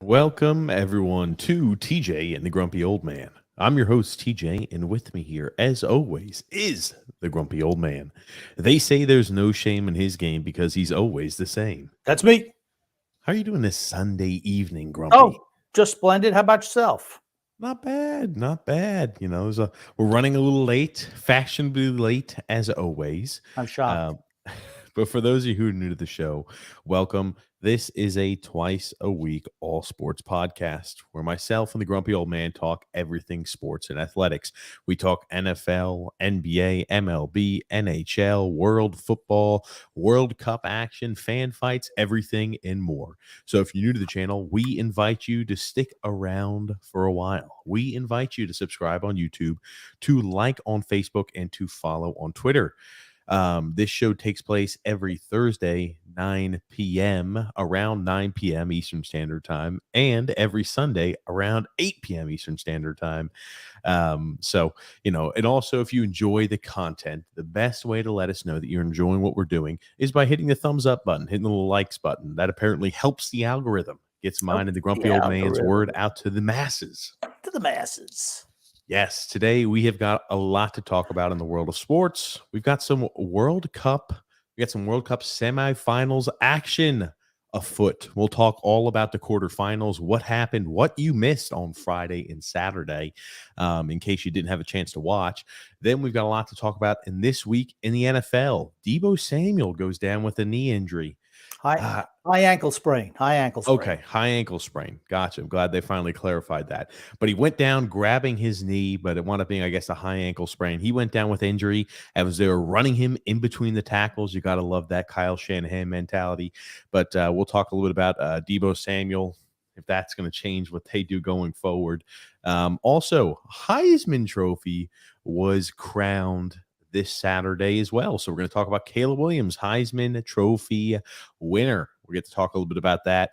Welcome, everyone, to TJ and the Grumpy Old Man. I'm your host, TJ, and with me here, as always, is the Grumpy Old Man. They say there's no shame in his game because he's always the same. That's me. How are you doing this Sunday evening, Grumpy? Oh, just splendid. How about yourself? Not bad, not bad. We're running a little late, fashionably late, as always. I'm shocked. But for those of you who are new to the show, welcome. This is a twice a week all sports podcast where myself and the Grumpy Old Man talk everything sports and athletics. We talk NFL, NBA, MLB, NHL, world football, World Cup action, fan fights, everything and more. So if you're new to the channel, we invite you to stick around for a while. We invite you to subscribe on YouTube, to like on Facebook, and to follow on Twitter. This show takes place every Thursday, around 9 p.m. Eastern Standard Time, and every Sunday around 8 p.m. Eastern Standard Time. And also if you enjoy the content, the best way to let us know that you're enjoying what we're doing is by hitting the thumbs up button, hitting the little likes button. That apparently helps the algorithm, gets mine and the Grumpy Old Man's word out to the masses. To the masses. Yes, today we have got a lot to talk about in the world of sports. We've got some World Cup. We got some World Cup semifinals action afoot. We'll talk all about the quarterfinals, what happened, what you missed on Friday and Saturday, in case you didn't have a chance to watch. Then we've got a lot to talk about in this week in the NFL. Deebo Samuel goes down with a knee injury. High ankle sprain. Okay, high ankle sprain. Gotcha. I'm glad they finally clarified that. But he went down grabbing his knee, but it wound up being, I guess, a high ankle sprain. He went down with injury as they were running him in between the tackles. You got to love that Kyle Shanahan mentality. But we'll talk a little bit about Deebo Samuel, if that's going to change what they do going forward. Also, Heisman Trophy was crowned this Saturday as well. So we're going to talk about Caleb Williams, Heisman Trophy winner. We'll get to talk a little bit about that.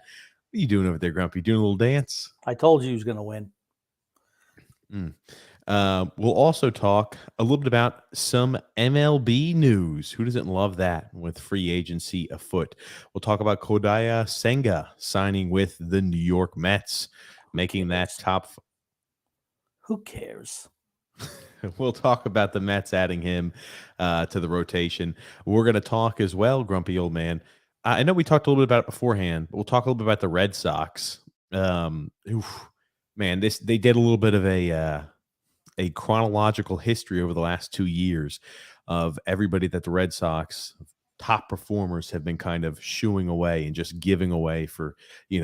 What are you doing over there, Grumpy? Doing a little dance? I told you he was going to win. We'll also talk a little bit about some MLB news. Who doesn't love that with free agency afoot? We'll talk about Kodai Senga signing with the New York Mets, making that top. Who cares? We'll talk about the Mets adding him to the rotation. We're going to talk as well, Grumpy Old Man. I know we talked a little bit about it beforehand, but we'll talk a little bit about the Red Sox. They did a little bit of a chronological history over the last 2 years of everybody that the Red Sox top performers have been kind of shooing away and just giving away for,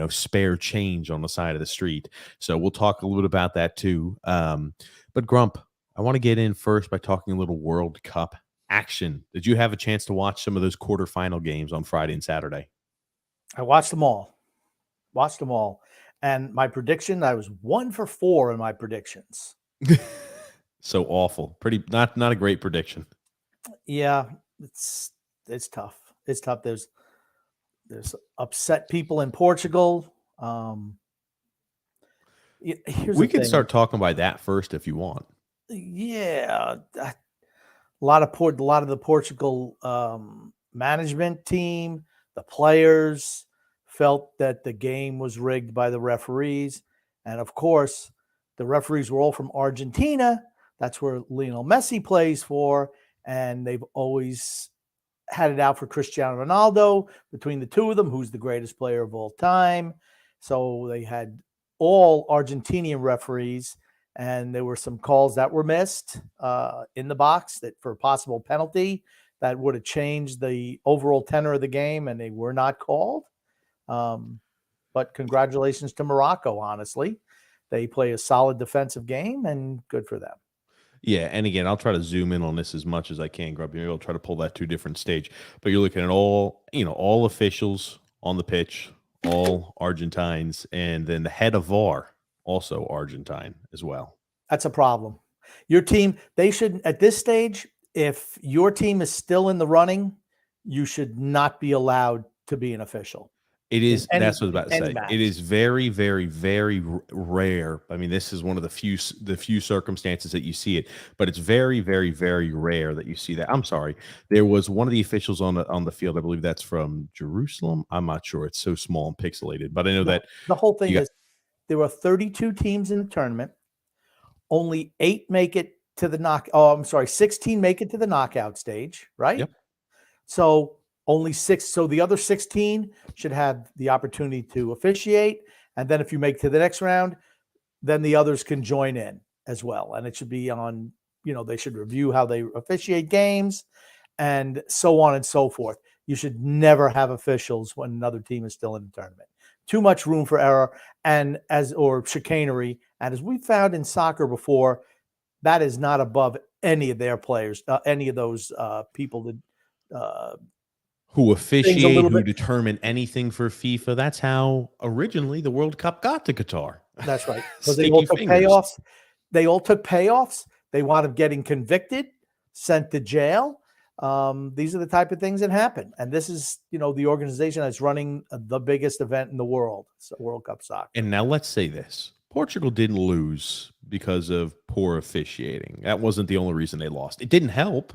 spare change on the side of the street. So we'll talk a little bit about that too. But Grump, I want to get in first by talking a little World Cup action. Did you have a chance to watch some of those quarterfinal games on Friday and Saturday? I watched them all. And my prediction, I was 1 for 4 in my predictions. So awful. Not a great prediction. Yeah, it's tough. It's tough. There's upset people in Portugal. We can start talking about that first if you want. Yeah, a lot of the Portugal management team, the players felt that the game was rigged by the referees, and of course, the referees were all from Argentina. That's where Lionel Messi plays for, and they've always had it out for Cristiano Ronaldo between the two of them, who's the greatest player of all time. So they had all Argentinian referees. And there were some calls that were missed in the box that for a possible penalty that would have changed the overall tenor of the game, and they were not called. But congratulations to Morocco, honestly. They play a solid defensive game, and good for them. Yeah, and again, I'll try to zoom in on this as much as I can, Grub. Maybe I'll try to pull that to a different stage. But you're looking at all officials on the pitch, all Argentines, and then the head of VAR, also Argentine as well. That's a problem. Your team, they should, at this stage, if your team is still in the running, you should not be allowed to be an official. It is. That's what I was about to say. Match. It is very, very, very rare. I mean, this is one of the few circumstances that you see it, but it's very, very, very rare that you see that. I'm sorry. There was one of the officials on the field. I believe that's from Jerusalem. I'm not sure. It's so small and pixelated, but I know that the whole thing is there are 32 teams in the tournament. Only 8 make it to the 16 make it to the knockout stage, right? Yep. So only 6. So the other 16 should have the opportunity to officiate. And then if you make to the next round, then the others can join in as well. And it should be on, they should review how they officiate games and so on and so forth. You should never have officials when another team is still in the tournament. Too much room for error or chicanery. And as we found in soccer before, that is not above any of their players, any of those people that who officiate, who determine anything for FIFA. That's how originally the World Cup got to Qatar. That's right. Because they all took payoffs. They all took payoffs. They wound up getting convicted, sent to jail. These are the type of things that happen. And this is, the organization that's running the biggest event in the world, so World Cup soccer. And now let's say this. Portugal didn't lose because of poor officiating. That wasn't the only reason they lost. It didn't help,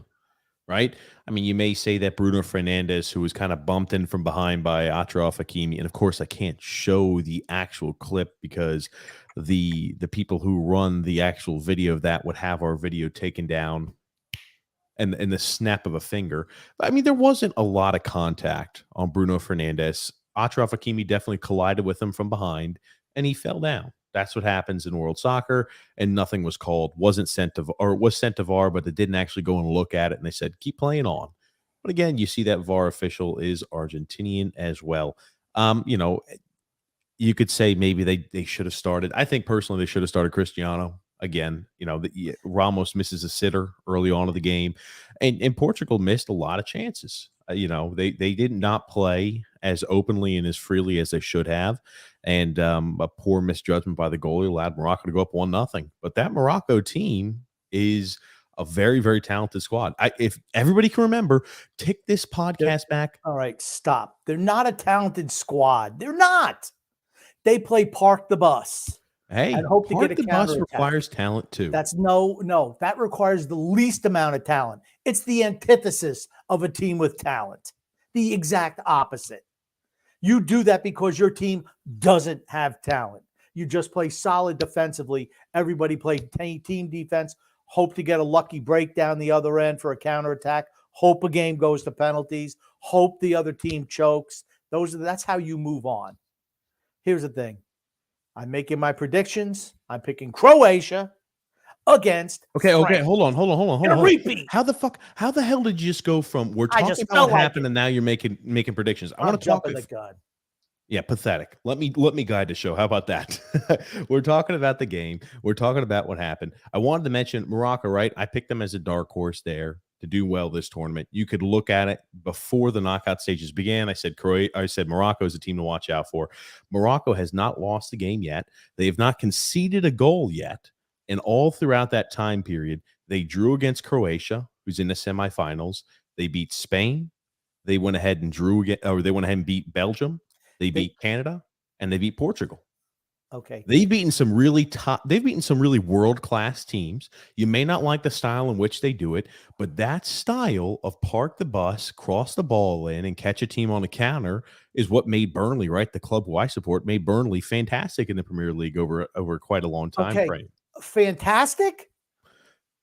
right? I mean, you may say that Bruno Fernandes, who was kind of bumped in from behind by Achraf Hakimi, and of course I can't show the actual clip because the people who run the actual video of that would have our video taken down and the snap of a finger. I mean, there wasn't a lot of contact on Bruno Fernandes. Achraf Hakimi definitely collided with him from behind, and he fell down. That's what happens in world soccer, and nothing was called. Was sent to VAR, but they didn't actually go and look at it, and they said, keep playing on. But again, you see that VAR official is Argentinian as well. You could say maybe they should have started. I think personally they should have started Cristiano. Again, Ramos misses a sitter early on of the game, and Portugal missed a lot of chances. They did not play as openly and as freely as they should have, and a poor misjudgment by the goalie allowed Morocco to go up 1-0. But that Morocco team is a very, very talented squad. If everybody can remember, take this podcast back. All right, stop. They're not a talented squad. They're not. They play park the bus. Hey, and hope to get a the bus requires talent too. That's no. That requires the least amount of talent. It's the antithesis of a team with talent. The exact opposite. You do that because your team doesn't have talent. You just play solid defensively. Everybody played team defense. Hope to get a lucky break down the other end for a counterattack. Hope a game goes to penalties. Hope the other team chokes. That's how you move on. Here's the thing. I'm making my predictions. I'm picking Croatia against France. Okay, hold on. Repeat. How the hell did you just go from we're talking about what happened and now you're making predictions? I want to talk the gun. Yeah, pathetic. Let me guide the show. How about that? We're talking about the game. We're talking about what happened. I wanted to mention Morocco, right? I picked them as a dark horse there to do well this tournament. You could look at it before the knockout stages began. I said Morocco is a team to watch out for. Morocco has not lost the game yet. They have not conceded a goal yet. And all throughout that time period, they drew against Croatia, who's in the semifinals. They beat Spain. They went ahead and beat Belgium. They beat Canada, and they beat Portugal. Okay. They've beaten some really world-class teams. You may not like the style in which they do it, but that style of park the bus, cross the ball in, and catch a team on a counter is what made Burnley, right? The club who I support made Burnley fantastic in the Premier League over quite a long time frame. Fantastic?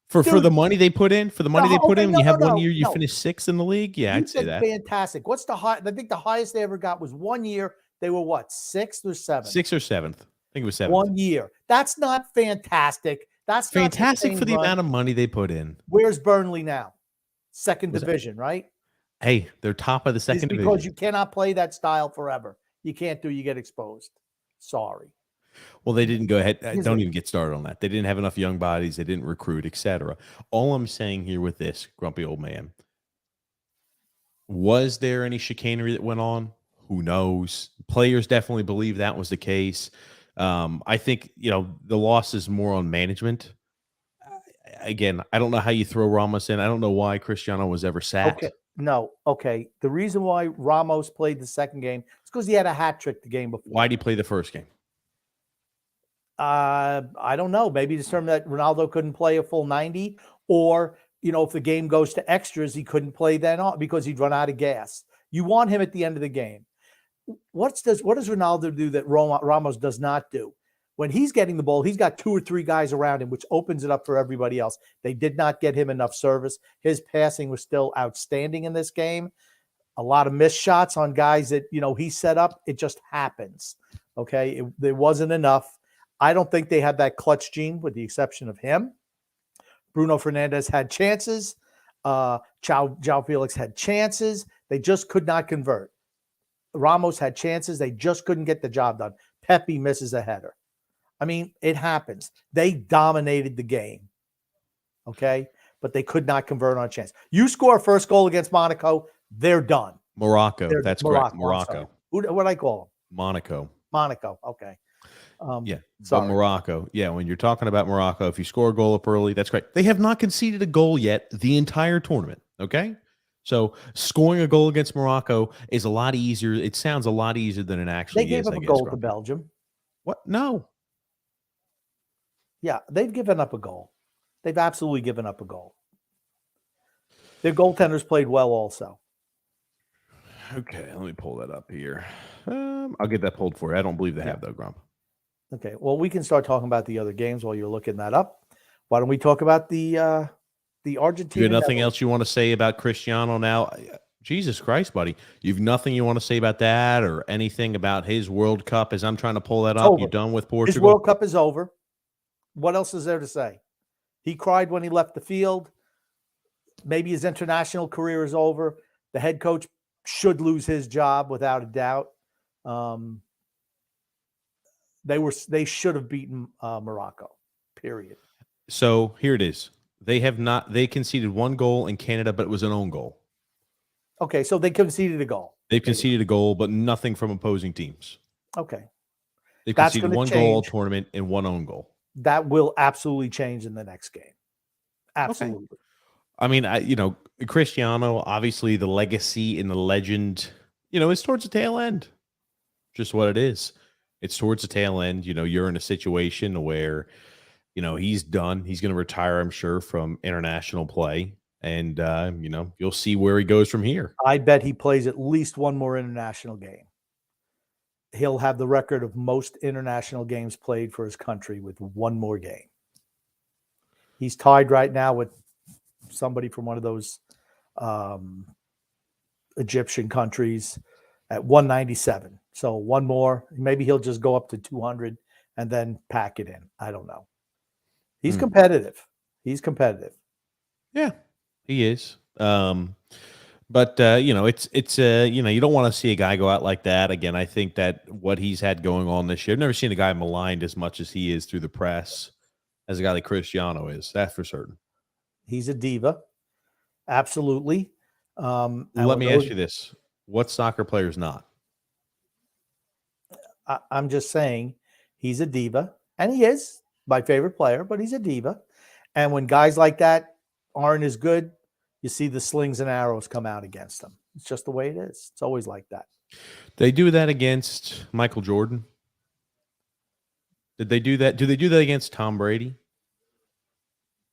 For the money they put in, you have 1 year, you finish 6th in the league. Yeah, I'd say that. Fantastic. What's the high? I think the highest they ever got was 1 year. They were what, 6th or 7th? 6th or 7th. I think it was 7th. 1 year. That's not fantastic. That's fantastic for the amount of money they put in. Where's Burnley now? Second division, right? Hey, they're top of the second division. Because you cannot play that style forever. You get exposed. Sorry. Well, they didn't go ahead. Don't even get started on that. They didn't have enough young bodies. They didn't recruit, etc. All I'm saying here with this, grumpy old man, was there any chicanery that went on? Who knows? Players definitely believe that was the case. I think, the loss is more on management. Again, I don't know how you throw Ramos in. I don't know why Cristiano was ever sacked. Okay. The reason why Ramos played the second game is because he had a hat trick the game before. Why did he play the first game? I don't know. Maybe determined that Ronaldo couldn't play a full 90, or if the game goes to extras, he couldn't play then on because he'd run out of gas. You want him at the end of the game. What does Ronaldo do that Ramos does not do? When he's getting the ball, he's got 2 or 3 guys around him, which opens it up for everybody else. They did not get him enough service. His passing was still outstanding in this game. A lot of missed shots on guys that, he set up. It just happens. Okay. There wasn't enough. I don't think they had that clutch gene with the exception of him. Bruno Fernandes had chances. João Felix had chances. They just could not convert. Ramos had chances. They just couldn't get the job done. Pepe misses a header. I mean, it happens. They dominated the game. Okay. But they could not convert on a chance. You score a first goal against Monaco, they're done. Morocco. That's correct. Morocco. What did I call them? Monaco. Okay. But Morocco. Yeah, when you're talking about Morocco, if you score a goal up early, that's great. They have not conceded a goal yet the entire tournament. Okay. So scoring a goal against Morocco is a lot easier. It sounds a lot easier than it actually is. They gave up a goal to Belgium. What? No. Yeah, they've given up a goal. They've absolutely given up a goal. Their goaltenders played well also. Okay, let me pull that up here. I'll get that pulled for you. I don't believe they have, though, Grump. Okay, well, we can start talking about the other games while you're looking that up. Why don't we talk about the Argentina? You have nothing else you want to say about Cristiano now? Jesus Christ, buddy. You've nothing you want to say about that or anything about his World Cup as I'm trying to pull that up? You done with Portugal? His World Cup is over. What else is there to say? He cried when he left the field. Maybe his international career is over. The head coach should lose his job without a doubt. They should have beaten Morocco, period. So here it is. They conceded 1 goal in Canada, but it was an own goal. Okay, so they conceded a goal. They've conceded a goal, but nothing from opposing teams. Okay. They conceded 1 goal all tournament and 1 own goal. That will absolutely change in the next game. Absolutely. Okay. I mean, Cristiano, obviously the legacy and the legend, it's towards the tail end. Just what it is. It's towards the tail end. You're in a situation where, he's done. He's going to retire, I'm sure, from international play. And, you'll see where he goes from here. I bet he plays at least 1 more international game. He'll have the record of most international games played for his country with 1 more game. He's tied right now with somebody from one of those Egyptian countries at 197. So 1 more. Maybe he'll just go up to 200 and then pack it in. I don't know. He's competitive. He's competitive. Yeah, he is. But you don't want to see a guy go out like that. Again, I think that what he's had going on this year, I've never seen a guy maligned as much as he is through the press as a guy like Cristiano is. That's for certain. He's a diva. Absolutely. Let me ask you this. What soccer player is not? I'm just saying he's a diva, and he is my favorite player, but he's a diva. And when guys like that aren't as good, you see the slings and arrows come out against them. It's just the way it is. It's always like that. They do that against Michael Jordan? Did they do that? Do they do that against Tom Brady?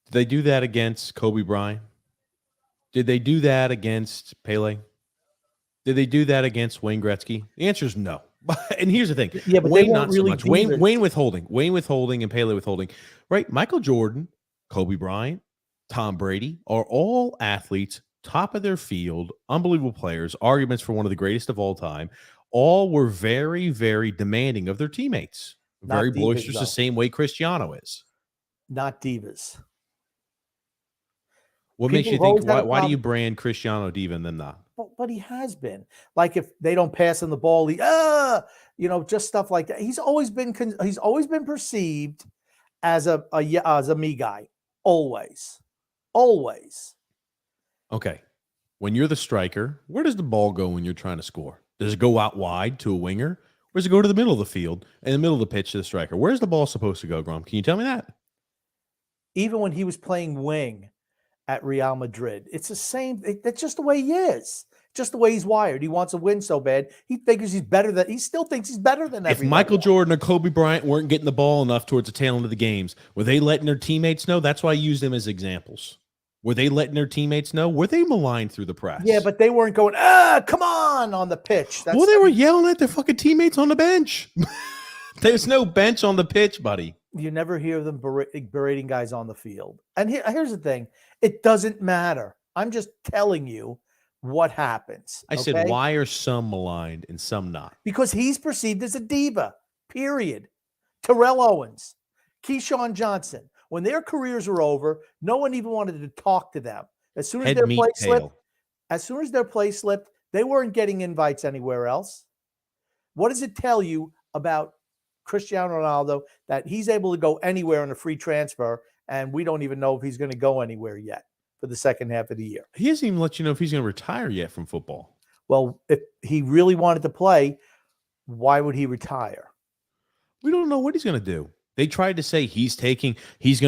Did they do that against Kobe Bryant? Did they do that against Pele? Did they do that against Wayne Gretzky? The answer is no. And here's the thing. Yeah, but Wayne not really so much. Wayne withholding, and Pele withholding. Right? Michael Jordan, Kobe Bryant, Tom Brady are all athletes, top of their field, unbelievable players, arguments for one of the greatest of all time. All were very, very demanding of their teammates. Very boisterous, the same way Cristiano is. Not divas. What makes you think, why do you brand Cristiano diva and then not? But he has been. Like if they don't pass him the ball, just stuff like that. He's always been perceived as a me guy. Always. Okay. When you're the striker, where does the ball go when you're trying to score? Does it go out wide to a winger? Or does it go to the middle of the field, in the middle of the pitch to the striker? Where's the ball supposed to go, Grom? Can you tell me that? Even when he was playing wing at Real Madrid, it's the same. That's just the way he is. Just the way he's wired. He wants to win so bad. He figures he still thinks he's better than everybody. If Michael Jordan or Kobe Bryant weren't getting the ball enough towards the tail end of the games, were they letting their teammates know? That's why I use them as examples. Were they letting their teammates know? Were they maligned through the press? Yeah, but they weren't going, come on the pitch. They were yelling at their fucking teammates on the bench. There's no bench on the pitch, buddy. You never hear them berating guys on the field. And here's the thing. It doesn't matter. I'm just telling you what happens. I said, why are some maligned and some not? Because he's perceived as a diva, period. Terrell Owens, Keyshawn Johnson, when their careers were over, no one even wanted to talk to them. As soon as their play slipped, they weren't getting invites anywhere else. What does it tell you about Cristiano Ronaldo that he's able to go anywhere on a free transfer, and we don't even know if he's going to go anywhere yet for the second half of the year? He hasn't even let you know if he's going to retire yet from football. Well, if he really wanted to play, why would he retire? We don't know what he's going to do. They tried to say he's going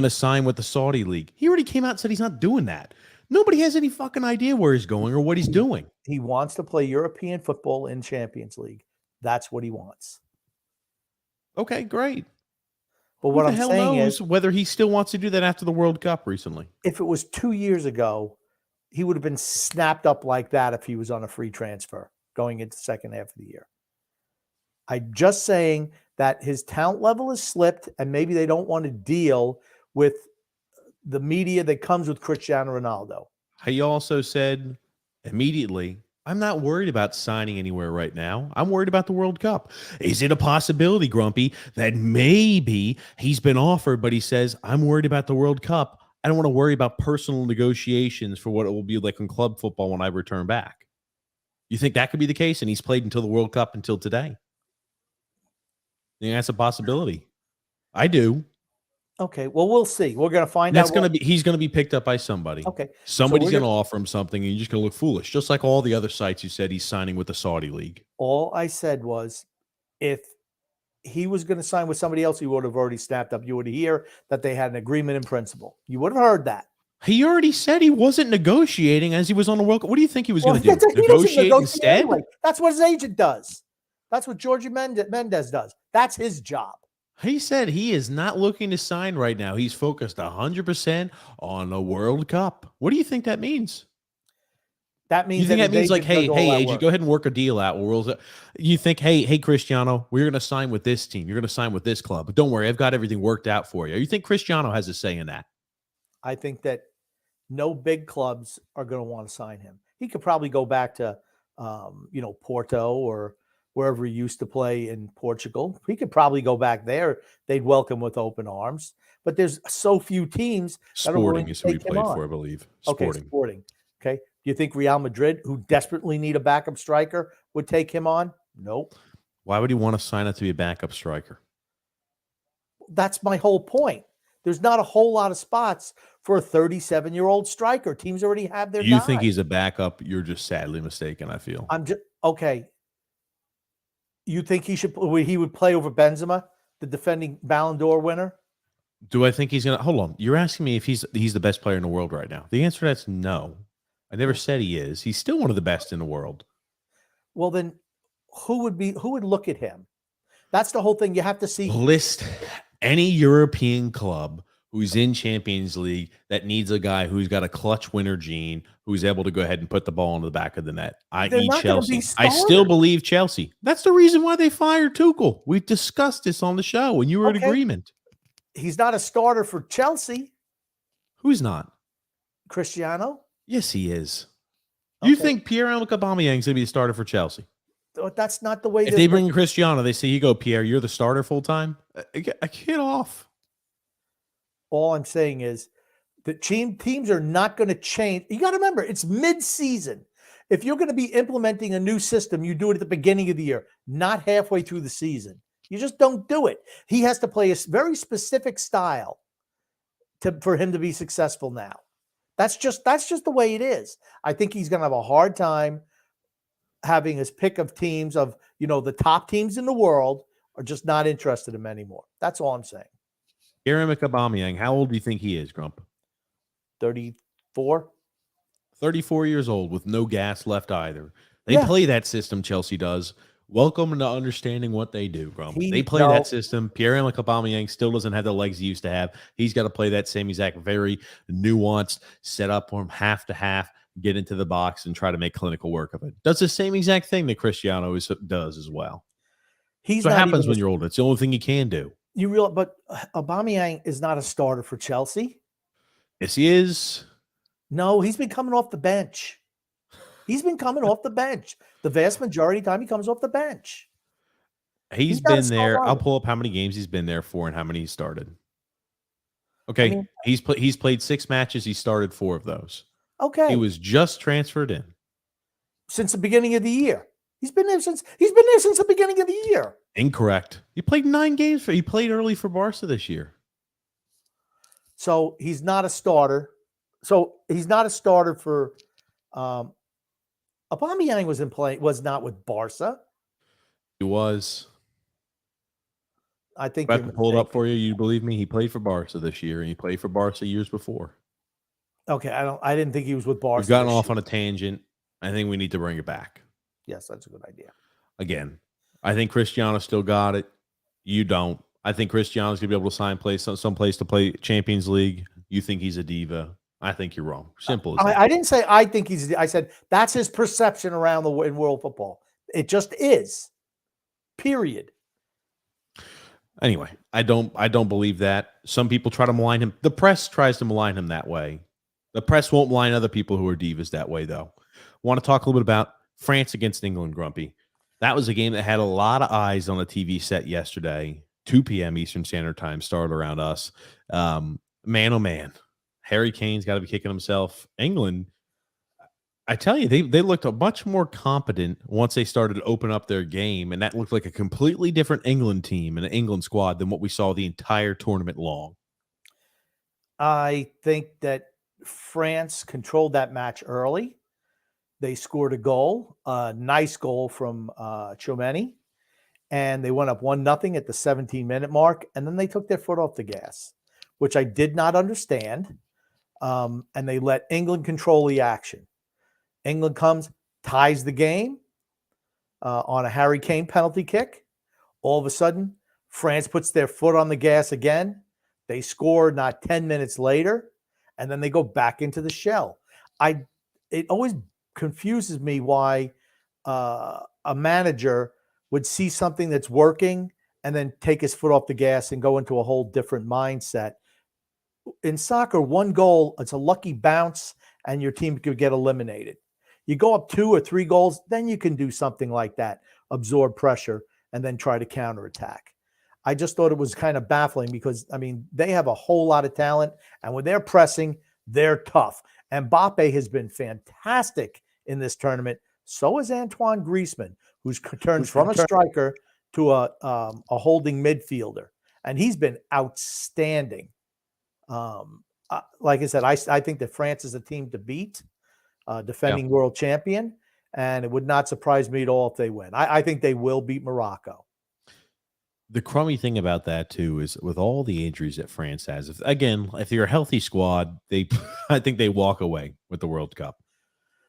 to sign with the Saudi League. He already came out and said he's not doing that. Nobody has any fucking idea where he's going or what he's doing. He wants to play European football in Champions League. That's what he wants. Okay, great. But what I'm saying is, whether he still wants to do that after the World Cup recently. If it was 2 years ago, he would have been snapped up like that if he was on a free transfer going into the second half of the year. I'm just saying that his talent level has slipped, and maybe they don't want to deal with the media that comes with Cristiano Ronaldo. He also said immediately, I'm not worried about signing anywhere right now. I'm worried about the World Cup. Is it a possibility, Grumpy, that maybe he's been offered, but he says, I'm worried about the World Cup. I don't want to worry about personal negotiations for what it will be like in club football when I return back. You think that could be the case? And he's played until the World Cup until today. I think that's a possibility. I do. Okay, well, we'll see. We're going to find out. He's going to be picked up by somebody. Okay. Somebody's going to offer him something, and you're just going to look foolish, just like all the other sites you said he's signing with the Saudi League. All I said was, if he was going to sign with somebody else, he would have already snapped up. You would hear that they had an agreement in principle. You would have heard that. He already said he wasn't negotiating as he was on the World Cup. What do you think he was going to do? Negotiate instead? Anyway. That's what his agent does. That's what Georgie Mendes does. That's his job. He said he is not looking to sign right now. He's focused 100% on the World Cup. What do you think that means? That means you think that means like, hey, agent, go ahead and work a deal out. You think, hey, Cristiano, we're going to sign with this team. You're going to sign with this club. But don't worry, I've got everything worked out for you. You think Cristiano has a say in that? I think that no big clubs are going to want to sign him. He could probably go back to, Porto or wherever he used to play in Portugal. He could probably go back there. They'd welcome with open arms. But there's so few teams. Sporting is who he played for, I believe. Sporting. Okay. Do you think Real Madrid, who desperately need a backup striker, would take him on? Nope. Why would he want to sign up to be a backup striker? That's my whole point. There's not a whole lot of spots for a 37-year-old striker. Teams already have their You think he's a backup? You're just sadly mistaken, I feel. Okay. You think he would play over Benzema, the defending Ballon d'Or winner? Do I think he's going to – hold on. You're asking me if he's the best player in the world right now. The answer to that's no. I never said he is. He's still one of the best in the world. Well, then who would look at him? That's the whole thing. You have to see. List any European club who's in Champions League that needs a guy who's got a clutch winner gene, who's able to go ahead and put the ball into the back of the net, i.e. Chelsea. I still believe Chelsea. That's the reason why they fired Tuchel. We discussed this on the show, and you were in agreement. He's not a starter for Chelsea. Who's not? Cristiano? Yes, he is. You think Pierre-Emerick Aubameyang is going to be the starter for Chelsea? That's not the way. If they bring Cristiano, they say, you go, Pierre, you're the starter full-time? Get off. All I'm saying is that teams are not going to change. You got to remember, it's mid-season. If you're going to be implementing a new system, you do it at the beginning of the year, not halfway through the season. You just don't do it. He has to play a very specific style for him to be successful now. That's just the way it is. I think he's going to have a hard time having his pick of teams of, the top teams in the world are just not interested in him anymore. That's all I'm saying. Pierre-Emerick Aubameyang, how old do you think he is, Grump? 34. 34 years old with no gas left either. They play that system, Chelsea does. Welcome to understanding what they do, Grump. They play that system. Pierre-Emerick Aubameyang still doesn't have the legs he used to have. He's got to play that same exact, very nuanced setup from half to half, get into the box and try to make clinical work of it. Does the same exact thing that Cristiano does as well. He's So what not happens even when you're older. It's the only thing you can do. but Aubameyang is not a starter for Chelsea. Yes, he is. No, he's been coming off the bench. He's been coming off the bench. The vast majority of the time he comes off the bench. He's Not a been there. I'll starter. pull up how many games he's been there for and how many he started. I Okay, mean, he's played 6 matches. He started 4 of those. He okay. was just transferred in. Since the beginning of the year. He's been there since the beginning of the year. Incorrect. He played 9 games. He played early for Barca this year. So he's not a starter. So he's not a starter for Aubameyang was not with Barca. He was. I think If I you're have to pull it up mistaken. for you, you believe me? He played for Barca this year, and he played for Barca years before. Okay, I didn't think he was with Barca. We've gotten off on a tangent. I think we need to bring it back. Yes, that's a good idea. Again, I think Cristiano still got it. You don't. I think Cristiano's going to be able to sign someplace to play Champions League. You think he's a diva. I think you're wrong. Simple as that. I didn't say I think he's. I said that's his perception around in world football. It just is. Period. Anyway, I don't believe that. Some people try to malign him. The press tries to malign him that way. The press won't malign other people who are divas that way, though. Want to talk a little bit about France against England, Grumpy. That was a game that had a lot of eyes on the TV set yesterday. 2 p.m. Eastern Standard Time started around us. Man, oh man. Harry Kane's got to be kicking himself. England, I tell you, they looked much more competent once they started to open up their game, and that looked like a completely different England team and an England squad than what we saw the entire tournament long. I think that France controlled that match early. They scored a goal, a nice goal from Tchouaméni, and they went up 1-0 at the 17-minute mark, and then they took their foot off the gas, which I did not understand, and they let England control the action. England comes, ties the game on a Harry Kane penalty kick. All of a sudden, France puts their foot on the gas again. They score not 10 minutes later, and then they go back into the shell. It always confuses me why a manager would see something that's working and then take his foot off the gas and go into a whole different mindset. In soccer, 1 goal, it's a lucky bounce, and your team could get eliminated. You go up 2 or 3 goals, then you can do something like that, absorb pressure, and then try to counterattack. I just thought it was kind of baffling because, I mean, they have a whole lot of talent, and when they're pressing, they're tough. Mbappe has been fantastic in this tournament. So is Antoine Griezmann, who's turned from a striker to a holding midfielder, and he's been outstanding. Like I said, I think that France is a team to beat, defending world champion, and it would not surprise me at all if they win. I think they will beat Morocco. The crummy thing about that too is with all the injuries that France has. If you're a healthy squad, I think they walk away with the World Cup.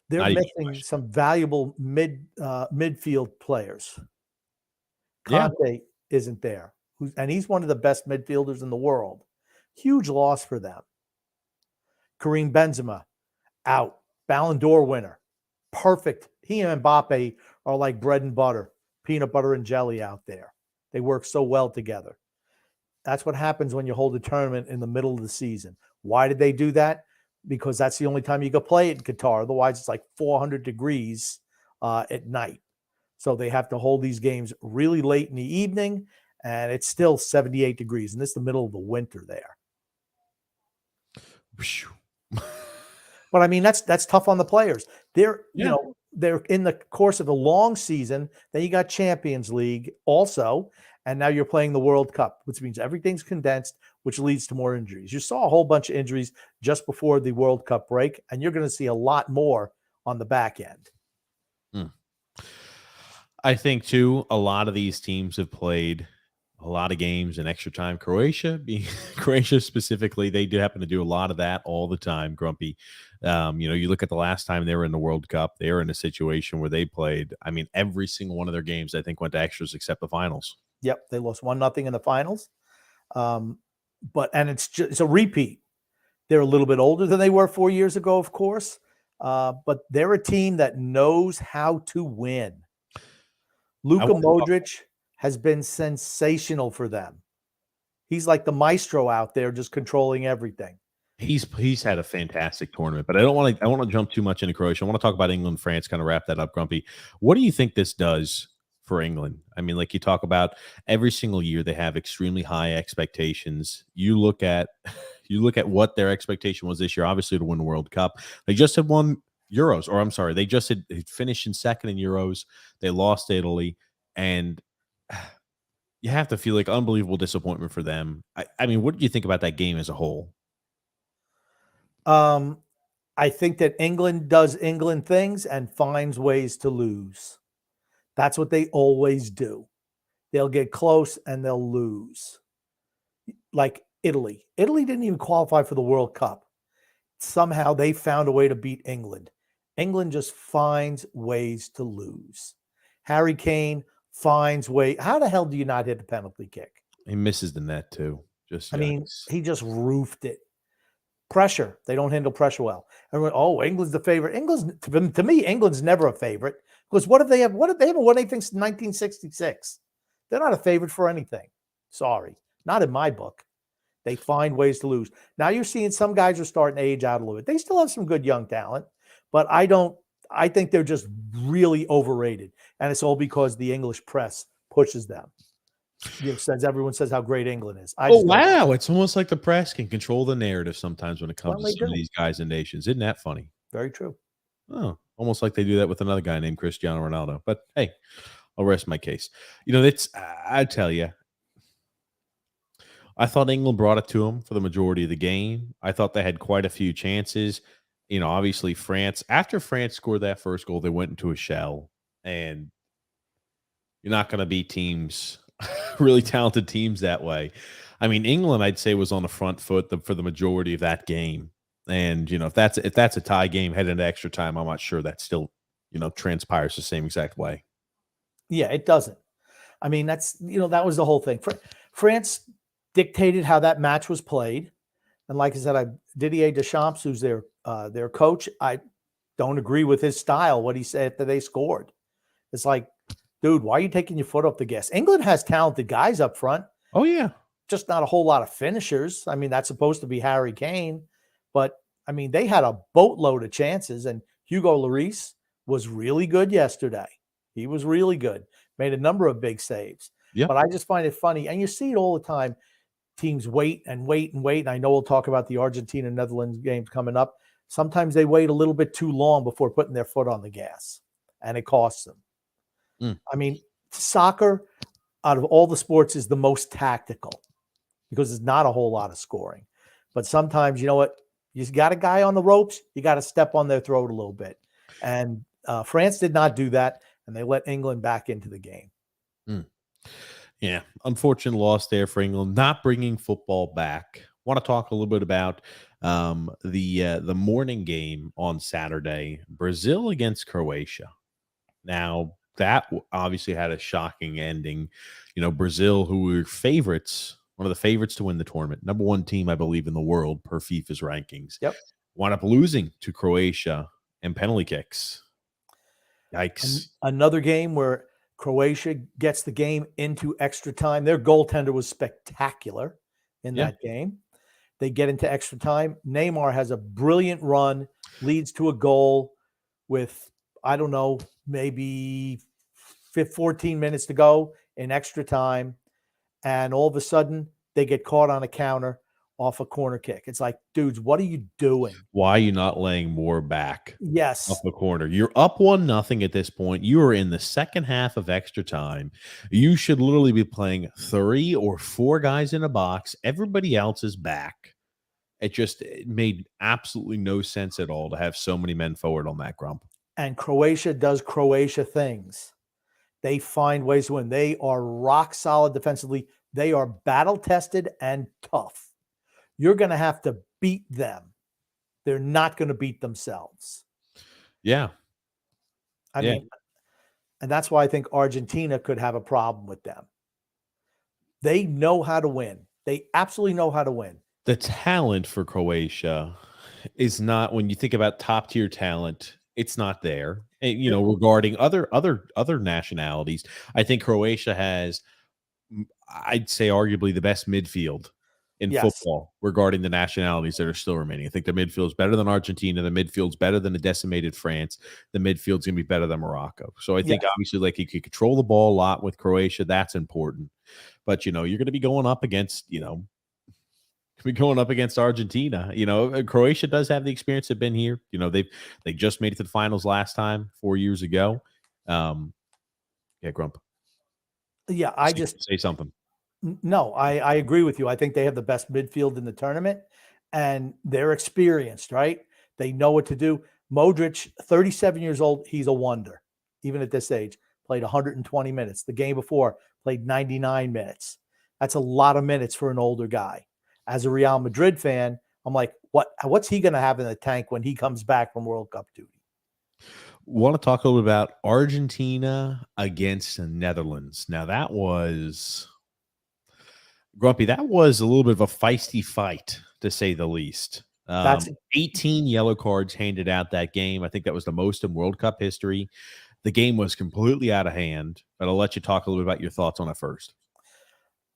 They're missing some valuable midfield players. Conte isn't there, and he's one of the best midfielders in the world. Huge loss for them. Karim Benzema out, Ballon d'Or winner, perfect. He and Mbappe are like bread and butter, peanut butter and jelly out there. They work so well together. That's what happens when you hold a tournament in the middle of the season. Why did they do that? Because that's the only time you can play it in Qatar. Otherwise, it's like 400 degrees at night. So they have to hold these games really late in the evening, and it's still 78 degrees. And this is the middle of the winter there. But I mean, that's tough on the players. They're in the course of a long season. Then you got Champions League also, and now you're playing the World Cup, which means everything's condensed, which leads to more injuries. You saw a whole bunch of injuries just before the World Cup break, and you're going to see a lot more on the back end. I think too, a lot of these teams have played a lot of games in extra time. Croatia specifically, they do happen to do a lot of that all the time, Grumpy. You look at the last time they were in the World Cup, they were in a situation where they played, I mean, every single one of their games, I think, went to extras except the finals. Yep, they lost 1-0 in the finals. It's a repeat. They're a little bit older than they were 4 years ago, of course, but they're a team that knows how to win. Luka Modric has been sensational for them. He's like the maestro out there just controlling everything. He's had a fantastic tournament, but I want to jump too much into Croatia. I want to talk about England, France, kind of wrap that up, Grumpy. What do you think this does for England? I mean, like you talk about every single year they have extremely high expectations. You look at what their expectation was this year, obviously to win the World Cup. They just had won Euros, or I'm sorry, they just had finished in second in Euros. They lost to Italy, and you have to feel like unbelievable disappointment for them. I mean, what do you think about that game as a whole? I think that England does England things and finds ways to lose. That's what they always do. They'll get close and they'll lose. Like Italy. Italy didn't even qualify for the World Cup. Somehow they found a way to beat England. England just finds ways to lose. Harry Kane finds way. How the hell do you not hit the penalty kick? He misses the net too. Just I mean, yikes. he just roofed it. Pressure. They don't handle pressure well. And oh, England's the favorite. To me, England's never a favorite because what if they have? What if they haven't won anything since 1966? They're not a favorite for anything. Sorry, not in my book. They find ways to lose. Now you're seeing some guys are starting to age out a little bit. They still have some good young talent, but I don't. I think they're just really overrated, and it's all because the English press pushes them. Everyone says how great England is. I Oh just don't. wow! It's almost like the press can control the narrative sometimes when it comes Well, to they some of do. these guys and nations. Isn't that funny? Very true. Oh, almost like they do that with another guy named Cristiano Ronaldo. But hey, I'll rest my case. You know, it's I tell you, I thought England brought it to them for the majority of the game. I thought they had quite a few chances. You know, obviously France. After France scored that first goal, they went into a shell, and you're not going to beat teams, really talented teams that way. I mean, England, I'd say, was on the front foot for the majority of that game. And you know, if that's a tie game heading into extra time, I'm not sure that still transpires the same exact way. Yeah, it doesn't. I mean, that was the whole thing. France dictated how that match was played, and like I said, Didier Deschamps, who's their coach, I don't agree with his style. What he said after they scored, it's like, dude, why are you taking your foot off the gas? England has talented guys up front. Oh yeah, just not a whole lot of finishers. I mean, that's supposed to be Harry Kane, but I mean, they had a boatload of chances, and Hugo Lloris was really good yesterday. He was really good, made a number of big saves. yeah. But I just find it funny, and you see it all the time. Teams wait and wait and wait. And I know we'll talk about the Argentina and Netherlands games coming up. Sometimes they wait a little bit too long before putting their foot on the gas, and it costs them. I mean, soccer, out of all the sports, is the most tactical because there's not a whole lot of scoring. But sometimes, you know what? You got a guy on the ropes, you got to step on their throat a little bit. And France did not do that, and they let England back into the game. Yeah, unfortunate loss there for England, not bringing football back. Want to talk a little bit about the morning game on Saturday, Brazil against Croatia. Now, that obviously had a shocking ending. You know, Brazil, who were favorites, one of the favorites to win the tournament, number one team, I believe, in the world per FIFA's rankings, Yep. wound up losing to Croatia in penalty kicks. Yikes. Another game where Croatia gets the game into extra time. Their goaltender was spectacular in that game. They get into extra time. Neymar has a brilliant run, leads to a goal with, I don't know, maybe 14 minutes to go in extra time. And all of a sudden, they get caught on a counter off a corner kick. It's like, dudes, what are you doing? Why are you not laying more back? Yes. Up the corner. You're up 1-0 at this point. You are in the second half of extra time. You should literally be playing 3 or 4 guys in a box. Everybody else is back. It made absolutely no sense at all to have so many men forward on that, Grump. And Croatia does Croatia things. They find ways to win. They are rock solid defensively. They are battle tested and tough. You're going to have to beat them. They're not going to beat themselves. Yeah. I mean, and that's why I think Argentina could have a problem with them. They know how to win. They absolutely know how to win. The talent for Croatia is not, when you think about top tier talent, it's not there. And, regarding other nationalities, I think Croatia has I'd say arguably the best midfield in Yes. football regarding the nationalities that are still remaining. I think the midfield is better than Argentina. The midfield's better than a decimated France. The midfield's going to be better than Morocco. So I think Yes. obviously like you could control the ball a lot with Croatia. That's important. But, you're going to be going up against, going up against Argentina. Croatia does have the experience. They've been here. They just made it to the finals last time 4 years ago. Yeah, Grump. Yeah, Say something. No, I agree with you. I think they have the best midfield in the tournament, and they're experienced, right? They know what to do. Modric, 37 years old, he's a wonder, even at this age. Played 120 minutes. The game before, played 99 minutes. That's a lot of minutes for an older guy. As a Real Madrid fan, I'm like, what's he going to have in the tank when he comes back from World Cup duty? Want to talk a little bit about Argentina against the Netherlands. Now, that was Grumpy. That was a little bit of a feisty fight, to say the least. That's 18 yellow cards handed out that game. I think that was the most in World Cup history. The game was completely out of hand, but I'll let you talk a little bit about your thoughts on it first.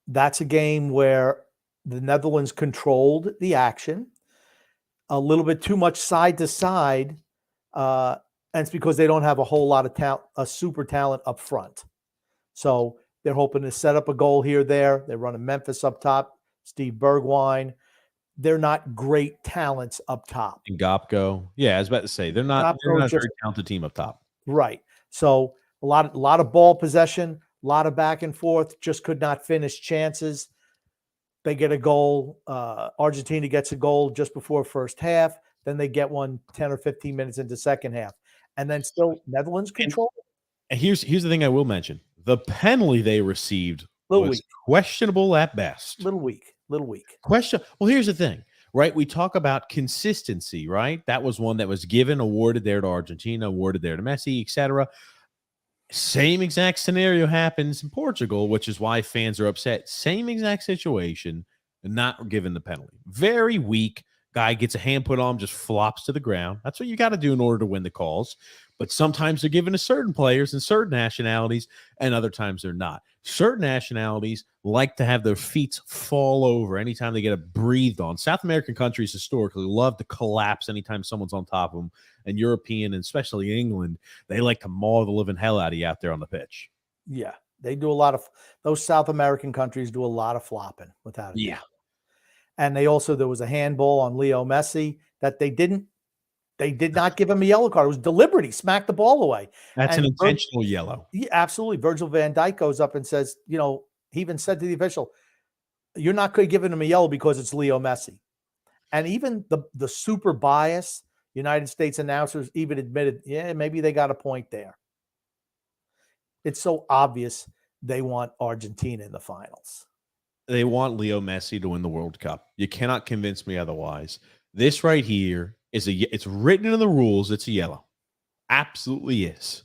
That's a game where the Netherlands controlled the action a little bit too much side to side. And it's because they don't have a whole lot of talent, a super talent up front. So they're hoping to set up a goal here, there. They're running Memphis up top, Steve Bergwijn. They're not great talents up top. And Gopko. Yeah, I was about to say they're not a very talented team up top. Right. So a lot of ball possession, a lot of back and forth, just could not finish chances. They get a goal. Argentina gets a goal just before first half. Then they get one 10 or 15 minutes into second half. And then still Netherlands control. And here's the thing I will mention. The penalty they received was questionable at best. Little weak. Well, here's the thing, right? We talk about consistency, right? That was one that was given, awarded there to Argentina, awarded there to Messi, etc. Same exact scenario happens in Portugal, which is why fans are upset. Same exact situation, not given the penalty. Very weak. Guy gets a hand put on him, just flops to the ground. That's what you got to do in order to win the calls. But sometimes they're given to certain players and certain nationalities, and other times they're not. Certain nationalities like to have their feet fall over anytime they get a breathed on. South American countries historically love to collapse anytime someone's on top of them. And European, and especially England, they like to maul the living hell out of you out there on the pitch. Yeah, they do a lot of – those South American countries do a lot of flopping, without a doubt. And there was a handball on Leo Messi that they did not give him a yellow card. It was deliberate. He smacked the ball away. That's an intentional yellow. Yeah, absolutely. Virgil van Dijk goes up and says, he even said to the official, you're not going to give him a yellow because it's Leo Messi. And even the super bias United States announcers even admitted, yeah, maybe they got a point there. It's so obvious they want Argentina in the finals. They want Leo Messi to win the World Cup. You cannot convince me otherwise. This right here it's written in the rules. It's a yellow. Absolutely is.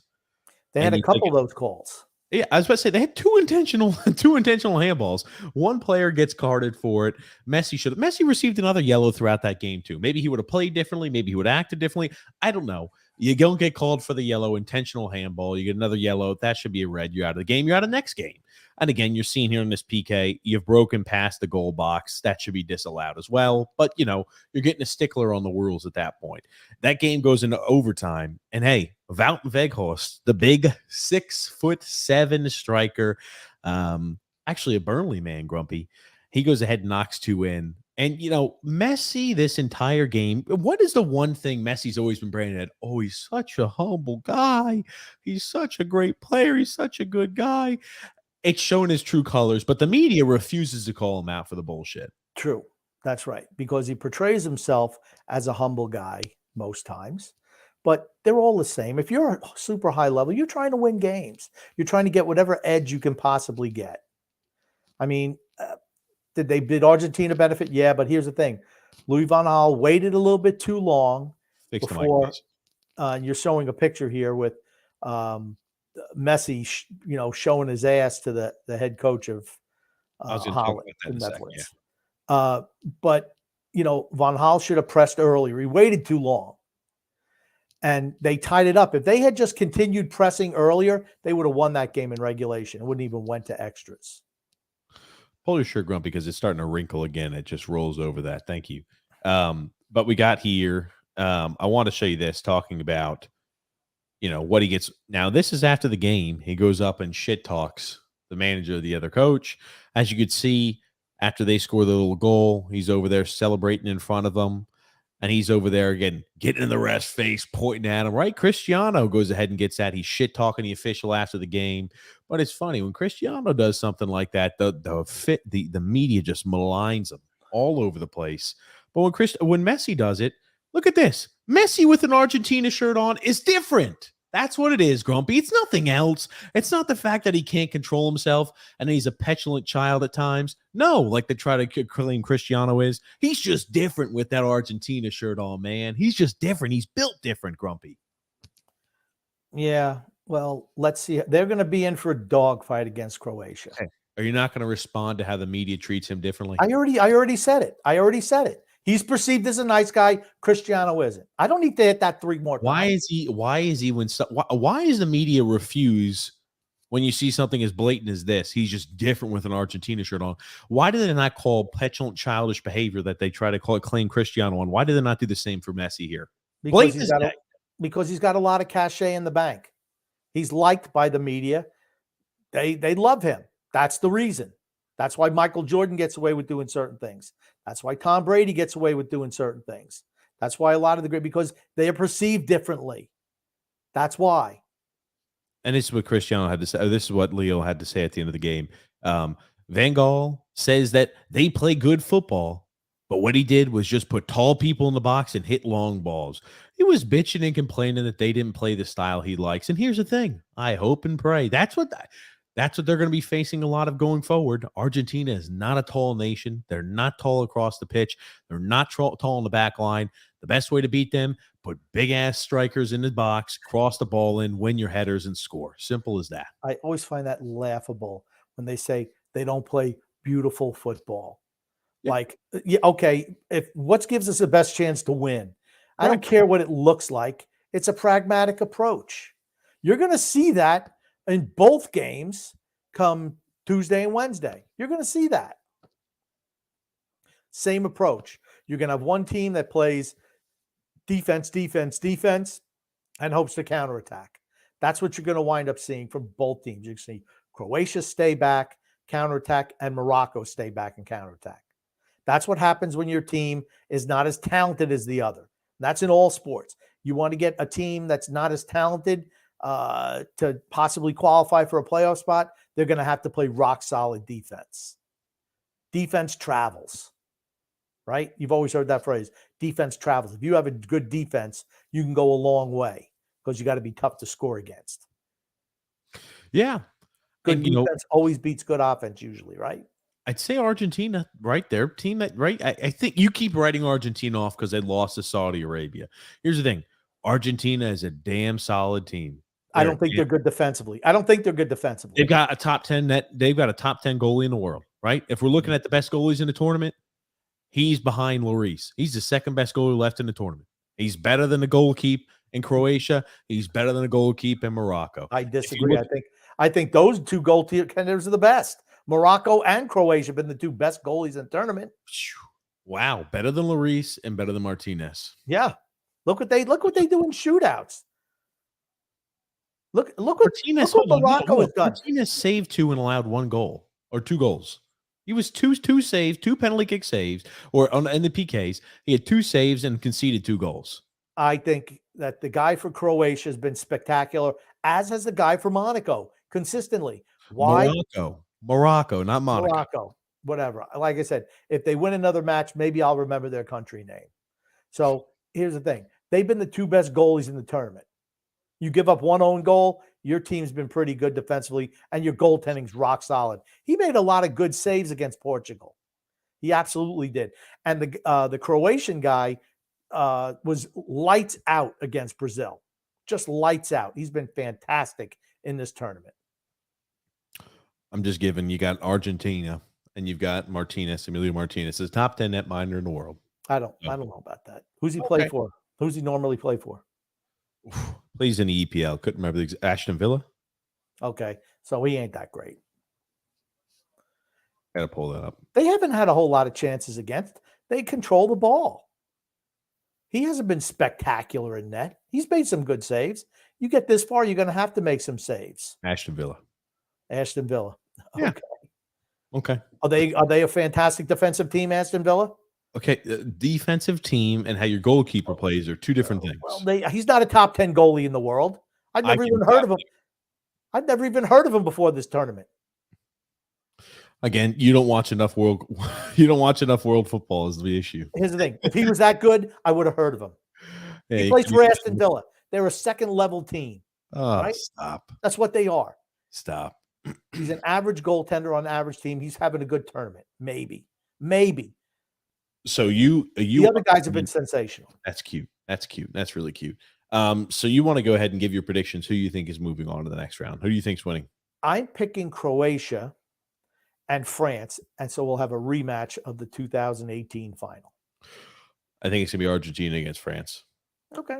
They had a couple of those calls. Yeah, I was about to say they had two intentional handballs. One player gets carded for it. Messi received another yellow throughout that game too. Maybe he would have played differently. Maybe he would have acted differently. I don't know. You don't get called for the yellow intentional handball. You get another yellow. That should be a red. You're out of the game. You're out of the next game. And again, you're seeing here in this PK, you've broken past the goal box. That should be disallowed as well. But, you're getting a stickler on the rules at that point. That game goes into overtime. And, hey, Wout Weghorst, the big 6'7" striker, actually a Burnley man, Grumpy, he goes ahead and knocks two in. And, Messi, this entire game, what is the one thing Messi's always been branded at? Oh, he's such a humble guy. He's such a great player. He's such a good guy. It's shown his true colors, but the media refuses to call him out for the bullshit. True. That's right. Because he portrays himself as a humble guy most times, but they're all the same. If you're a super high level, you're trying to win games. You're trying to get whatever edge you can possibly get. I mean, did Argentina benefit? Yeah, but here's the thing. Louis van Gaal waited a little bit too long before you're showing a picture here with Messi, showing his ass to the head coach of Holland, the Netherlands. But Van Gaal should have pressed earlier. He waited too long, and they tied it up. If they had just continued pressing earlier, they would have won that game in regulation. It wouldn't even went to extras. Pull your shirt, Grumpy, because it's starting to wrinkle again. It just rolls over that. Thank you. But we got here. I want to show you this, talking about, what he gets. Now, this is after the game. He goes up and shit talks the manager of the other coach. As you could see, after they score the little goal, he's over there celebrating in front of them. And he's over there again, getting in the ref's face, pointing at him. Right? Cristiano goes ahead and gets that. He's shit talking the official after the game. But it's funny when Cristiano does something like that, the media just maligns him all over the place. But when Messi does it, look at this. Messi with an Argentina shirt on is different. That's what it is, Grumpy. It's nothing else. It's not the fact that he can't control himself and he's a petulant child at times. No, like they try to claim Cristiano is. He's just different with that Argentina shirt on, man. He's just different. He's built different, Grumpy. Yeah, well, let's see. They're going to be in for a dogfight against Croatia. Okay. Are you not going to respond to how the media treats him differently? I already said it. He's perceived as a nice guy. Cristiano isn't. I don't need to hit that 3 more times. Why is he why is the media refuse when you see something as blatant as this? He's just different with an Argentina shirt on. Why do they not call petulant, childish behavior that they try to claim Cristiano on? Why do they not do the same for Messi here? Because he's got a lot of cachet in the bank. He's liked by the media. They love him. That's the reason. That's why Michael Jordan gets away with doing certain things. That's why Tom Brady gets away with doing certain things. That's why a lot of the great, because they are perceived differently. That's why. And this is what Cristiano had to say. This is what Leo had to say at the end of the game. Van Gaal says that they play good football, but what he did was just put tall people in the box and hit long balls. He was bitching and complaining that they didn't play the style he likes. And here's the thing. I hope and pray. That's what they're going to be facing a lot of going forward. Argentina is not a tall nation. They're not tall across the pitch. They're not tall in the back line. The best way to beat them, put big-ass strikers in the box, cross the ball in, win your headers, and score. Simple as that. I always find that laughable when they say they don't play beautiful football. Yeah. Like, yeah, okay, if what gives us the best chance to win? I don't care what it looks like. It's a pragmatic approach. You're going to see that in both games come Tuesday and Wednesday. You're going to see that. Same approach. You're going to have one team that plays defense, and hopes to counterattack. That's what you're going to wind up seeing from both teams. You can see Croatia stay back, counterattack, and Morocco stay back and counterattack. That's what happens when your team is not as talented as the other. That's in all sports. You want to get a team that's not as talented to possibly qualify for a playoff spot, they're going to have to play rock solid defense. Defense travels, right? You've always heard that phrase, defense travels. If you have a good defense, you can go a long way because you got to be tough to score against. Yeah. Good defense always beats good offense usually, right? I'd say Argentina, right there. Team that, right? I think you keep writing Argentina off because they lost to Saudi Arabia. Here's the thing. Argentina is a damn solid team. I don't think they're good defensively. They've got a top 10 they've got a top 10 goalie in the world, right? If we're looking at the best goalies in the tournament, he's behind Lloris. He's the second best goalie left in the tournament. He's better than the goalkeeper in Croatia. He's better than the goalkeeper in Morocco. I disagree. I think those two goaltenders are the best. Morocco and Croatia have been the two best goalies in the tournament. Wow, better than Lloris and better than Martinez. Yeah. Look what they do in shootouts. Look what Morocco has done. Martinez saved 2 and allowed 1 goal or 2 goals. He was two saves, 2 penalty kick saves, in the PKs. He had 2 saves and conceded 2 goals. I think that the guy for Croatia has been spectacular, as has the guy for Monaco consistently. Why? Morocco, not Monaco. Morocco, whatever. Like I said, if they win another match, maybe I'll remember their country name. So here's the thing. They've been the 2 best goalies in the tournament. You give up 1 own goal, your team's been pretty good defensively, and your goaltending's rock solid. He made a lot of good saves against Portugal. He absolutely did. And the Croatian guy was lights out against Brazil. Just lights out. He's been fantastic in this tournament. I'm just giving, you got Argentina and you've got Emilio Martinez, the top 10 netminder in the world. I don't know about that. Who's he play for? Who's he normally play for? Plays in the EPL. Couldn't remember Aston Villa. Okay, so he ain't that great. Gotta pull that up. They haven't had a whole lot of chances against. They control the ball. He hasn't been spectacular in net. He's made some good saves. You get this far, you're going to have to make some saves. Ashton Villa. Aston Villa. Yeah. Okay. Okay. Are they a fantastic defensive team, Aston Villa? Okay. Defensive team and how your goalkeeper plays are two different things. Well, he's not a top 10 goalie in the world. I'd never even heard of him. I'd never even heard of him before this tournament. Again, you don't watch enough world. You don't watch enough world football is the issue. Here's the thing: if he was that good, I would have heard of him. Hey, he plays for Aston Villa. They're a second-level team. Oh, right? stop! That's what they are. Stop. He's an average goaltender on an average team. He's having a good tournament. Maybe. So the other guys have been sensational. That's cute. That's really cute. So you want to go ahead and give your predictions. Who you think is moving on to the next round? Who do you think's winning? I'm picking Croatia and France, and so we'll have a rematch of the 2018 final. I think it's gonna be Argentina against France. Okay.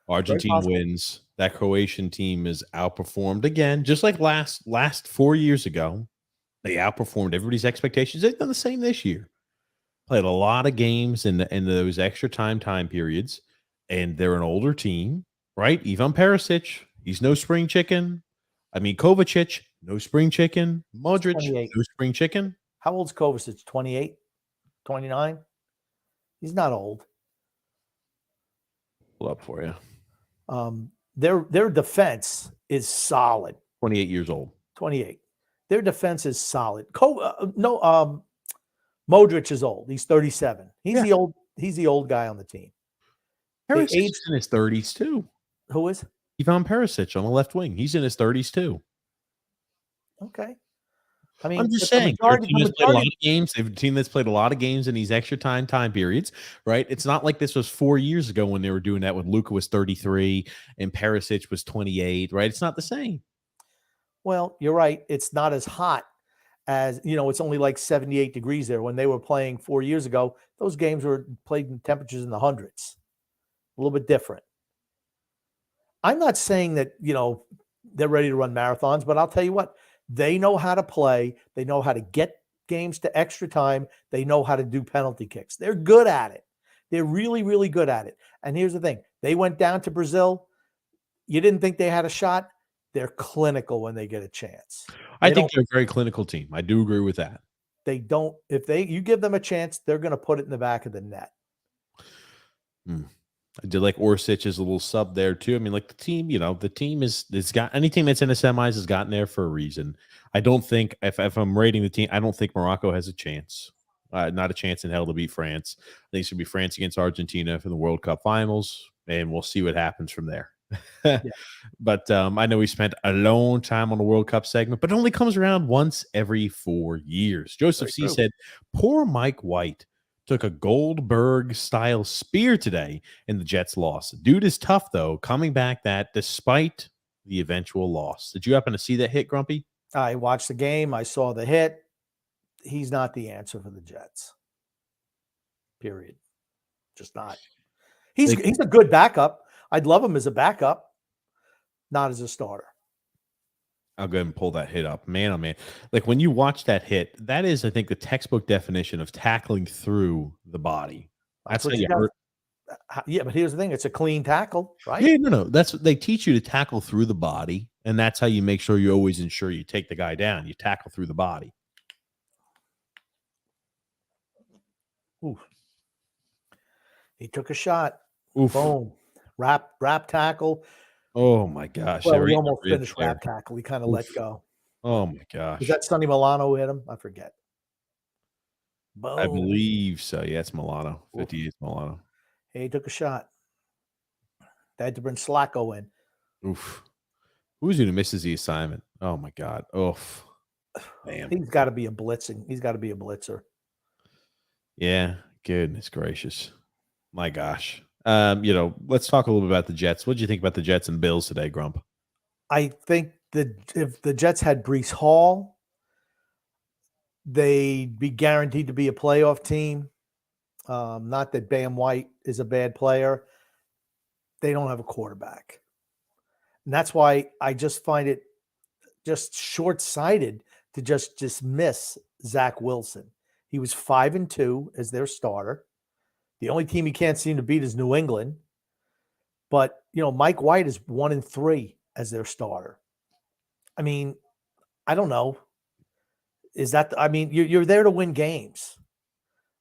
Argentina wins. That Croatian team is outperformed again, just like last 4 years ago. They outperformed everybody's expectations. They've done the same this year. Played a lot of games in those extra time periods, and they're an older team, right? Ivan Perisic, he's no spring chicken. I mean, Kovacic, no spring chicken. Modric, no spring chicken. How old's Kovacic? 28? 29? He's not old. Pull up for you. Their defense is solid. 28 years old. 28. Their defense is solid. Modric is old. He's 37. He's the old guy on the team. Perisic is in his 30s too. Who is? Ivan Perisic on the left wing. He's in his 30s too. Okay. I mean, I'm just saying, they're a team that's played a lot of games. They've a team that's played a lot of games in these extra time periods, right? It's not like this was 4 years ago when they were doing that when Luka was 33 and Perisic was 28, right? It's not the same. Well, you're right. It's not as hot as, it's only like 78 degrees there. When they were playing 4 years ago, those games were played in temperatures in the hundreds. A little bit different. I'm not saying that, they're ready to run marathons, but I'll tell you what, they know how to play. They know how to get games to extra time. They know how to do penalty kicks. They're good at it. They're really, really good at it. And here's the thing. They went down to Brazil. You didn't think they had a shot. They're clinical when they get a chance. I think they're a very clinical team. I do agree with that. They don't, you give them a chance, they're going to put it in the back of the net. I did like Orsic's a little sub there too. I mean, like the team it's got anything that's in the semis has gotten there for a reason. I don't think if I'm rating the team, I don't think Morocco has a chance. Not a chance in hell to beat France. I think it should be France against Argentina for the World Cup finals, and we'll see what happens from there. Yeah. But I know we spent a long time on the World Cup segment, but it only comes around once every 4 years. Joseph C. said, poor Mike White took a Goldberg-style spear today in the Jets' loss. Dude is tough, though, coming back that despite the eventual loss. Did you happen to see that hit, Grumpy? I watched the game. I saw the hit. He's not the answer for the Jets. Period. Just not. He's a good backup. I'd love him as a backup, not as a starter. I'll go ahead and pull that hit up. Man, oh man. Like when you watch that hit, that is, I think, the textbook definition of tackling through the body. That's how you hurt. Yeah, but here's the thing. It's a clean tackle, right? Yeah, no. That's what they teach you to tackle through the body. And that's how you make sure you always ensure you take the guy down. You tackle through the body. Oof. He took a shot. Oof. Boom. Wrap tackle. Oh my gosh. Well, he almost finished wrap tackle. He kind of let go. Oh my gosh. Is that Sonny Milano who hit him? I forget. Boom. I believe so. Yeah, it's Milano. 58 Milano. Hey, he took a shot. They had to bring Slacko in. Oof. Who's who misses the assignment? Oh my God. Oof. Damn. He's got to be a blitzing. He's got to be a blitzer. Yeah. Goodness gracious. My gosh. Let's talk a little bit about the Jets. What did you think about the Jets and Bills today, Grump? I think that if the Jets had Breece Hall, they'd be guaranteed to be a playoff team. Not that Bam White is a bad player. They don't have a quarterback. And that's why I just find it just short-sighted to just dismiss Zach Wilson. He was 5-2 as their starter. The only team he can't seem to beat is New England. But, Mike White is 1-3 as their starter. I mean, I don't know. Is that, you're there to win games.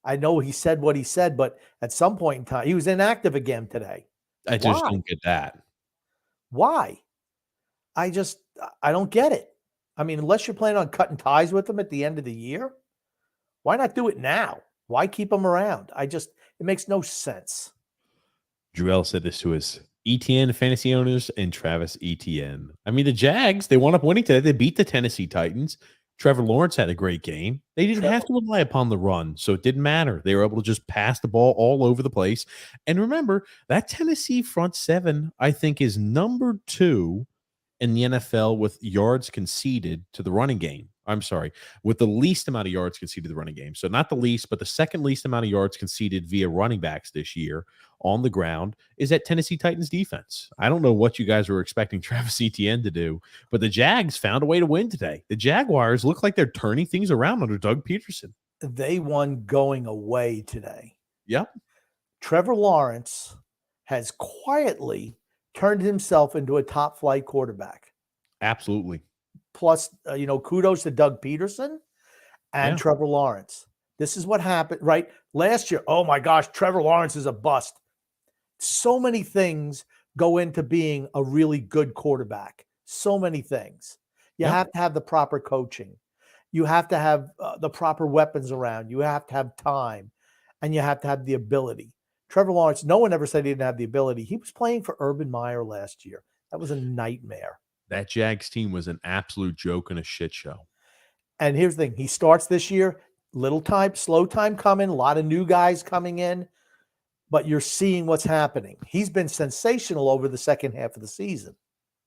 I know he said what he said, but at some point in time, he was inactive again today. I just don't get that. Why? I don't get it. Unless you're planning on cutting ties with them at the end of the year, why not do it now? Why keep them around? It makes no sense. Joel said this to us. ETN fantasy owners and Travis Etienne. The Jags, they wound up winning today. They beat the Tennessee Titans. Trevor Lawrence had a great game. They didn't have to rely upon the run, so it didn't matter. They were able to just pass the ball all over the place. And remember, that Tennessee front seven, I think, is number 2 in the NFL with yards conceded to the running game. I'm sorry, with the least amount of yards conceded to the running game. So not the least, but the second least amount of yards conceded via running backs this year on the ground is at Tennessee Titans defense. I don't know what you guys were expecting Travis Etienne to do, but the Jags found a way to win today. The Jaguars look like they're turning things around under Doug Peterson. They won going away today. Yep. Trevor Lawrence has quietly turned himself into a top flight quarterback. Absolutely. Plus, kudos to Doug Peterson and Trevor Lawrence. This is what happened, right? Last year, oh my gosh, Trevor Lawrence is a bust. So many things go into being a really good quarterback. So many things. You have to have the proper coaching. You have to have the proper weapons around. You have to have time, and you have to have the ability. Trevor Lawrence, no one ever said he didn't have the ability. He was playing for Urban Meyer last year. That was a nightmare. That Jags team was an absolute joke and a shit show. And here's the thing. He starts this year, slow time coming, a lot of new guys coming in, but you're seeing what's happening. He's been sensational over the second half of the season.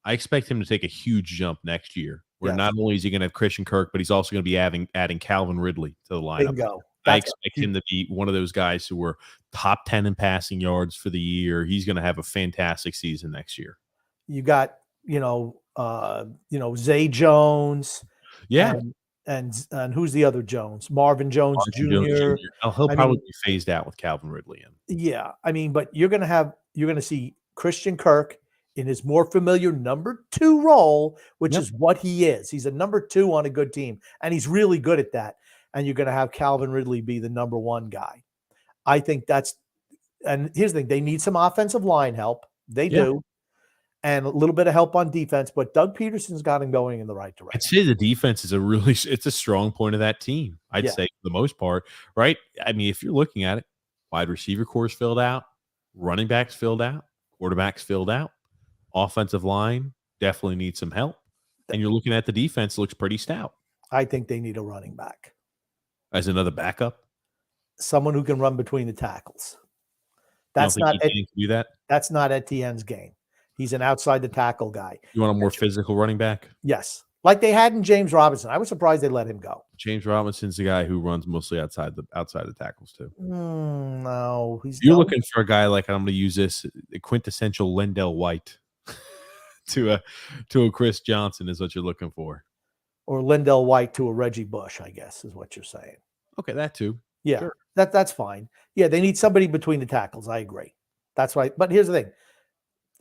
I expect him to take a huge jump next year, where not only is he going to have Christian Kirk, but he's also going to be adding Calvin Ridley to the lineup. Bingo. I expect him to be one of those guys who were top 10 in passing yards for the year. He's going to have a fantastic season next year. You got, Zay Jones. Yeah. And who's the other Jones? Marvin Jones Jr. He'll probably be phased out with Calvin Ridley in. Yeah. But you're going to see Christian Kirk in his more familiar number 2 role, which is what he is. He's a number 2 on a good team, and he's really good at that. And you're going to have Calvin Ridley be the number 1 guy. I think and here's the thing. They need some offensive line help. They do. And a little bit of help on defense, but Doug Peterson's got him going in the right direction. I'd say the defense is it's a strong point of that team. I'd say for the most part, right? If you're looking at it, wide receiver core is filled out, running backs filled out, quarterbacks filled out, offensive line definitely needs some help. And you're looking at the defense, looks pretty stout. I think they need a running back. As another backup? Someone who can run between the tackles. That's not Etienne's game. He's an outside the tackle guy. You want a more physical running back? Yes. Like they had in James Robinson. I was surprised they let him go. James Robinson's the guy who runs mostly outside the tackles too. No, you're looking for a guy like, I'm going to use this quintessential Lendell White to a Chris Johnson is what you're looking for. Or Lendell White to a Reggie Bush, I guess, is what you're saying. Okay, that too. Yeah, sure. That's fine. Yeah, they need somebody between the tackles. I agree. That's right. But here's the thing.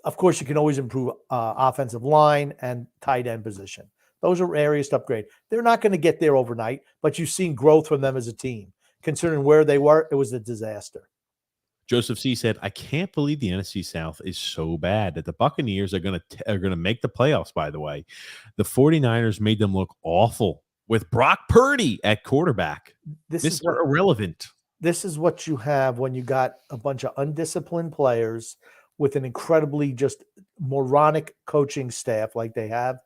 Of course, you can always improve offensive line and tight end position. Those are areas to upgrade. They're not going to get there overnight, but you've seen growth from them as a team. Considering where they were, it was a disaster. Joseph C. said, I can't believe the NFC South is so bad that the Buccaneers are going to make the playoffs, by the way. The 49ers made them look awful with Brock Purdy at quarterback. This is irrelevant. This is what you have when you got a bunch of undisciplined players with an incredibly just moronic coaching staff like they have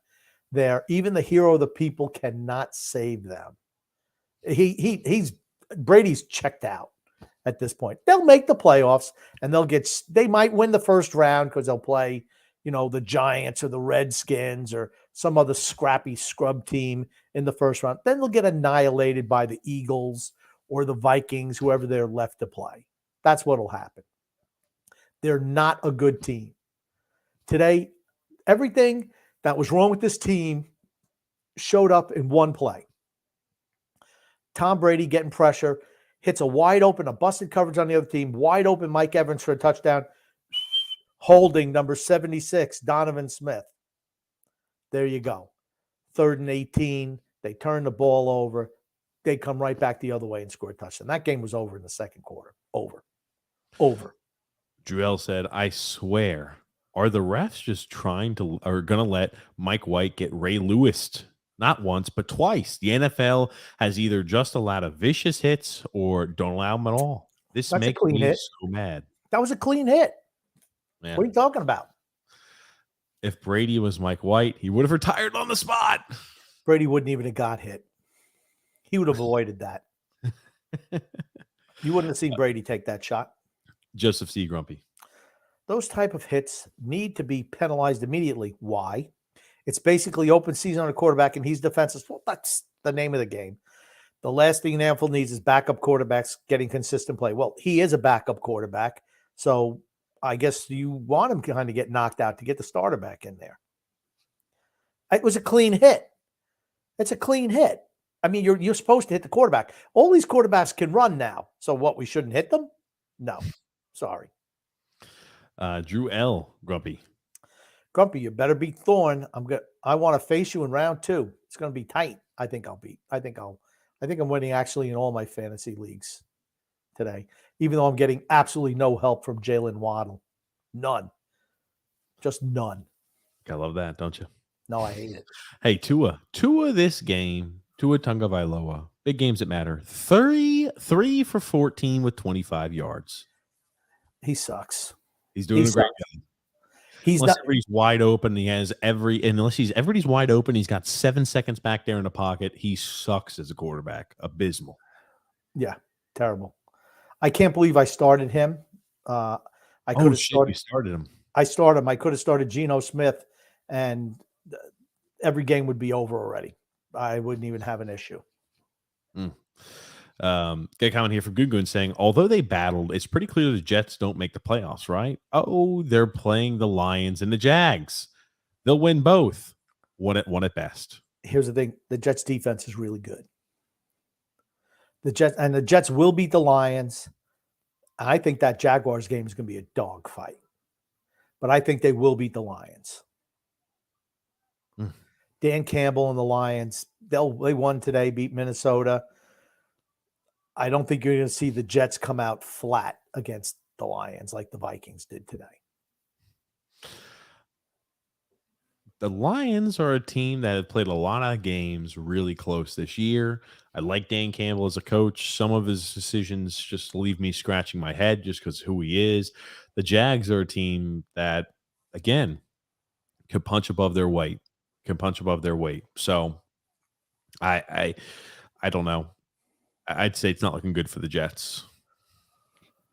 there. Even the hero of the people cannot save them. Brady's checked out at this point. They'll make the playoffs and they might win the first round because they'll play, the Giants or the Redskins or some other scrappy scrub team in the first round. Then they'll get annihilated by the Eagles or the Vikings, whoever they're left to play. That's what'll happen. They're not a good team. Today, everything that was wrong with this team showed up in one play. Tom Brady getting pressure, hits a busted coverage on the other team, wide open Mike Evans for a touchdown, holding number 76, Donovan Smith. There you go. 3rd and 18. They turn the ball over. They come right back the other way and score a touchdown. That game was over in the second quarter. Over. Drew L said, I swear, are the refs just going to let Mike White get Ray Lewis? Not once, but twice. The NFL has either just allowed a vicious hits or don't allow them at all. This That's makes me so mad. That was a clean hit. Man. What are you talking about? If Brady was Mike White, he would have retired on the spot. Brady wouldn't even have got hit. He would have avoided that. You wouldn't have seen Brady take that shot. Joseph C. Grumpy. Those type of hits need to be penalized immediately. Why? It's basically open season on a quarterback, and he's defenseless. Well, that's the name of the game. The last thing the NFL needs is backup quarterbacks getting consistent play. Well, he is a backup quarterback, so I guess you want him kind of get knocked out to get the starter back in there. It was a clean hit. It's a clean hit. I mean, you're supposed to hit the quarterback. All these quarterbacks can run now. So what, we shouldn't hit them? No. Sorry. Drew L. Grumpy, you better beat Thorne. I want to face you in round 2. It's going to be tight. I think I'm winning actually in all my fantasy leagues today, even though I'm getting absolutely no help from Jalen Waddle. None. Just none. I love that, don't you? No, I hate it. Hey, Tua this game, Tua Tagovailoa, big games that matter. 3 for 14 with 25 yards. He sucks. He's doing a great job. Unless everybody's wide open, everybody's wide open, he's got 7 seconds back there in the pocket. He sucks as a quarterback. Abysmal. Yeah, terrible. I can't believe I started him. I could have started. You started him. I started him. I could have started Geno Smith, and every game would be over already. I wouldn't even have an issue. Get a comment here from Gungun saying, although they battled, it's pretty clear the Jets don't make the playoffs, right? Oh, they're playing the Lions and the Jags. They'll win both. One at best. Here's the thing. The Jets defense is really good. The Jets will beat the Lions. I think that Jaguars game is going to be a dogfight. But I think they will beat the Lions. Dan Campbell and the Lions, they won today, beat Minnesota. I don't think you're going to see the Jets come out flat against the Lions like the Vikings did today. The Lions are a team that have played a lot of games really close this year. I like Dan Campbell as a coach. Some of his decisions just leave me scratching my head just because who he is. The Jags are a team that, again, can punch above their weight. So I don't know. I'd say it's not looking good for the Jets,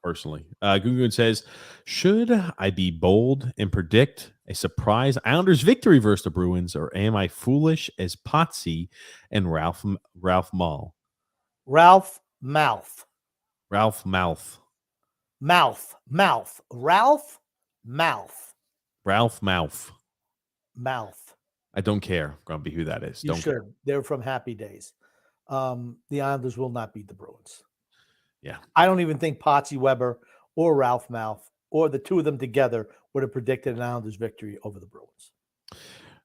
personally. Gungun says, should I be bold and predict a surprise Islanders victory versus the Bruins, or am I foolish as Potsy and Ralph Mall? Ralph Mouth. Ralph Mouth. Mouth. Mouth. Ralph Mouth. Ralph Mouth. Mouth. I don't care, Grumpy, who that is. You should. They're from Happy Days. The Islanders will not beat the Bruins. Yeah. I don't even think Potsy Weber or Ralph Mouth or the two of them together would have predicted an Islanders victory over the Bruins.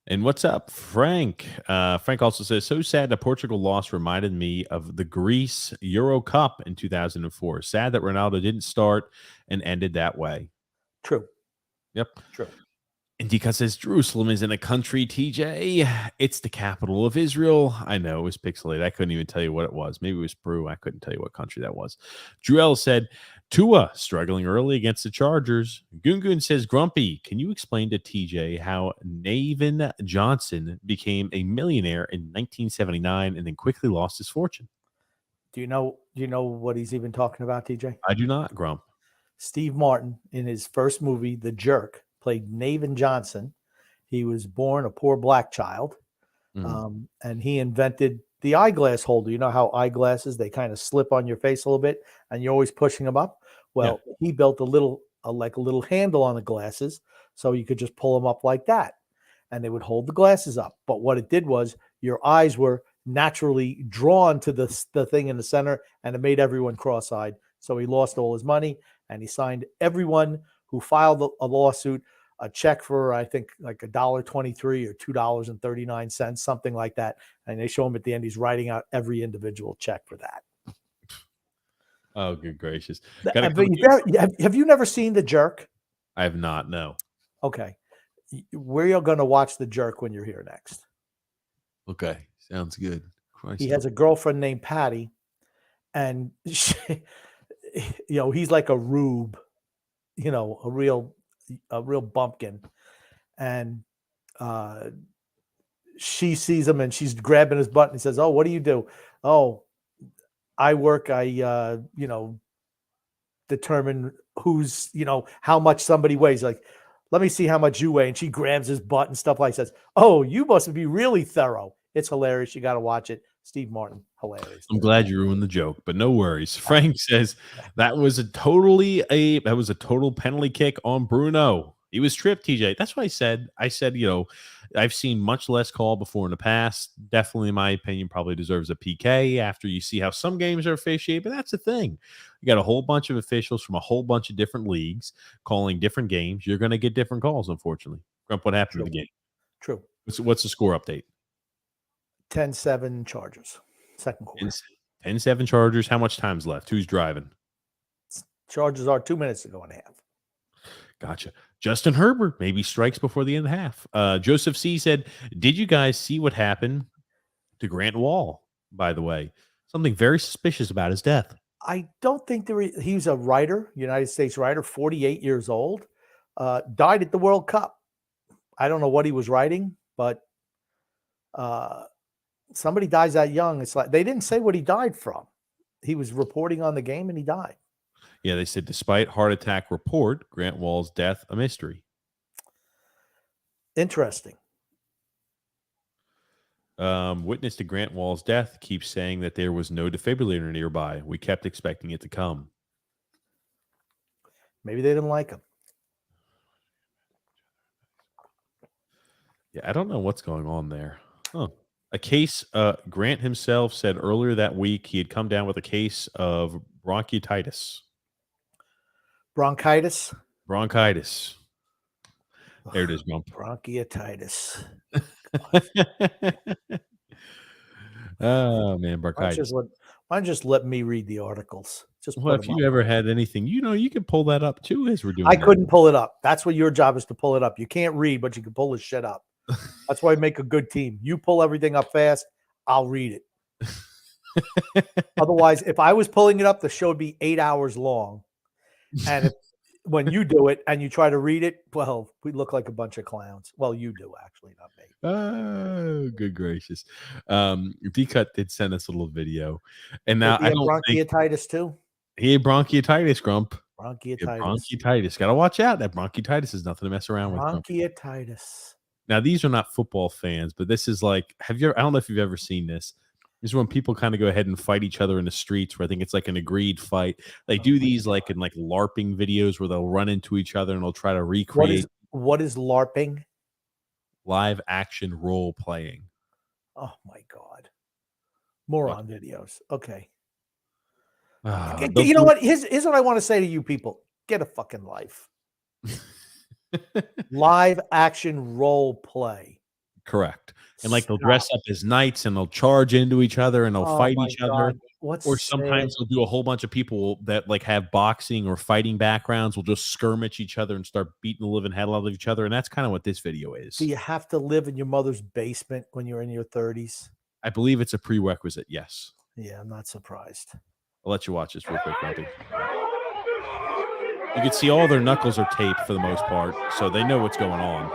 And what's up, Frank? Frank also says, so sad the Portugal loss reminded me of the Greece Euro Cup in 2004. Sad that Ronaldo didn't start and ended that way. True. Yep. True. And Dika says, Jerusalem isn't a country, TJ. It's the capital of Israel. I know, it was pixelated. I couldn't even tell you what it was. Maybe it was Peru. I couldn't tell you what country that was. Druel said, Tua struggling early against the Chargers. Gungun says, Grumpy, can you explain to TJ how Navin Johnson became a millionaire in 1979 and then quickly lost his fortune? Do you know what he's even talking about, TJ? I do not, Grump. Steve Martin, in his first movie, The Jerk, played Navin Johnson. He was born a poor black child, and he invented the eyeglass holder. You know how eyeglasses, they kind of slip on your face a little bit, and you're always pushing them up? Well, He built a little handle on the glasses, so you could just pull them up like that, and they would hold the glasses up. But what it did was your eyes were naturally drawn to the thing in the center, and it made everyone cross-eyed. So he lost all his money, and he signed everyone who filed a lawsuit a check for, I think, like $1.23 or $2.39, something like that. And they show him at the end, he's writing out every individual check for that. Oh, good gracious. Have you never seen The Jerk? I have not, no. Okay. We're going to watch The Jerk when you're here next. Okay. Sounds good. He has a girlfriend named Patty, and she, he's like a rube, a real bumpkin. And she sees him and she's grabbing his butt and he says, "Oh, what do you do?" "Oh, I work, determine who's, how much somebody weighs." Like, "Let me see how much you weigh." And she grabs his butt and stuff like that. Says, "Oh, you must be really thorough." It's hilarious. You got to watch it. Steve Martin, hilarious. I'm glad you ruined the joke, but no worries. Frank says that was a total penalty kick on Bruno. He was tripped, TJ. That's what I said. I've seen much less call before in the past. Definitely, in my opinion, probably deserves a PK after you see how some games are officiated. But that's the thing. You got a whole bunch of officials from a whole bunch of different leagues calling different games. You're going to get different calls, unfortunately. Grump, what happened to the game? True. What's the score update? 10-7 Chargers. Second quarter. 10-7 Chargers. How much time's left? Who's driving? Chargers are 2 minutes to go and a half. Gotcha. Justin Herbert maybe strikes before the end of the half. Joseph C. said, "Did you guys see what happened to Grant Wall, by the way? Something very suspicious about his death." I don't think he's a writer, United States writer, 48 years old, died at the World Cup. I don't know what he was writing, but somebody dies that young. It's like they didn't say what he died from. He was reporting on the game and he died. Yeah, they said despite heart attack report, Grant Wall's death a mystery. Interesting. Witness to Grant Wall's death keeps saying that there was no defibrillator nearby. We kept expecting it to come. Maybe they didn't like him. Yeah, I don't know what's going on there. Huh. A case, Grant himself said earlier that week he had come down with a case of bronchitis. Bronchitis? There it is, Grump. Bronchitis. Oh, man, bronchitis. Why don't you just let me read the articles? Well, if you ever had anything, you can pull that up too as we're doing. I couldn't pull it up. That's what your job is, to pull it up. You can't read, but you can pull this shit up. That's why I make a good team. You pull everything up fast, I'll read it. Otherwise, if I was pulling it up, the show would be 8 hours long. And when you do it and you try to read it, well, we look like a bunch of clowns. Well, you do, actually, not me. Oh, good gracious. D-Cut did send us a little video. And now I don't bronchitis too. He had bronchitis, Grump. Bronchitis. Gotta watch out. That bronchitis is nothing to mess around with. Bronchitis. Now, these are not football fans, but this is like, I don't know if you've ever seen this. This is when people kind of go ahead and fight each other in the streets, where I think it's like an agreed fight. They do these like in like LARPing videos where they'll run into each other and they'll try to recreate. What is LARPing? Live action role playing. Oh my God. Moron videos. Okay. Know what? Here's what I want to say to you people. Get a fucking life. Live action role play. Correct. And like they'll dress up as knights and they'll charge into each other and they'll fight each other. Or sometimes they'll do a whole bunch of people that like have boxing or fighting backgrounds will just skirmish each other and start beating the living hell out of each other. And that's kind of what this video is. Do you have to live in your mother's basement when you're in your 30s? I believe it's a prerequisite. Yes. Yeah, I'm not surprised. I'll let you watch this real quick, Grumpy. You can see all their knuckles are taped for the most part, so they know what's going on.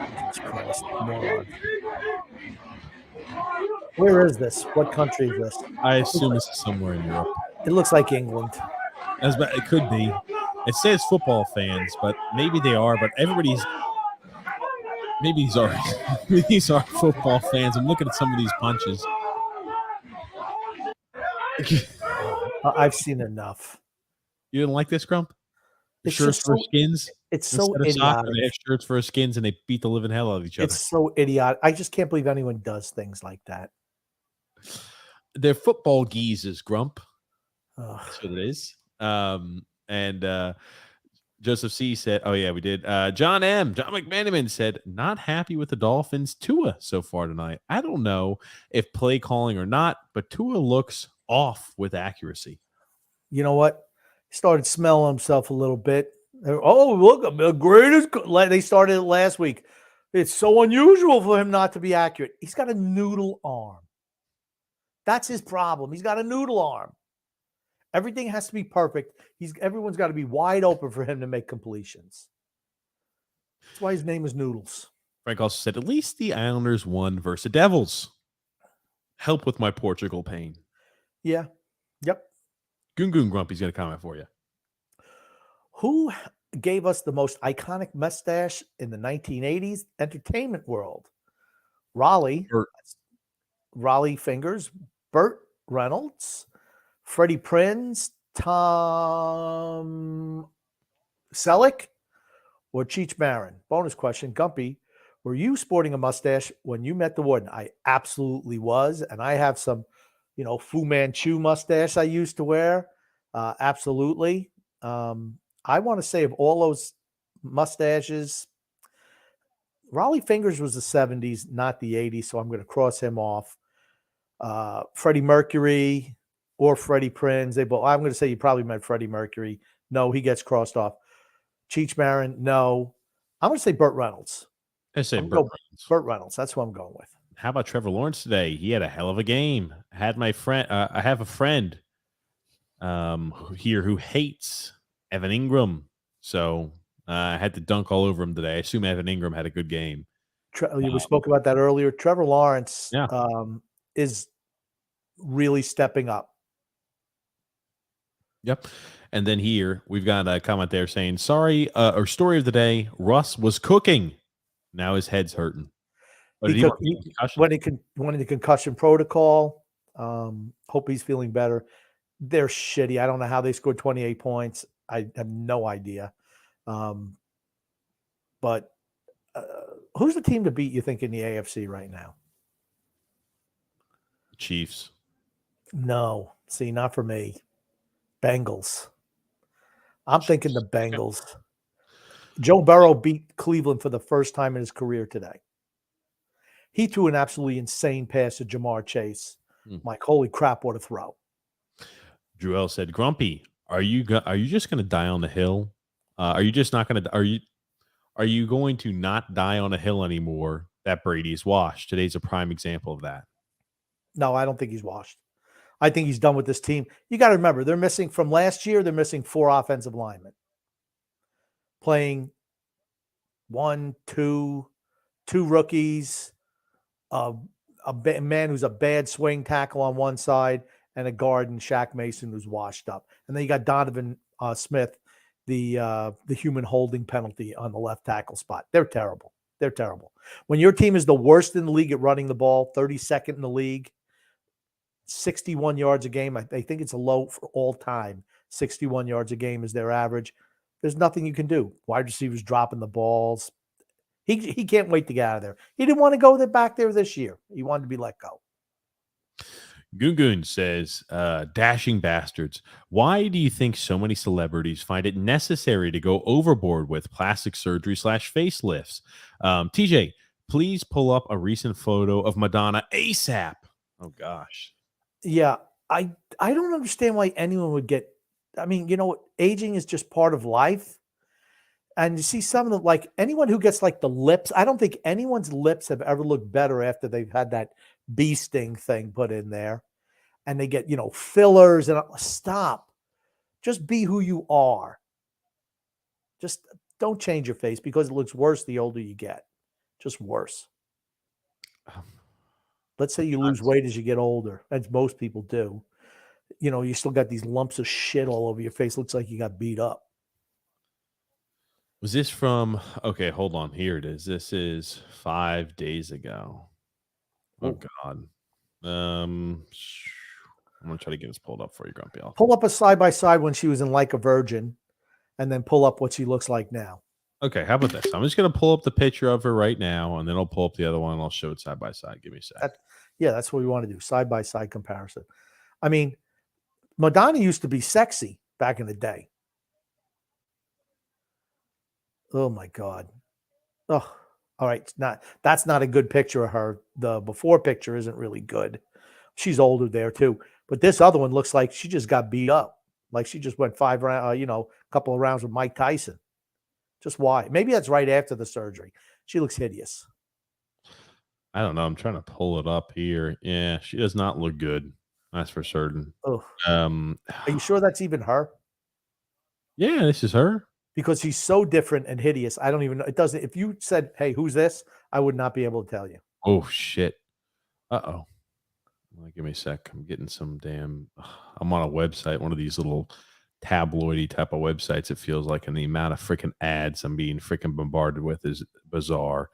Jesus Christ, moron. Where is this? What country is this? I assume this is somewhere in Europe. It looks like England. It could be. It says football fans, but maybe they are. But maybe these are football fans. I'm looking at some of these punches. I've seen enough. You didn't like this, Grump? It's Shirts for skins. It's so Instead of soccer, idiotic. they have shirts for skins and they beat the living hell out of each It's other. so idiotic. I just can't believe anyone does things like that. They're football geezes, Grump. Ugh. That's what it is. And Joseph C said, "Oh yeah, we did." John McManaman said, "Not happy with the Dolphins' Tua so far tonight. I don't know if play calling or not, but Tua looks off with accuracy." You know what? He started smelling himself a little bit. Oh, look, the greatest. They started it last week. It's so unusual for him not to be accurate. He's got a noodle arm. That's his problem. He's got a noodle arm. Everything has to be perfect. Everyone's got to be wide open for him to make completions. That's why his name is Noodles. Frank also said, "At least the Islanders won versus the Devils. Help with my Portugal pain." Yeah. Yep. Goon Grumpy's going to comment for you. Who gave us the most iconic mustache in the 1980s entertainment world? Raleigh. Burt. Raleigh Fingers, Burt Reynolds, Freddie Prinze, Tom Selleck, or Cheech Marin? Bonus question, Gumpy, were you sporting a mustache when you met the warden? I absolutely was, and I have some, Fu Manchu mustache I used to wear. Absolutely. I want to say of all those mustaches, Raleigh Fingers was the 70s, not the 80s, so I'm going to cross him off. Freddie Mercury or Freddie Prinze. I'm going to say you probably meant Freddie Mercury. No, he gets crossed off. Cheech Marin, no. I'm going to say Burt Reynolds. I say Burt Reynolds. Burt Reynolds. That's who I'm going with. How about Trevor Lawrence today? He had a hell of a game. I have a friend here who hates Evan Ingram, so I had to dunk all over him today. I assume Evan Ingram had a good game. We spoke about that earlier. Trevor Lawrence is really stepping up. Yep. And then here we've got a comment there saying, "Sorry, or story of the day, Russ was cooking. Now his head's hurting." Went into concussion protocol. Hope he's feeling better. They're shitty. I don't know how they scored 28 points. I have no idea. But who's the team to beat, you think, in the AFC right now? Chiefs. No. See, not for me. Bengals. I'm thinking the Bengals. Joe Burrow beat Cleveland for the first time in his career today. He threw an absolutely insane pass to Jamar Chase. Mike, holy crap, what a throw. Joel said, "Grumpy, are you just going to die on the hill? Are you just not going to are you going to not die on a hill anymore that Brady's washed?" Today's a prime example of that. No, I don't think he's washed. I think he's done with this team. You got to remember, they're missing from last year, they're missing 4 offensive linemen. Playing 2 rookies, a man who's a bad swing tackle on one side, and a guard in Shaq Mason who's washed up. And then you got Donovan Smith, the human holding penalty on the left tackle spot. They're terrible. They're terrible. When your team is the worst in the league at running the ball, 32nd in the league, 61 yards a game. I think it's a low for all time. 61 yards a game is their average. There's nothing you can do. Wide receivers dropping the balls. He can't wait to get out of there. He didn't want to go back there this year. He wanted to be let go. Goon says, "Dashing bastards. Why do you think so many celebrities find it necessary to go overboard with plastic surgery / facelifts? TJ, please pull up a recent photo of Madonna ASAP." Oh gosh. Yeah, I don't understand why anyone would get. I mean, aging is just part of life. And you see some of them, like anyone who gets like the lips. I don't think anyone's lips have ever looked better after they've had that bee sting thing put in there, and they get fillers and stop. Just be who you are. Just don't change your face because it looks worse the older you get. Just worse. Let's say you lose weight as you get older, as most people do. You still got these lumps of shit all over your face. Looks like you got beat up. Was this from? Okay, hold on. Here it is. This is 5 days ago. Oh God. I'm gonna try to get this pulled up for you, Grumpy. Pull up a side by side when she was in Like a Virgin, and then pull up what she looks like now. Okay, how about this? I'm just going to pull up the picture of her right now, and then I'll pull up the other one, and I'll show it side by side. Give me a sec. That's what we want to do, side-by-side comparison. I mean, Madonna used to be sexy back in the day. Oh, my God. Oh, all right. That's not a good picture of her. The before picture isn't really good. She's older there, too. But this other one looks like she just got beat up. Like she just went 5 rounds, a couple of rounds with Mike Tyson. Just why? Maybe that's right after the surgery. She looks hideous. I don't know. I'm trying to pull it up here. Yeah, she does not look good. That's for certain. Oh, Are are you sure that's even her? Yeah, this is her. Because she's so different and hideous. I don't even know. It doesn't. If you said, "Hey, who's this?" I would not be able to tell you. Oh shit. Uh-oh. Give me a sec. I'm getting some damn. I'm on a website, one of these little tabloidy type of websites. It feels like, and the amount of freaking ads I'm being freaking bombarded with is bizarre.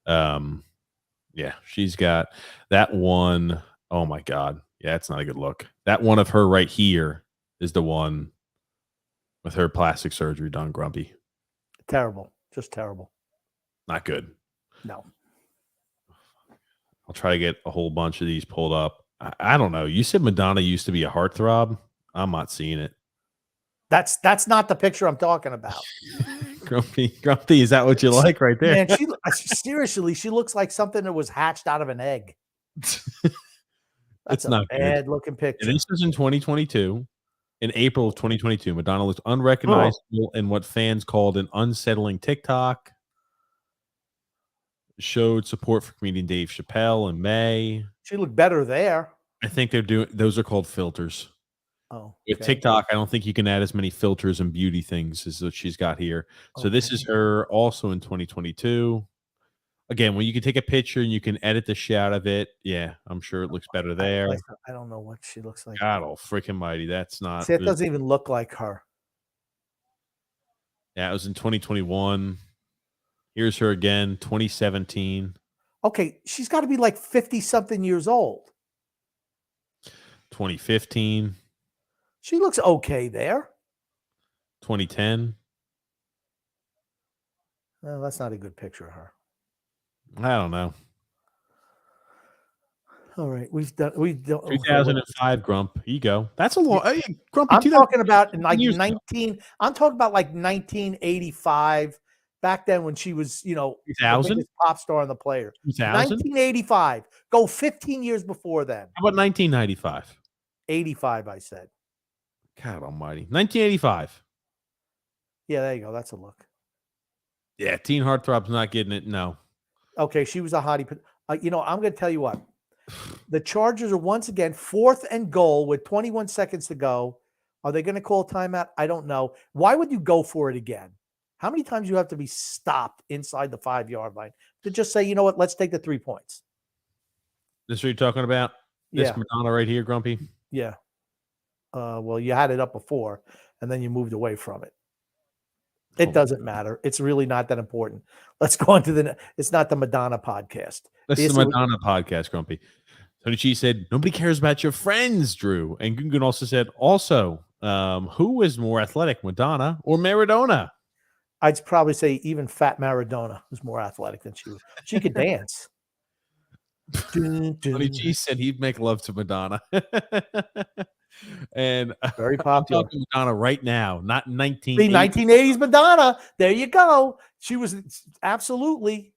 Yeah, she's got that one. Oh my god. Yeah, it's not a good look. That one of her right here is the one with her plastic surgery done, Grumpy. Terrible. Just terrible. Not good. No. I'll try to get a whole bunch of these pulled up. I don't know. You said Madonna used to be a heartthrob. I'm not seeing it. That's not the picture I'm talking about. Grumpy, is that what you like right there? Man, seriously, she looks like something that was hatched out of an egg. That's a bad looking picture. And this was in 2022. In April of 2022, Madonna looked unrecognizable in what fans called an unsettling TikTok. Showed support for comedian Dave Chappelle in May. She looked better there. I think they're doing those are called filters. Oh, with TikTok, I don't think you can add as many filters and beauty things as what she's got here. So this is her also in 2022. Again, when you can take a picture and you can edit the shit out of it, yeah, I'm sure it looks better there. I don't know what she looks like. God, all freaking mighty. That's not. See, it doesn't even look like her. Yeah, it was in 2021. Here's her again, 2017. Okay, she's got to be like 50-something years old. 2015. She looks okay there. 2010. Well, that's not a good picture of her. I don't know. All right, we've done 2005 Grump. Here you go. That's a long Grumpy. I'm talking about like 19. I'm talking about like 1985. Back then, when she was, 2000 pop star on the player. 2000? 1985. Go 15 years before then. How about 1995? 85, I said. God almighty. 1985. Yeah, there you go. That's a look. Yeah, Teen Heartthrob's not getting it. No. Okay, she was a hottie. I'm going to tell you what. The Chargers are once again 4th and goal with 21 seconds to go. Are they going to call timeout? I don't know. Why would you go for it again? How many times do you have to be stopped inside the 5-yard line to just say, you know what, let's take the 3 points? This what you're talking about? This Yeah. Madonna right here, Grumpy? Yeah. Well, you had it up before, and then you moved away from it. It doesn't matter. It's really not that important. Let's go on to it's not the Madonna podcast. This is the Madonna podcast, Grumpy. Tony Chi said, nobody cares about your friends, Drew. And Gungun also said, who is more athletic, Madonna or Maradona? I'd probably say even fat Maradona was more athletic than she was. She could dance. Tony G said he'd make love to Madonna. And very popular. I'm talking Madonna right now, not 1980s Madonna. There you go. She was absolutely.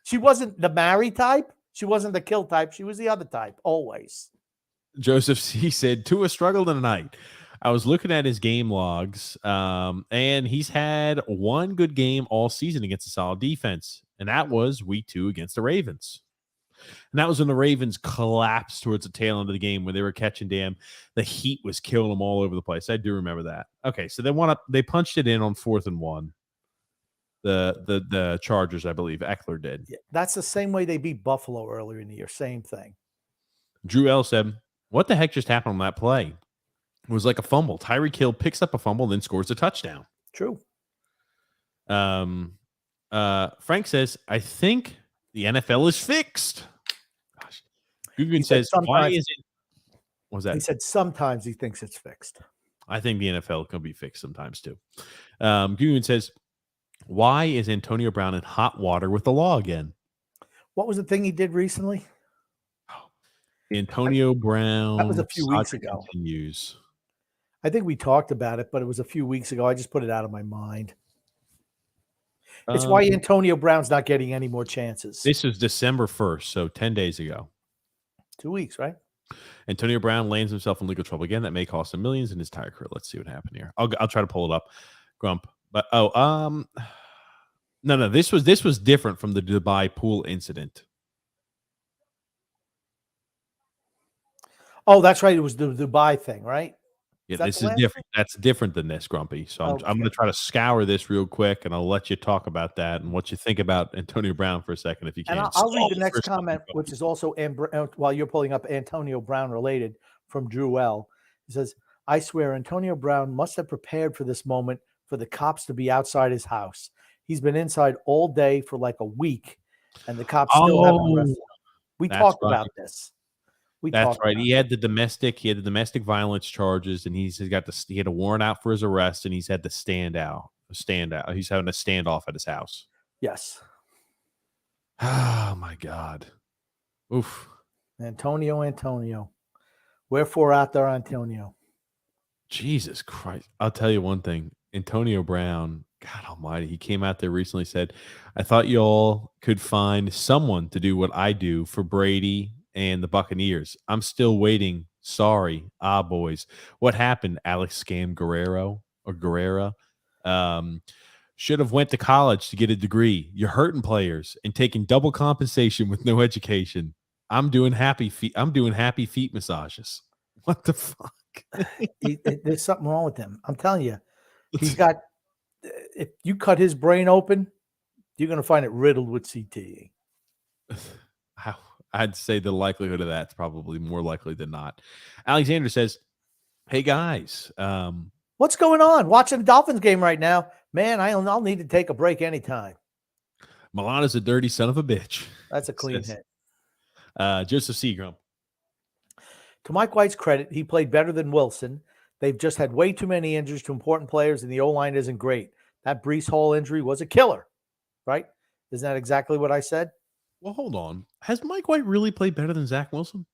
She wasn't the marry type. She wasn't the kill type. She was the other type, always. Joseph C said, Tua struggled tonight. I was looking at his game logs, and he's had one good game all season against a solid defense, and that was week 2 against the Ravens. And that was when the Ravens collapsed towards the tail end of the game when they were catching the heat was killing them all over the place. I do remember that. Okay, so they punched it in on 4th and 1. The Chargers, I believe, Eckler did. Yeah, that's the same way they beat Buffalo earlier in the year. Same thing. Drew L said, what the heck just happened on that play? It was like a fumble. Tyreek Hill picks up a fumble, then scores a touchdown. True. Frank says, I think the NFL is fixed. Gosh. Gugun says, why is it? What was that? He said sometimes he thinks it's fixed. I think the NFL can be fixed sometimes too. Gugun says, Why is Antonio Brown in hot water with the law again? What was the thing he did recently? The Antonio That was Brown a few weeks saga ago. continues. I think we talked about it, but it was a few weeks ago. I just put it out of my mind. It's why Antonio Brown's not getting any more chances. This was December 1st, so 10 days ago. 2 weeks, right? Antonio Brown lands himself in legal trouble again. That may cost him millions in his entire career. Let's see what happened here. I'll try to pull it up, Grump. But no. This was different from the Dubai pool incident. Oh, that's right. It was the Dubai thing, right? Yeah, this is different. That's different than this, Grumpy. So I'm going to try to scour this real quick, and I'll let you talk about that and what you think about Antonio Brown for a second, if you can. And I'll read the next comment, which is also while you're pulling up Antonio Brown related from Drew L. He says, "I swear Antonio Brown must have prepared for this moment for the cops to be outside his house. He's been inside all day for like a week, and the cops still haven't arrested him." We talked about this. That's right. He had the domestic violence charges, and he had a warrant out for his arrest, and he's had to stand out. He's having a standoff at his house. Yes. Oh my God. Oof. Antonio. Wherefore out there, Antonio? Jesus Christ. I'll tell you one thing. Antonio Brown, God almighty, he came out there recently, said, "I thought y'all could find someone to do what I do for Brady and the Buccaneers. I'm still waiting. Sorry. Boys. What happened, Alex Scam Guerrero or Guerrera? Should have went to college to get a degree. You're hurting players and taking double compensation with no education. I'm doing happy feet massages." What the fuck? There's something wrong with him. I'm telling you. He's got, if you cut his brain open, you're going to find it riddled with CTE. I'd say the likelihood of that's probably more likely than not. Alexander says, "Hey guys, what's going on? Watching the Dolphins game right now, man. I'll need to take a break anytime." Milan is a dirty son of a bitch. That's a clean hit. Joseph Seagram. To Mike White's credit, he played better than Wilson. They've just had way too many injuries to important players, and the O-line isn't great. That Breece Hall injury was a killer, right? Isn't that exactly what I said? Well, hold on. Has Mike White really played better than Zach Wilson?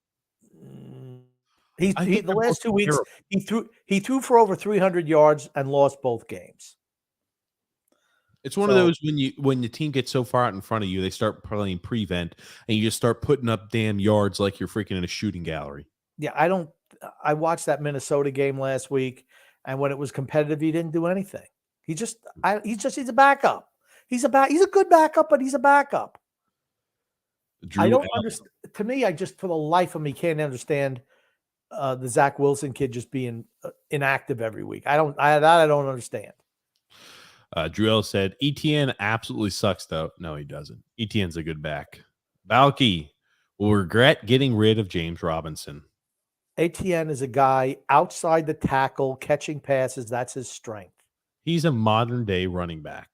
The last 2 weeks, he threw for over 300 yards and lost both games. It's one of those when the team gets so far out in front of you, they start playing prevent, and you just start putting up damn yards like you're freaking in a shooting gallery. Yeah, I watched that Minnesota game last week, and when it was competitive, he didn't do anything. He's a backup. He's a good backup, but he's a backup. I don't understand. To me, I just for the life of me can't understand the Zach Wilson kid just being inactive every week. I don't understand. Drew L said ETN absolutely sucks though. No, he doesn't. ETN's a good back. Balky will regret getting rid of James Robinson. ATN is a guy outside the tackle, catching passes. That's his strength. He's a modern day running back.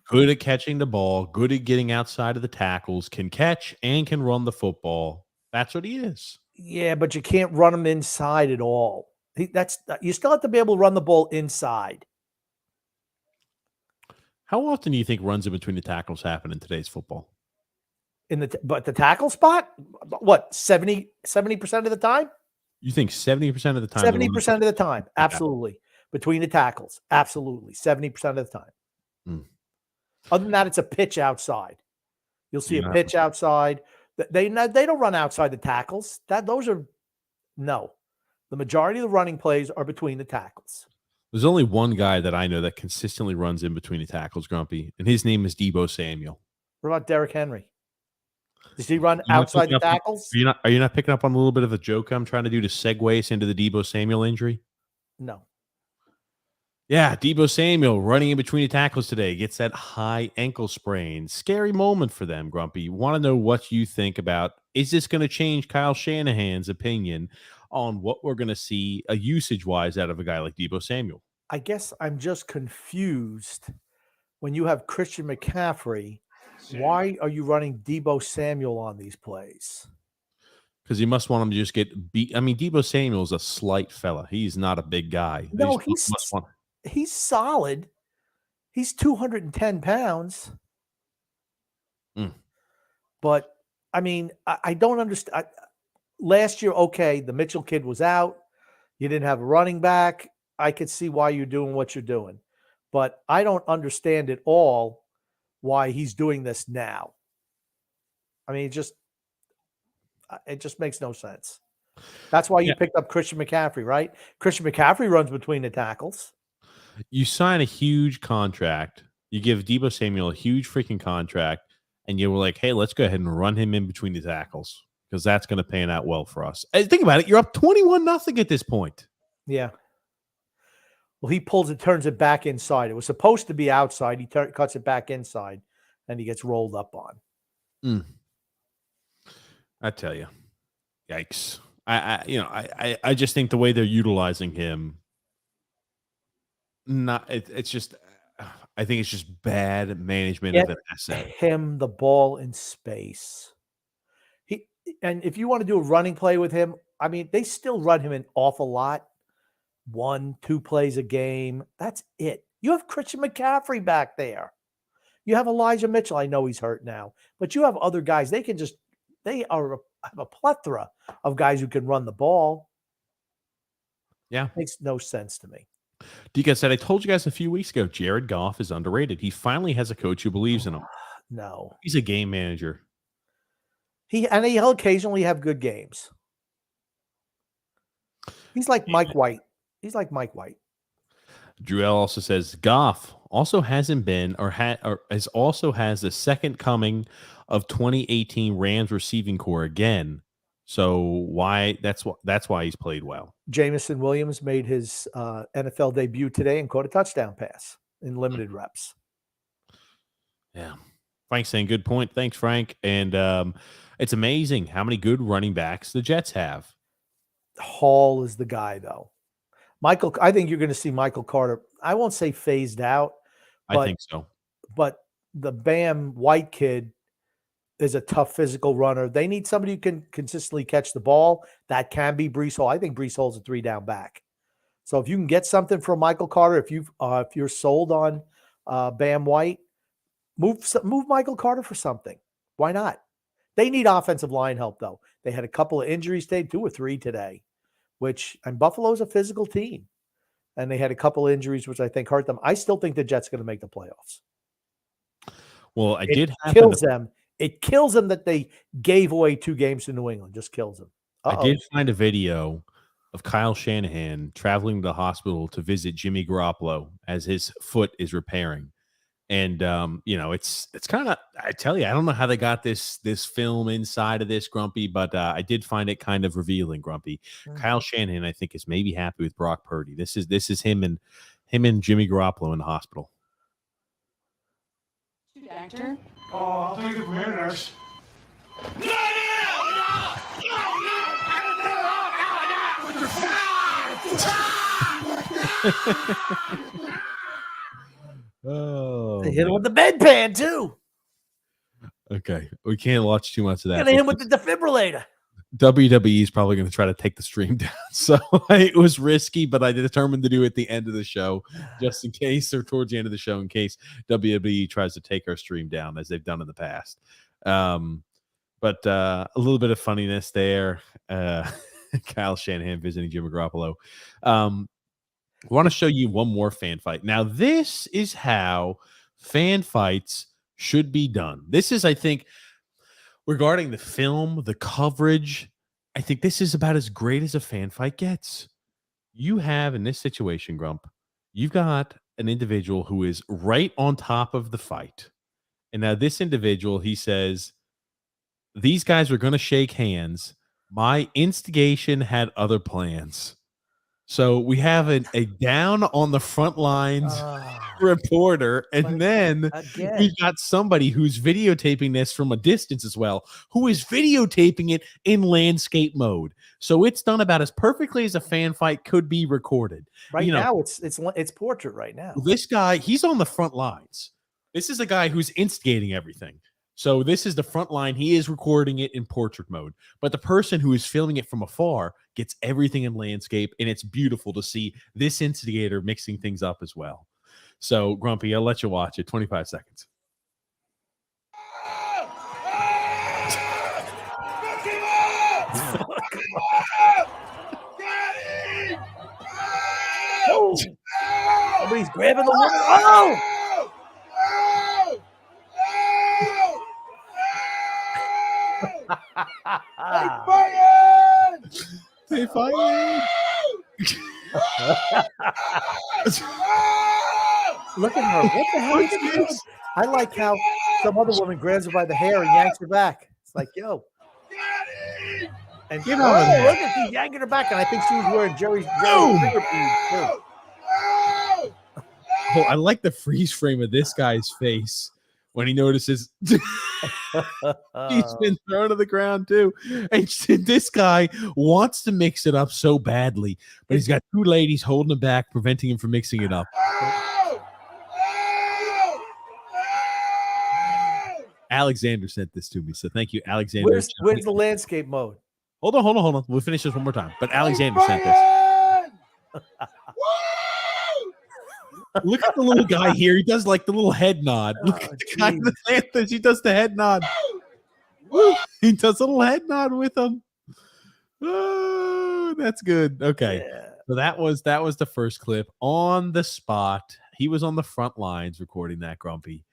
Good at catching the ball, good at getting outside of the tackles, can catch and can run the football. That's what he is. Yeah, but you can't run him inside at all. You still have to be able to run the ball inside. How often do you think runs in between the tackles happen in today's football? But the tackle spot, what, 70% of the time? You think 70% of the time? 70% of the time, absolutely. Between the tackles, absolutely, 70% of the time. Other than that, it's a pitch outside. You'll see a pitch outside. They don't run outside the tackles. No. The majority of the running plays are between the tackles. There's only one guy that I know that consistently runs in between the tackles, Grumpy, and his name is Deebo Samuel. What about Derrick Henry? Does he run outside the tackles? Are you not picking up on a little bit of a joke I'm trying to do to segue us into the Deebo Samuel injury? No. Yeah, Deebo Samuel running in between the tackles today gets that high ankle sprain. Scary moment for them, Grumpy. Want to know what you think about, is this going to change Kyle Shanahan's opinion on what we're going to see usage-wise out of a guy like Deebo Samuel? I guess I'm just confused. When you have Christian McCaffrey, why are you running Deebo Samuel on these plays? Because you must want him to just get beat. I mean, Deebo Samuel is a slight fella. He's not a big guy. No, he's solid. He's 210 pounds. Mm. But, I mean, I don't understand. Last year, okay, the Mitchell kid was out. You didn't have a running back. I could see why you're doing what you're doing. But I don't understand at all why he's doing this now. I mean, it just makes no sense. That's why you Yeah. picked up Christian McCaffrey, right? Christian McCaffrey runs between the tackles. You sign a huge contract. You give Deebo Samuel a huge freaking contract, and you were like, hey, let's go ahead and run him in between the tackles because that's going to pan out well for us. Hey, think about it. You're up 21-0 at this point. Yeah. Well, he turns it back inside. It was supposed to be outside. He cuts it back inside, and he gets rolled up on. I tell you, yikes. I just think the way they're utilizing him, it's just, I think it's just bad management of an asset. Him the ball in space. And if you want to do a running play with him, I mean, they still run him an awful lot. 1-2 plays a game. That's it. You have Christian McCaffrey back there. You have Elijah Mitchell. I know he's hurt now, but you have other guys. They have a plethora of guys who can run the ball. Yeah. Makes no sense to me. DK said, I told you guys a few weeks ago, Jared Goff is underrated. He finally has a coach who believes in him. No. He's a game manager. He'll occasionally have good games. He's like Mike White. Drew L also says Goff also hasn't been or has the second coming of 2018 Rams receiving core again. So that's why he's played well. Jameson Williams made his NFL debut today and caught a touchdown pass in limited reps. Yeah. Frank's saying good point. Thanks, Frank. And it's amazing how many good running backs the Jets have. Hall is the guy, though. I think you're going to see Michael Carter. I won't say phased out. I think so. But the Bam White kid is a tough physical runner. They need somebody who can consistently catch the ball. That can be Breece Hall. I think Breece Hall's a 3-down back. So if you can get something from Michael Carter, if you're sold on Bam White, move Michael Carter for something. Why not? They need offensive line help, though. They had a couple of injuries today, 2 or 3 today, and Buffalo's a physical team. And they had a couple of injuries, which I think hurt them. I still think the Jets are going to make the playoffs. Well, It kills them that they gave away 2 games to New England. Just kills them. I did find a video of Kyle Shanahan traveling to the hospital to visit Jimmy Garoppolo as his foot is repairing. And, it's kind of, I tell you, I don't know how they got this film inside of this, Grumpy, but I did find it kind of revealing, Grumpy. Kyle Shanahan, I think, is maybe happy with Brock Purdy. This is him and Jimmy Garoppolo in the hospital. Actor? Oh, I'll take it from here, nurse. Oh, they hit him with the bedpan, too. Okay. We can't watch too much of that. Gonna hit him with the defibrillator. WWE is probably going to try to take the stream down. So it was risky, but I determined to do it at the end of the show, just in case, or towards the end of the show, in case WWE tries to take our stream down as they've done in the past. But a little bit of funniness there. Kyle Shanahan visiting Jimmy Garoppolo. I want to show you one more fan fight. Now, this is how fan fights should be done. This is, I think, regarding the film, the coverage, I think this is about as great as a fan fight gets. You have, in this situation, Grump, you've got an individual who is right on top of the fight. And now this individual, he says, these guys were going to shake hands. My instigation had other plans. So we have a down on the front lines reporter, and then we've got somebody who's videotaping this from a distance as well, who is videotaping it in landscape mode. So it's done about as perfectly as a fan fight could be recorded. Right now, it's portrait right now. This guy, he's on the front lines. This is a guy who's instigating everything. So this is the front line. He is recording it in portrait mode, but the person who is filming it from afar gets everything in landscape, and it's beautiful to see this instigator mixing things up as well. So, Grumpy, I'll let you watch it. 25 seconds. Oh, somebody's grabbing the woman. Oh! They fired. Look at her. What the hell is she doing? I like how some other woman grabs her by the hair and yanks her back. It's like, yo. And Get out of there. look at she's yanking her back, and I think she was wearing Jerry's finger beads too. Oh, I like the freeze frame of this guy's face when he notices he's been thrown to the ground too. And this guy wants to mix it up so badly, but he's got two ladies holding him back, preventing him from mixing it up. Alexander sent this to me, so thank you, Alexander. Where's the landscape mode? Hold on. We'll finish this one more time. But Alexander sent this. Look at the little guy here. He does like the little head nod. Look at the guy in the Panthers. He does the head nod. He does a little head nod with him. Oh, that's good. Okay. Yeah. So that was the first clip on the spot. He was on the front lines recording that, Grumpy.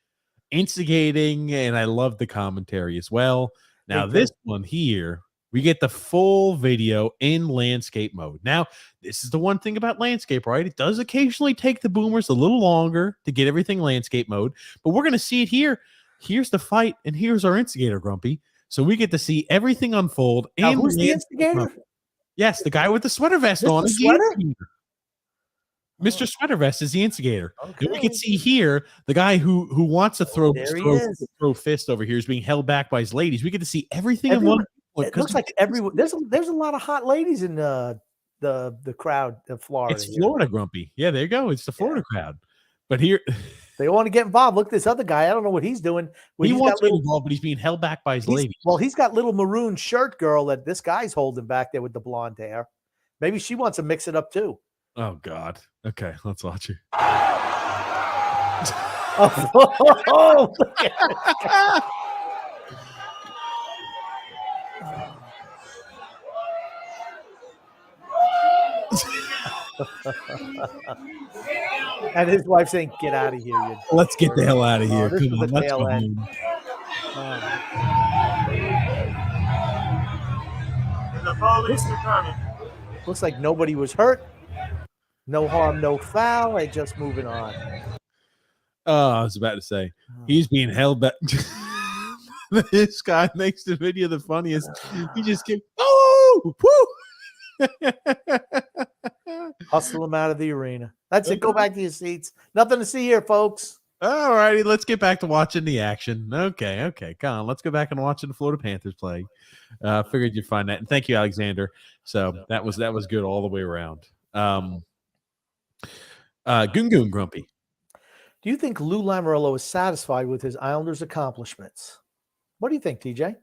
Instigating, and I love the commentary as well. Now, this one here, we get the full video in landscape mode. Now, this is the one thing about landscape, right? It does occasionally take the boomers a little longer to get everything landscape mode, but we're going to see it here. Here's the fight, and here's our instigator, Grumpy. So we get to see everything unfold. Now, who's the instigator? Mode. Yes, the guy with the sweater vest on. Mr. Sweater Vest is the instigator. Okay. And we can see here the guy who wants to throw fist over here is being held back by his ladies. We get to see everything in one. It looks like there's a lot of hot ladies in the crowd in Florida. It's Florida, Grumpy. Yeah, there you go. It's the Florida crowd. But here they want to get involved. Look at this other guy. I don't know what he's doing. He wants to get involved, but he's being held back by his ladies. Well, he's got little maroon shirt girl that this guy's holding back there with the blonde hair. Maybe she wants to mix it up too. Oh God. Okay, let's watch it. Oh, and his wife saying, "Get out of here!" Let's get the hell out of here. Come on, let's go home. The police are coming. Looks like nobody was hurt. No harm, no foul. They're just moving on. Oh, I was about to say he's being held back. This guy makes the video the funniest. He just keeps hustle them out of the arena. That's it. Go back to your seats. Nothing to see here, folks. All righty, let's get back to watching the action. Okay. Come on, let's go back and watching the Florida Panthers play. Figured you'd find that. And thank you, Alexander. So that was good all the way around. Goon Grumpy. Do you think Lou Lamoriello is satisfied with his Islanders' accomplishments? What do you think, TJ?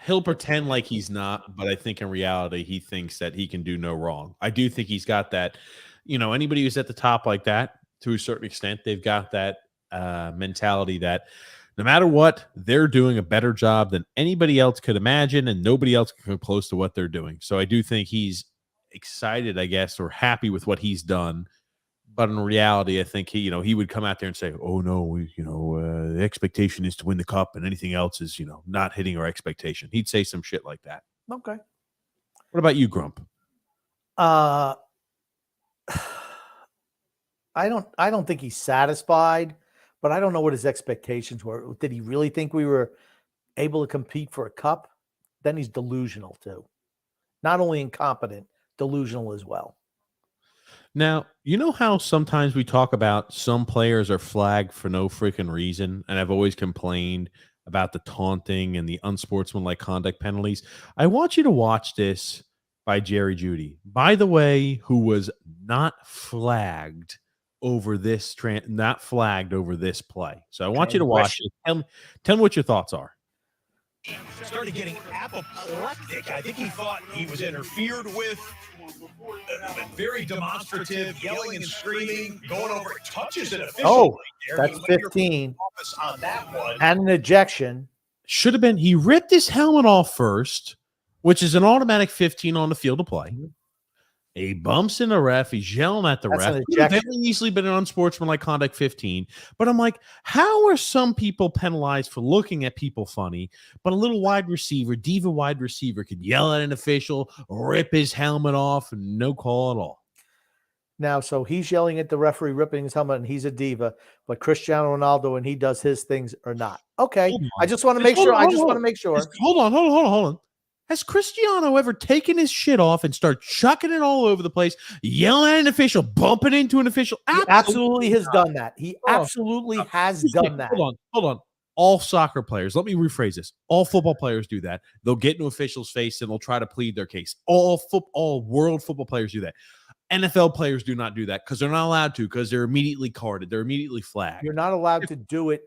He'll pretend like he's not, but I think in reality he thinks that he can do no wrong. I do think he's got that. Anybody who's at the top like that, to a certain extent, they've got that mentality that no matter what, they're doing a better job than anybody else could imagine, and nobody else can come close to what they're doing. So I do think he's excited, I guess, or happy with what he's done. But in reality, I think he would come out there and say, "Oh no, the expectation is to win the cup, and anything else is, not hitting our expectation." He'd say some shit like that. Okay. What about you, Grump? I don't think he's satisfied, but I don't know what his expectations were. Did he really think we were able to compete for a cup? Then he's delusional too. Not only incompetent, delusional as well. Now, you know how sometimes we talk about some players are flagged for no freaking reason, and I've always complained about the taunting and the unsportsmanlike conduct penalties. I want you to watch this by Jerry Jeudy, by the way, who was not flagged over this not flagged over this play. So I want you to Okay. watch it. Tell me what your thoughts are. Started getting apoplectic. I think he thought he was interfered with. Very demonstrative, yelling and screaming, going over it, touches an official. Oh, right there. that's He might hear from 15. the office on that one. And an ejection. Should have been, he ripped his helmet off first, which is an automatic 15 on the field of play. Mm-hmm. He bumps in the ref. He's yelling at the That's ref. an Could have ejection. very easily been an unsportsmanlike conduct 15. But I'm like, how are some people penalized for looking at people funny, but a little wide receiver, diva wide receiver, could yell at an official, rip his helmet off, and no call at all? Now, so he's yelling at the referee, ripping his helmet, and he's a diva. But Cristiano Ronaldo, when he does his things, or not. Okay, Hold on. I just want to Just make sure. hold I on, just hold want on. to make sure. Hold on. Has Cristiano ever taken his shit off and start chucking it all over the place, yelling at an official, bumping into an official? He absolutely has not. done that. He Oh, absolutely has done that. Hold on. All soccer players, let me rephrase this. All football players do that. They'll get in an official's face and they'll try to plead their case. All world football players do that. NFL players do not do that because they're not allowed to, because they're immediately carded. They're immediately flagged. You're not allowed to do it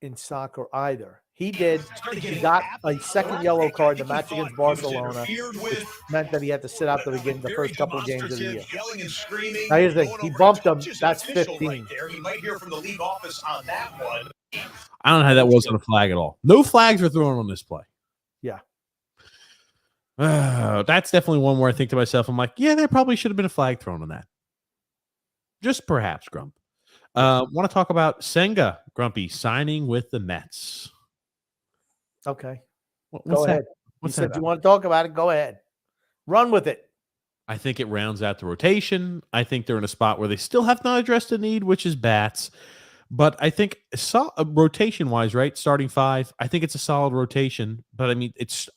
in soccer either. He did. He got a second yellow card in the match against Barcelona, which meant that he had to sit out the first couple of games of the year. Now here's the thing. He bumped him. That's 15. He might hear from the league office on that one. I don't know how that wasn't a flag at all. No flags were thrown on this play. Yeah. That's definitely one where I think to myself, I'm like, yeah, there probably should have been a flag thrown on that. Just perhaps, Grump. Want to talk about Senga, Grumpy, signing with the Mets. Okay. What's Go that? ahead. What's You said that you about? want to talk about it? Go ahead. Run with it. I think it rounds out the rotation. I think they're in a spot where they still have not addressed the need, which is bats. But I think rotation-wise, right, starting five, I think it's a solid rotation. But, I mean, it's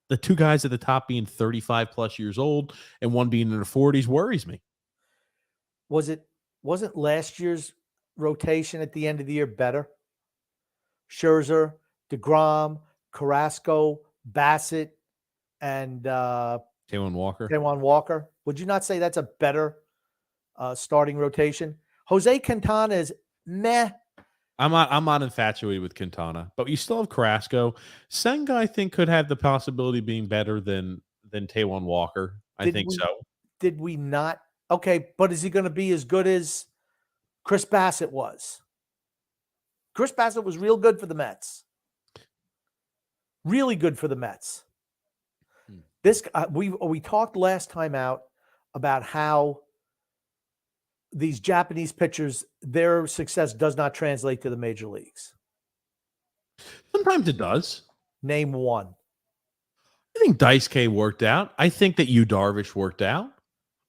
the two guys at the top being 35-plus years old and one being in their 40s worries me. Wasn't last year's rotation at the end of the year better? Scherzer, DeGrom, Carrasco, Bassett, and Taijuan Walker. Taijuan Walker. Would you not say that's a better starting rotation? Jose Quintana is meh. I'm not infatuated with Quintana, but you still have Carrasco. Senga, I think, could have the possibility of being better than Taijuan Walker. I think so. Did we not? Okay, but is he going to be as good as Chris Bassett was? Chris Bassett was real good for the Mets. Really good for the Mets. This we talked last time out about how these Japanese pitchers, their success does not translate to the major leagues. Sometimes it does. Name one. I think Daisuke worked out. I think that Yu Darvish worked out.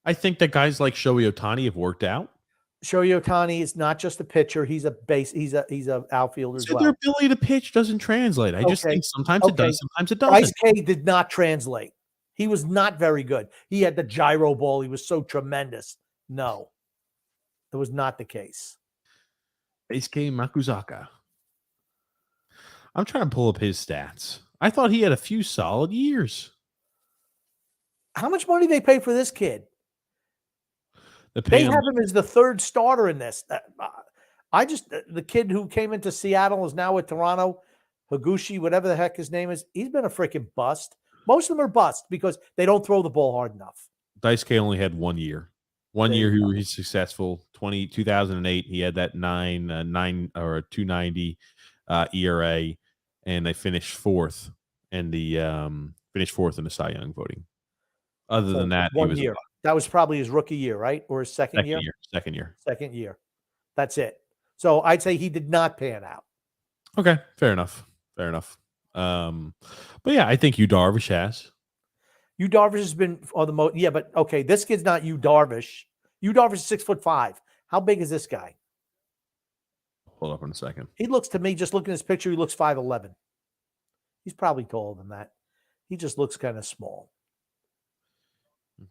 I think that guys like Shohei Ohtani have worked out. Shohei Ohtani is not just a pitcher; he's a base. He's a outfielder as well. Their ability to pitch doesn't translate. I just think sometimes it does, sometimes it Bryce doesn't. K did not translate. He was not very good. He had the gyro ball. He was so tremendous. No, it was not the case. Daisuke Makuzaka. I'm trying to pull up his stats. I thought he had a few solid years. How much money they pay for this kid? They have him as the third starter in this. The kid who came into Seattle is now with Toronto, Higuchi, whatever the heck his name is. He's been a freaking bust. Most of them are bust because they don't throw the ball hard enough. Daisuke only had 1 year. One year he was successful. 2008, he had that 290 ERA, and they finished fourth in the Cy Young voting. Other than that, 1 year. That was probably his rookie year, right? Or his second year? Second year. That's it. So I'd say he did not pan out. Okay, fair enough. But yeah, I think Yu Darvish has. Yu Darvish has been on the most. Yeah, but okay, this kid's not Yu Darvish. Yu Darvish is 6'5". How big is this guy? Hold up in a second. He looks to me, just looking at this picture, he looks 5'11". He's probably taller than that. He just looks kind of small.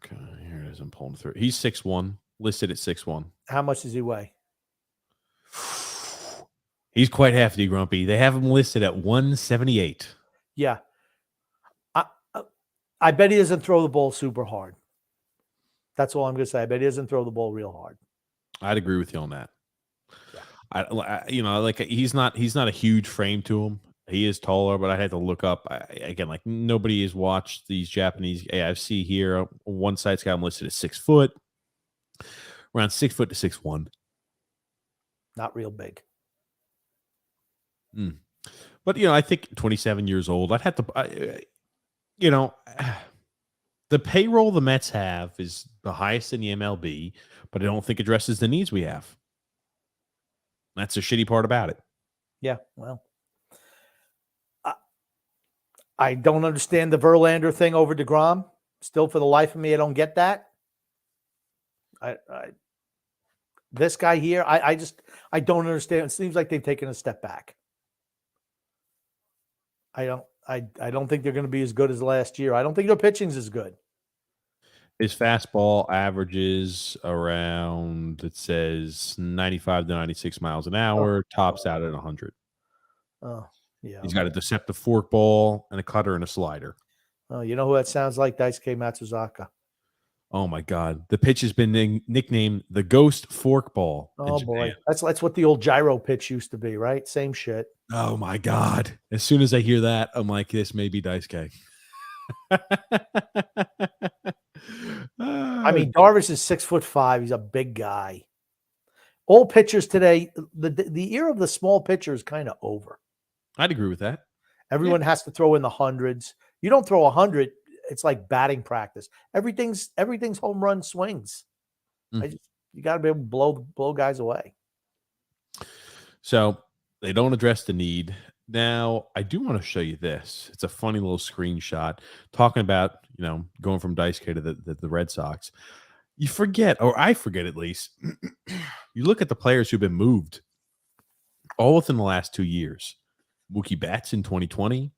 Okay, here it is. I'm pulling through. He's 6'1", listed at 6'1". How much does he weigh? He's quite hefty, Grumpy. They have him listed at 178. Yeah. I bet he doesn't throw the ball super hard. That's all I'm going to say. I bet he doesn't throw the ball real hard. I'd agree with you on that. Yeah. Like he's not a huge frame to him. He is taller, but I had to look up again. Like nobody has watched these Japanese AFC here. One site's got him listed at 6 foot, around 6 foot to 6'1". Not real big. But I think 27 years old. I'd have to, the payroll the Mets have is the highest in the MLB, but I don't think addresses the needs we have. That's the shitty part about it. Yeah, well, I don't understand the Verlander thing over DeGrom. Still, for the life of me, I don't get that. This guy here, I don't understand. It seems like they've taken a step back. I don't think they're going to be as good as last year. I don't think their pitching's as good. His fastball averages around, it says 95 to 96 miles an hour, tops out at 100. Oh, yeah. He's got a deceptive forkball and a cutter and a slider. Oh, you know who that sounds like? Daisuke Matsuzaka. Oh my God. The pitch has been nicknamed the ghost forkball. Oh boy. That's what the old gyro pitch used to be, right? Same shit. Oh my God. As soon as I hear that, I'm like, this may be Daisuke. I mean, Darvish is 6'5". He's a big guy. All pitchers today, the era of the small pitcher is kind of over. I'd agree with that. Everyone has to throw in the hundreds. You don't throw 100, it's like batting practice. Everything's home run swings. You got to be able to blow guys away. So they don't address the need. Now, I do want to show you this. It's a funny little screenshot talking about, going from Daisuke to the Red Sox. You forget, or I forget at least, you look at the players who've been moved all within the last 2 years. Mookie Betts in 2020.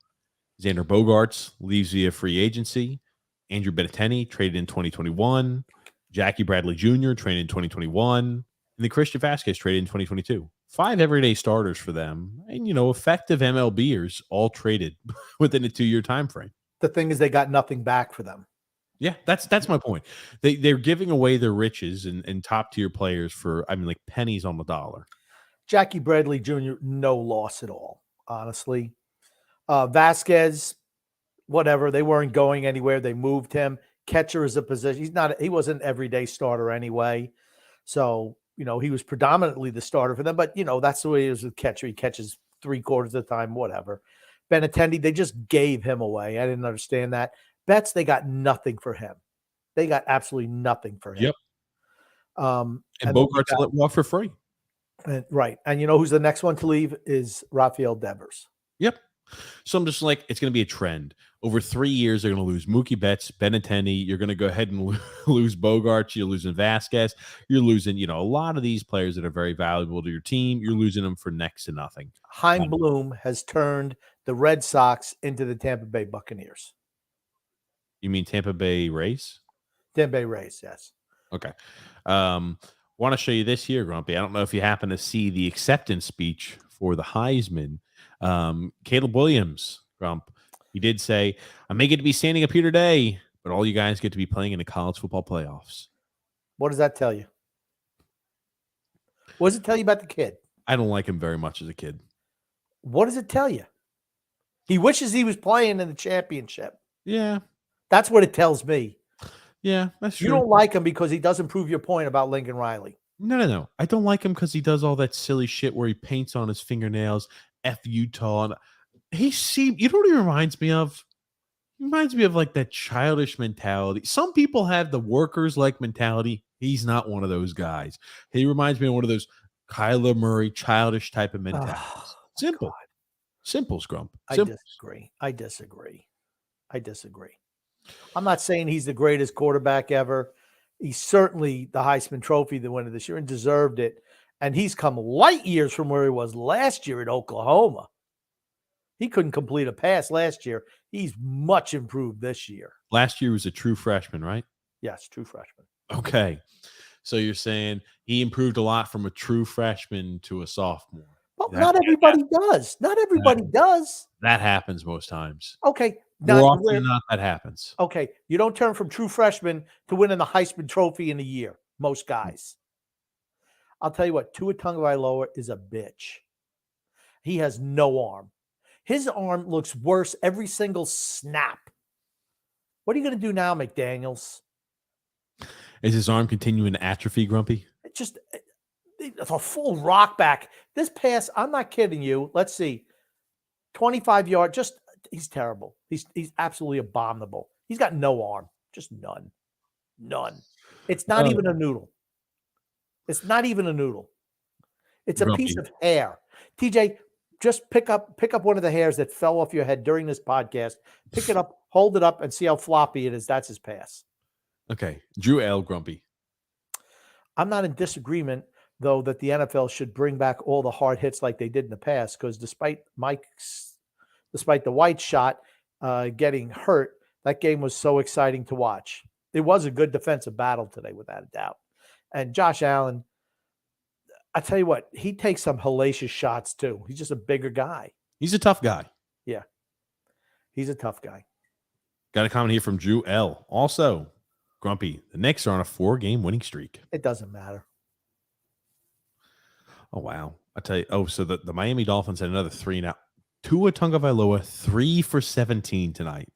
Xander Bogaerts leaves via free agency. Andrew Benintendi traded in 2021. Jackie Bradley Jr. traded in 2021. And then Christian Vasquez traded in 2022. 5 everyday starters for them. And, effective MLBers all traded within a 2-year time frame. The thing is, they got nothing back for them. Yeah, that's my point. They're giving away their riches and top tier players for, like pennies on the dollar. Jackie Bradley Jr., no loss at all, honestly. Vasquez, whatever. They weren't going anywhere. They moved him. Catcher is a position. He wasn't an everyday starter anyway. So, he was predominantly the starter for them. But, that's the way he is with catcher. He catches 3/4 of the time, whatever. Benintendi, they just gave him away. I didn't understand that. Betts, they got nothing for him. They got absolutely nothing for him. Yep. And Bogaerts let walk for free. Right. And who's the next one to leave is Rafael Devers. Yep. So I'm just like, it's going to be a trend. Over 3 years, they're going to lose Mookie Betts, Benintendi. You're going to go ahead and lose Bogaerts. You're losing Vasquez. You're losing, a lot of these players that are very valuable to your team. You're losing them for next to nothing. Chaim Bloom has turned the Red Sox into the Tampa Bay Buccaneers. You mean Tampa Bay Rays? Tampa Bay Rays, yes. Okay. Want to show you this here, Grumpy. I don't know if you happen to see the acceptance speech for the Heisman. Caleb Williams, Grump, he did say, I may get to be standing up here today, but all you guys get to be playing in the college football playoffs. What does that tell you? What does it tell you about the kid? I don't like him very much as a kid. What does it tell you? He wishes he was playing in the championship. Yeah. That's what it tells me. Yeah, that's true. You don't like him because he doesn't prove your point about Lincoln Riley. No. I don't like him because he does all that silly shit where he paints on his fingernails, F Utah. You know what he reminds me of? He reminds me of like that childish mentality. Some people have the workers-like mentality. He's not one of those guys. He reminds me of one of those Kyler Murray childish type of mentality. Simple. God. Simple, Scrump. Simple. I disagree. I'm not saying he's the greatest quarterback ever. He's certainly the Heisman Trophy the winner this year and deserved it. And he's come light years from where he was last year at Oklahoma. He couldn't complete a pass last year. He's much improved this year. Last year was a true freshman, right? Yes, true freshman. Okay. So you're saying he improved a lot from a true freshman to a sophomore. Well, not everybody does. Not everybody does. That happens most times. Okay. More often than not, that happens. Okay. You don't turn from true freshman to winning the Heisman Trophy in a year. Most guys. I'll tell you what, Tua Tagovailoa is a bitch. He has no arm. His arm looks worse every single snap. What are you going to do now, McDaniels? Is his arm continuing to atrophy, Grumpy? It's just a full rock back. This pass, I'm not kidding you. Let's see. 25 yard, just he's terrible. He's absolutely abominable. He's got no arm, just none. None. It's not even a noodle. It's not even a noodle. It's a piece of hair. TJ, just pick up one of the hairs that fell off your head during this podcast. Pick it up, hold it up, and see how floppy it is. That's his pass. Okay. Drew L. Grumpy. I'm not in disagreement, though, that the NFL should bring back all the hard hits like they did in the past, because despite the White shot getting hurt, that game was so exciting to watch. It was a good defensive battle today, without a doubt. And Josh Allen, I tell you what, he takes some hellacious shots too. He's just a bigger guy. He's a tough guy. Yeah. He's a tough guy. Got a comment here from Drew L. Also, Grumpy, the Knicks are on a 4-game winning streak. It doesn't matter. Oh, wow. I tell you. Oh, so the Miami Dolphins had another 3 now. Tua Tagovailoa, 3 for 17 tonight.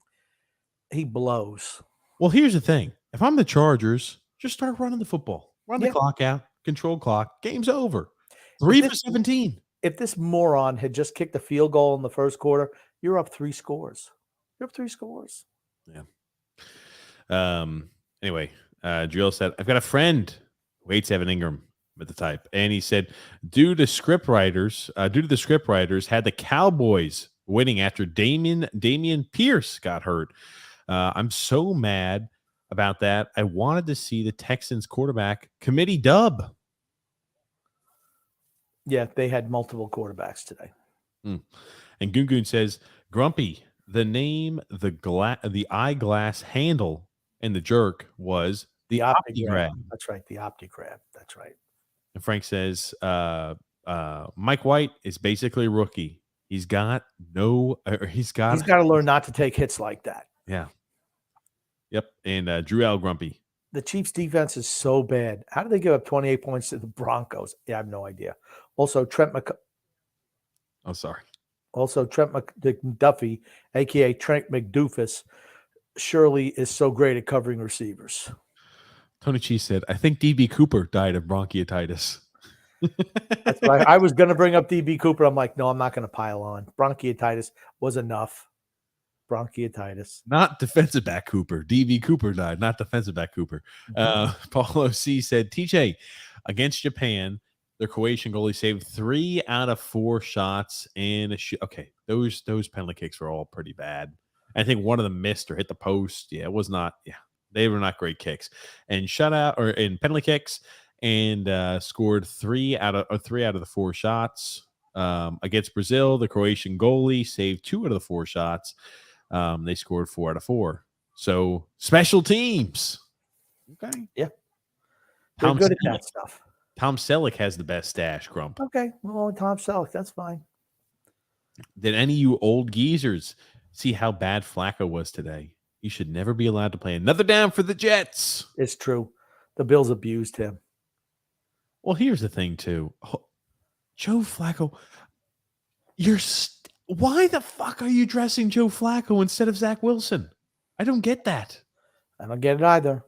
He blows. Well, here's the thing. If I'm the Chargers, just start running the football. Run the clock out. Control clock. Game's over. 3 for 17. If this moron had just kicked a field goal in the first quarter, you're up 3 scores. You're up 3 scores. Yeah. Anyway, Drill said, I've got a friend who hates Evan Ingram with the type. And he said, due to the script writers had the Cowboys winning after Damian Pierce got hurt. I'm so mad about that. I wanted to see the Texans quarterback committee dub. Yeah, they had multiple quarterbacks today. And Gungun says, Grumpy, the name, the eyeglass handle, and the jerk was the OptiGrab. That's right, the OptiGrab. That's right. And Frank says, Mike White is basically a rookie. He's got to learn not to take hits like that. Yeah. Yep. And Drew L. Grumpy. The Chiefs' defense is so bad. How did they give up 28 points to the Broncos? Yeah, I have no idea. Also, Trent McDuffie, a.k.a. Trent McDoofus, surely is so great at covering receivers. Tony Cheese said, I think D.B. Cooper died of bronchitis. That's what I was going to bring up D.B. Cooper. I'm like, no, I'm not going to pile on. Bronchitis was enough. Bronchitis. Not defensive back Cooper. D.B. Cooper died, not defensive back Cooper. Paulo C. said, TJ, against Japan, their Croatian goalie saved 3 out of 4 shots in a shoot. Okay, those penalty kicks were all pretty bad. I think one of them missed or hit the post. Yeah, it was not. Yeah, they were not great kicks. And shutout or in penalty kicks, and scored 3 out of the 4 shots. Against Brazil, the Croatian goalie saved 2 out of the 4 shots. They scored 4 out of 4. So special teams. Okay. Yeah. They're good at that stuff. Tom Selleck has the best stash, Grump. Okay. Well, Tom Selleck, that's fine. Did any of you old geezers see how bad Flacco was today? He should never be allowed to play another down for the Jets. It's true. The Bills abused him. Well, here's the thing, too. Joe Flacco, why the fuck are you dressing Joe Flacco instead of Zach Wilson? I don't get that. I don't get it either.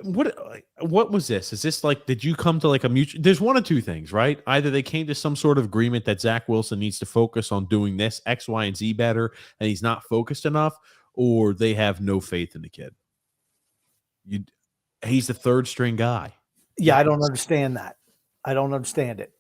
What was this? Is this like, did you come to like a mutual? There's one of two things, right? Either they came to some sort of agreement that Zach Wilson needs to focus on doing this X, Y, and Z better, and he's not focused enough, or they have no faith in the kid. He's the third string guy. Yeah, I don't understand that. I don't understand it.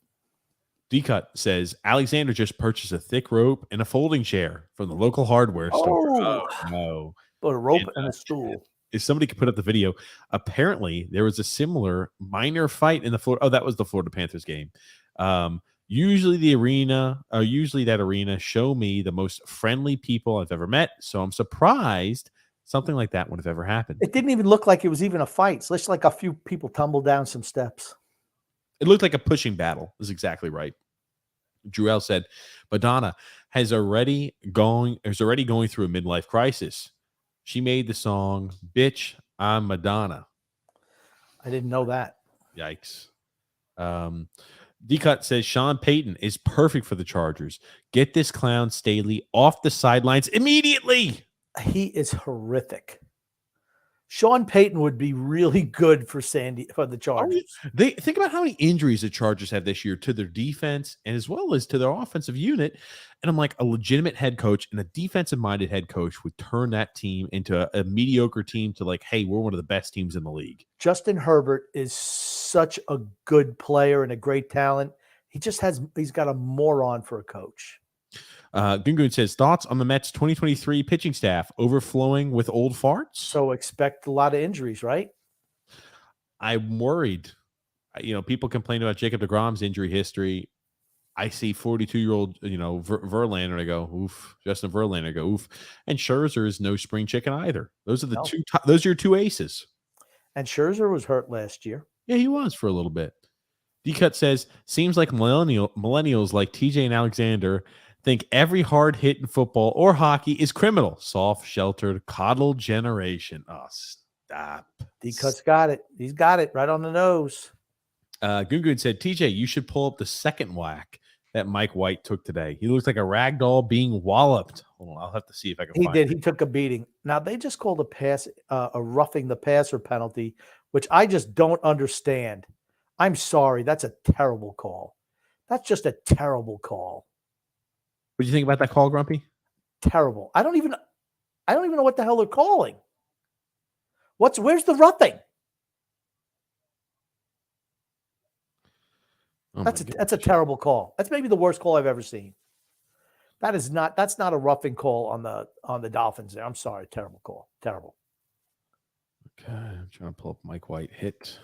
D-Cut says, Alexander just purchased a thick rope and a folding chair from the local hardware store. Oh, no. But a rope and a stool. If somebody could put up the video, apparently there was a similar minor fight in the Florida. Oh, that was the Florida Panthers game. Usually that arena show me the most friendly people I've ever met. So I'm surprised something like that would have ever happened. It didn't even look like it was even a fight. It's just like a few people tumbled down some steps. It looked like a pushing battle. Is exactly right. Jewel said, Madonna is already going through a midlife crisis. She made the song, Bitch, I'm Madonna. I didn't know that. Yikes. D-Cut says Sean Payton is perfect for the Chargers. Get this clown Staley off the sidelines immediately. He is horrific. Sean Payton would be really good for the Chargers. They think about how many injuries the Chargers have this year to their defense and as well as to their offensive unit. And I'm like, a legitimate head coach and a defensive-minded head coach would turn that team into a mediocre team to like, hey, we're one of the best teams in the league. Justin Herbert is such a good player and a great talent. He's got a moron for a coach. Gungun says, thoughts on the Mets 2023 pitching staff overflowing with old farts? So expect a lot of injuries, right? I'm worried. People complain about Jacob deGrom's injury history. I see 42-year-old, Verlander, and I go, oof. Justin Verlander, I go, oof. And Scherzer is no spring chicken either. Those are those are your two aces. And Scherzer was hurt last year. Yeah, he was for a little bit. D-Cut says, seems like millennials like TJ and Alexander think every hard hit in football or hockey is criminal. Soft, sheltered, coddled generation. Oh, stop. D-Cut's got it. He's got it right on the nose. Gungun said, TJ, you should pull up the second whack that Mike White took today. He looks like a rag doll being walloped. Hold on, I'll have to see if I can find it. He took a beating. Now, they just called a roughing the passer penalty, which I just don't understand. I'm sorry. That's a terrible call. That's just a terrible call. What do you think about that call, Grumpy? Terrible. I don't even know what the hell they're calling. Where's the roughing? Oh, that's a terrible call. That's maybe the worst call I've ever seen. That's not a roughing call on the Dolphins there. I'm sorry. Terrible call. Terrible. Okay, I'm trying to pull up Mike White hit.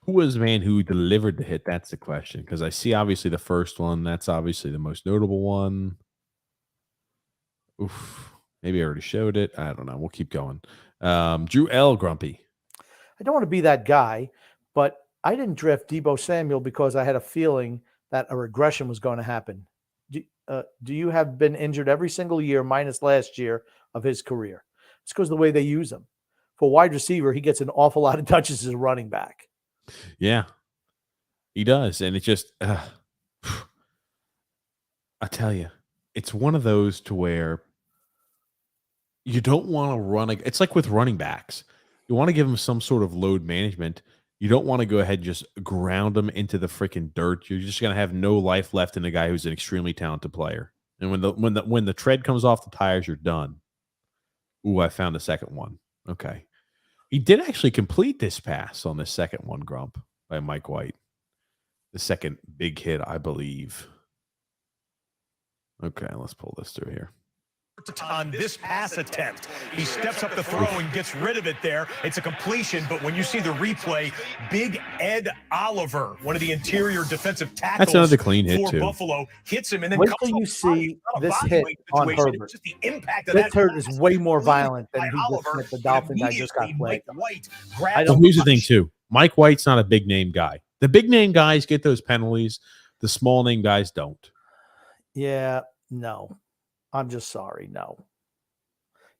Who was the man who delivered the hit? That's the question. Because I see obviously the first one. That's obviously the most notable one. Oof. Maybe I already showed it. I don't know. We'll keep going. Drew L. Grumpy. I don't want to be that guy, but I didn't draft Deebo Samuel because I had a feeling that a regression was going to happen. Do you have been injured every single year minus last year of his career? It's because of the way they use him. For wide receiver, he gets an awful lot of touches as a running back. Yeah, he does. And it just, I tell you, it's one of those to where you don't want to run. It's like with running backs. You want to give them some sort of load management. You don't want to go ahead and just ground them into the freaking dirt. You're just going to have no life left in a guy who's an extremely talented player. And when the tread comes off the tires, you're done. Ooh, I found the second one. Okay. He did actually complete this pass on the second one, Grump, by Mike White. The second big hit, I believe. Okay, let's pull this through here. On this pass attempt, he steps up the throw and gets rid of it there. It's a completion, but when you see the replay, Big Ed Oliver, one of the interior defensive tackles, that's another clean hit for too. Buffalo, hits him and then wait till you see this hit on Herbert. Just the impact of this that hurt is way more violent than he just hit the Dolphin guy just got played. Here's the thing too. Mike White's not a big name guy. The big name guys get those penalties. The small name guys don't. Yeah, no. I'm just sorry. No.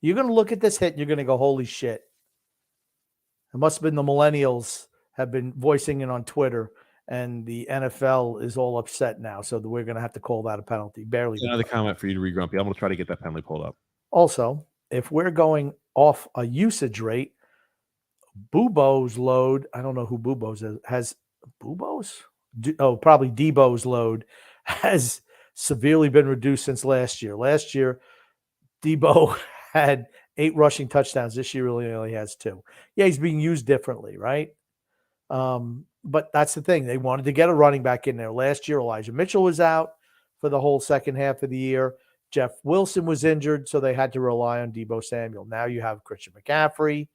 You're going to look at this hit and you're going to go, holy shit. It must have been the millennials have been voicing it on Twitter, and the NFL is all upset now. So we're going to have to call that a penalty. Barely. Another comment for you to read, Grumpy. I'm going to try to get that penalty pulled up. Also, if we're going off a usage rate, Bubo's load, I don't know who Bubo's is, has Bubo's? Probably Debo's load has severely been reduced since last year. Last year, Debo had 8 rushing touchdowns. This year really only has 2. Yeah, he's being used differently, right? But that's the thing. They wanted to get a running back in there. Last year, Elijah Mitchell was out for the whole second half of the year. Jeff Wilson was injured, so they had to rely on Deebo Samuel. Now you have Christian McCaffrey.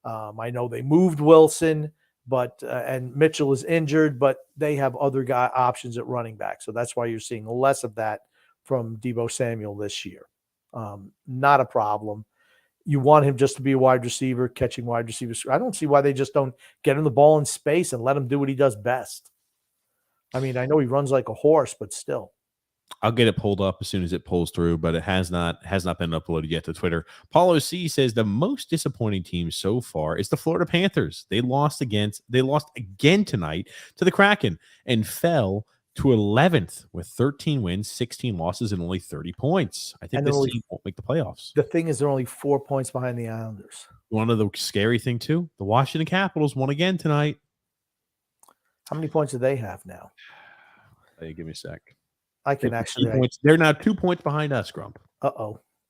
I know they moved Wilson, but and Mitchell is injured, but they have other options at running back. So that's why you're seeing less of that from Deebo Samuel this year. Not a problem. You want him just to be a wide receiver, catching wide receivers. I don't see why they just don't get him the ball in space and let him do what he does best. I mean, I know he runs like a horse, but still. I'll get it pulled up as soon as it pulls through, but it has not been uploaded yet to Twitter. Paulo C says the most disappointing team so far is the Florida Panthers. They lost again tonight to the Kraken and fell to 11th with 13 wins, 16 losses, and only 30 points. I think this team won't make the playoffs. The thing is, they're only 4 points behind the Islanders. One of the scary thing too, the Washington Capitals won again tonight. How many points do they have now? Hey, give me a sec. I can actually. They're now 2 points behind us, Grump.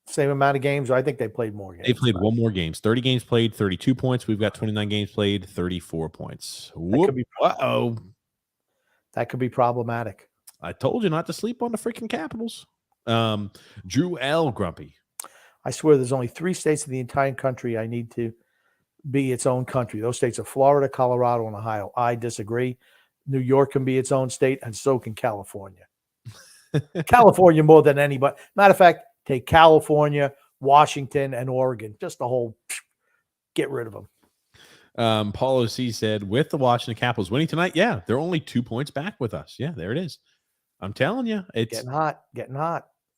Same amount of games, or I think they played more games. They played one more games. 30 games played, 32 points. We've got 29 games played, 34 points. That could be problematic. I told you not to sleep on the freaking Capitals. Drew L. Grumpy. I swear there's only 3 states in the entire country I need to be its own country. Those states are Florida, Colorado, and Ohio. I disagree. New York can be its own state, and so can California. California more than anybody. Matter of fact, take California, Washington, and Oregon. Just the whole get rid of them. Paulo C said, with the Washington Capitals winning tonight, yeah, they're only 2 points back with us. Yeah, there it is. I'm telling you, it's getting hot.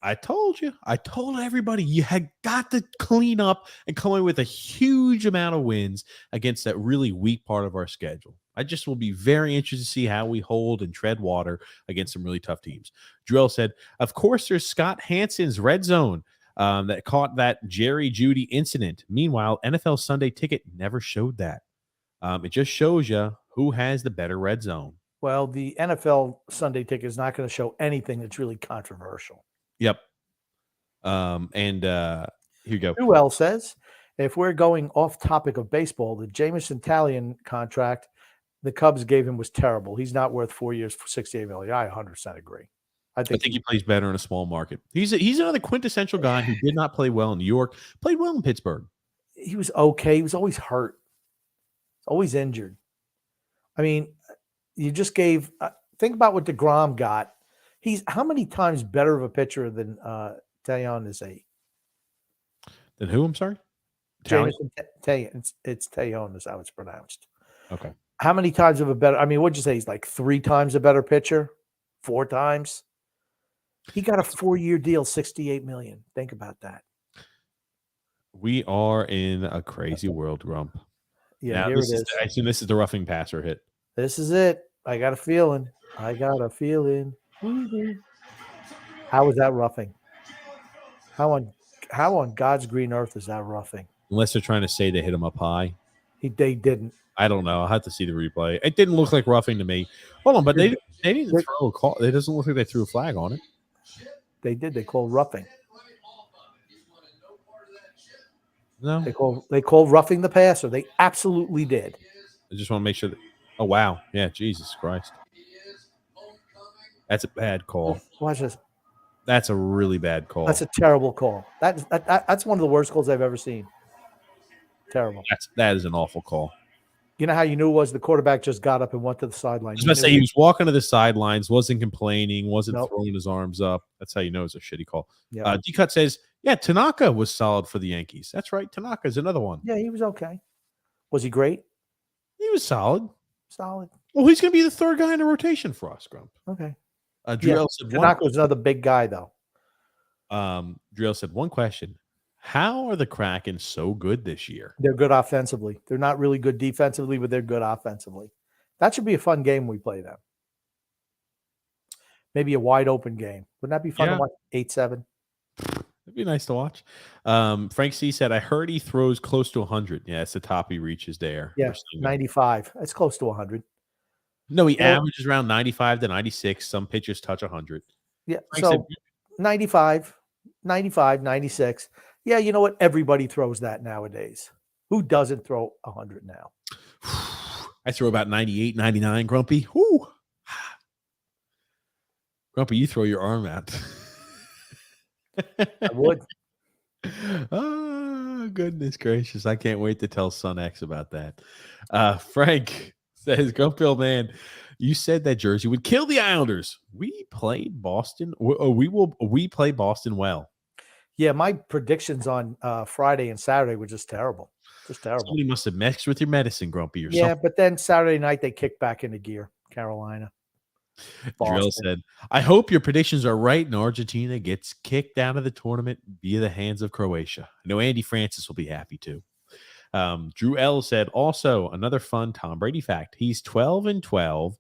I told you. I told everybody you had got to clean up and come away with a huge amount of wins against that really weak part of our schedule. I just will be very interested to see how we hold and tread water against some really tough teams. Drell said, of course, there's Scott Hansen's red zone that caught that Jerry Jeudy incident. Meanwhile, NFL Sunday Ticket never showed that. It just shows you who has the better red zone. Well, the NFL Sunday Ticket is not going to show anything that's really controversial. Yep. Here you go. Who says, if we're going off topic of baseball, the Jameson Taillon contract the Cubs gave him was terrible. He's not worth 4 years for $68 million. I 100% agree. I think he plays better in a small market. He's another quintessential guy who did not play well in New York, played well in Pittsburgh. He was okay. He was always hurt, always injured. I mean, you just gave think about what DeGrom got. He's how many times better of a pitcher than Taillon is a? Than who? I'm sorry? Jameson Taillon. It's Taillon is how it's pronounced. Okay. How many times of a better? I mean, what'd you say? He's like 3 times a better pitcher? 4 times? He got a 4-year deal, $68 million. Think about that. We are in a crazy world, Grump. Yeah, now, here it is. I assume this is the roughing passer hit. This is it. I got a feeling. Mm-hmm. How is that roughing? How on God's green earth is that roughing? Unless they're trying to say they hit him up high. They didn't. I don't know. I'll have to see the replay. It didn't look like roughing to me. Hold on, but they didn't throw a call. It doesn't look like they threw a flag on it. They did. They called roughing. No. They called roughing the passer. They absolutely did. I just want to make sure that. Oh, wow. Yeah, Jesus Christ. That's a bad call. Watch this. That's a really bad call. That's a terrible call. That's one of the worst calls I've ever seen. Terrible. That is an awful call. You know how you knew it was the quarterback just got up and went to the sideline. I was going to say he was walking to the sidelines, wasn't complaining, wasn't throwing his arms up. That's how you know it's a shitty call. Yeah. D-Cut says, yeah, Tanaka was solid for the Yankees. That's right. Tanaka's another one. Yeah, he was okay. Was he great? He was solid. Solid. Well, he's going to be the third guy in the rotation for us, Grump. Okay. Driel said Tanaka's another big guy, though. Driel said one question. How are the Kraken so good this year? They're good offensively. They're not really good defensively, but they're good offensively. That should be a fun game when we play them. Maybe a wide open game. Wouldn't that be fun to watch? 8-7. It'd be nice to watch. Frank C said, I heard he throws close to 100. Yeah, it's the top he reaches there. Yeah, 95. That's close to 100. No, he averages around 95 to 96. Some pitchers touch 100. Yeah, Frank so 95, 96. Yeah, you know what? Everybody throws that nowadays. Who doesn't throw 100 now? I throw about 98, 99, Grumpy. Whoo. Grumpy, you throw your arm out. I would. Oh, goodness gracious. I can't wait to tell Son X about that. Frank says, Grumpy old man, you said that Jersey would kill the Islanders. We played Boston. We play Boston well. Yeah, my predictions on Friday and Saturday were just terrible. Just terrible. Somebody must have mixed with your medicine, Grumpy, or something. something. But then Saturday night they kicked back into gear, Carolina. Drill Boston. said, I hope your predictions are right and Argentina gets kicked out of the tournament via the hands of Croatia. I know Andy Francis will be happy too. Drew L said, also another fun Tom Brady fact. He's 12-12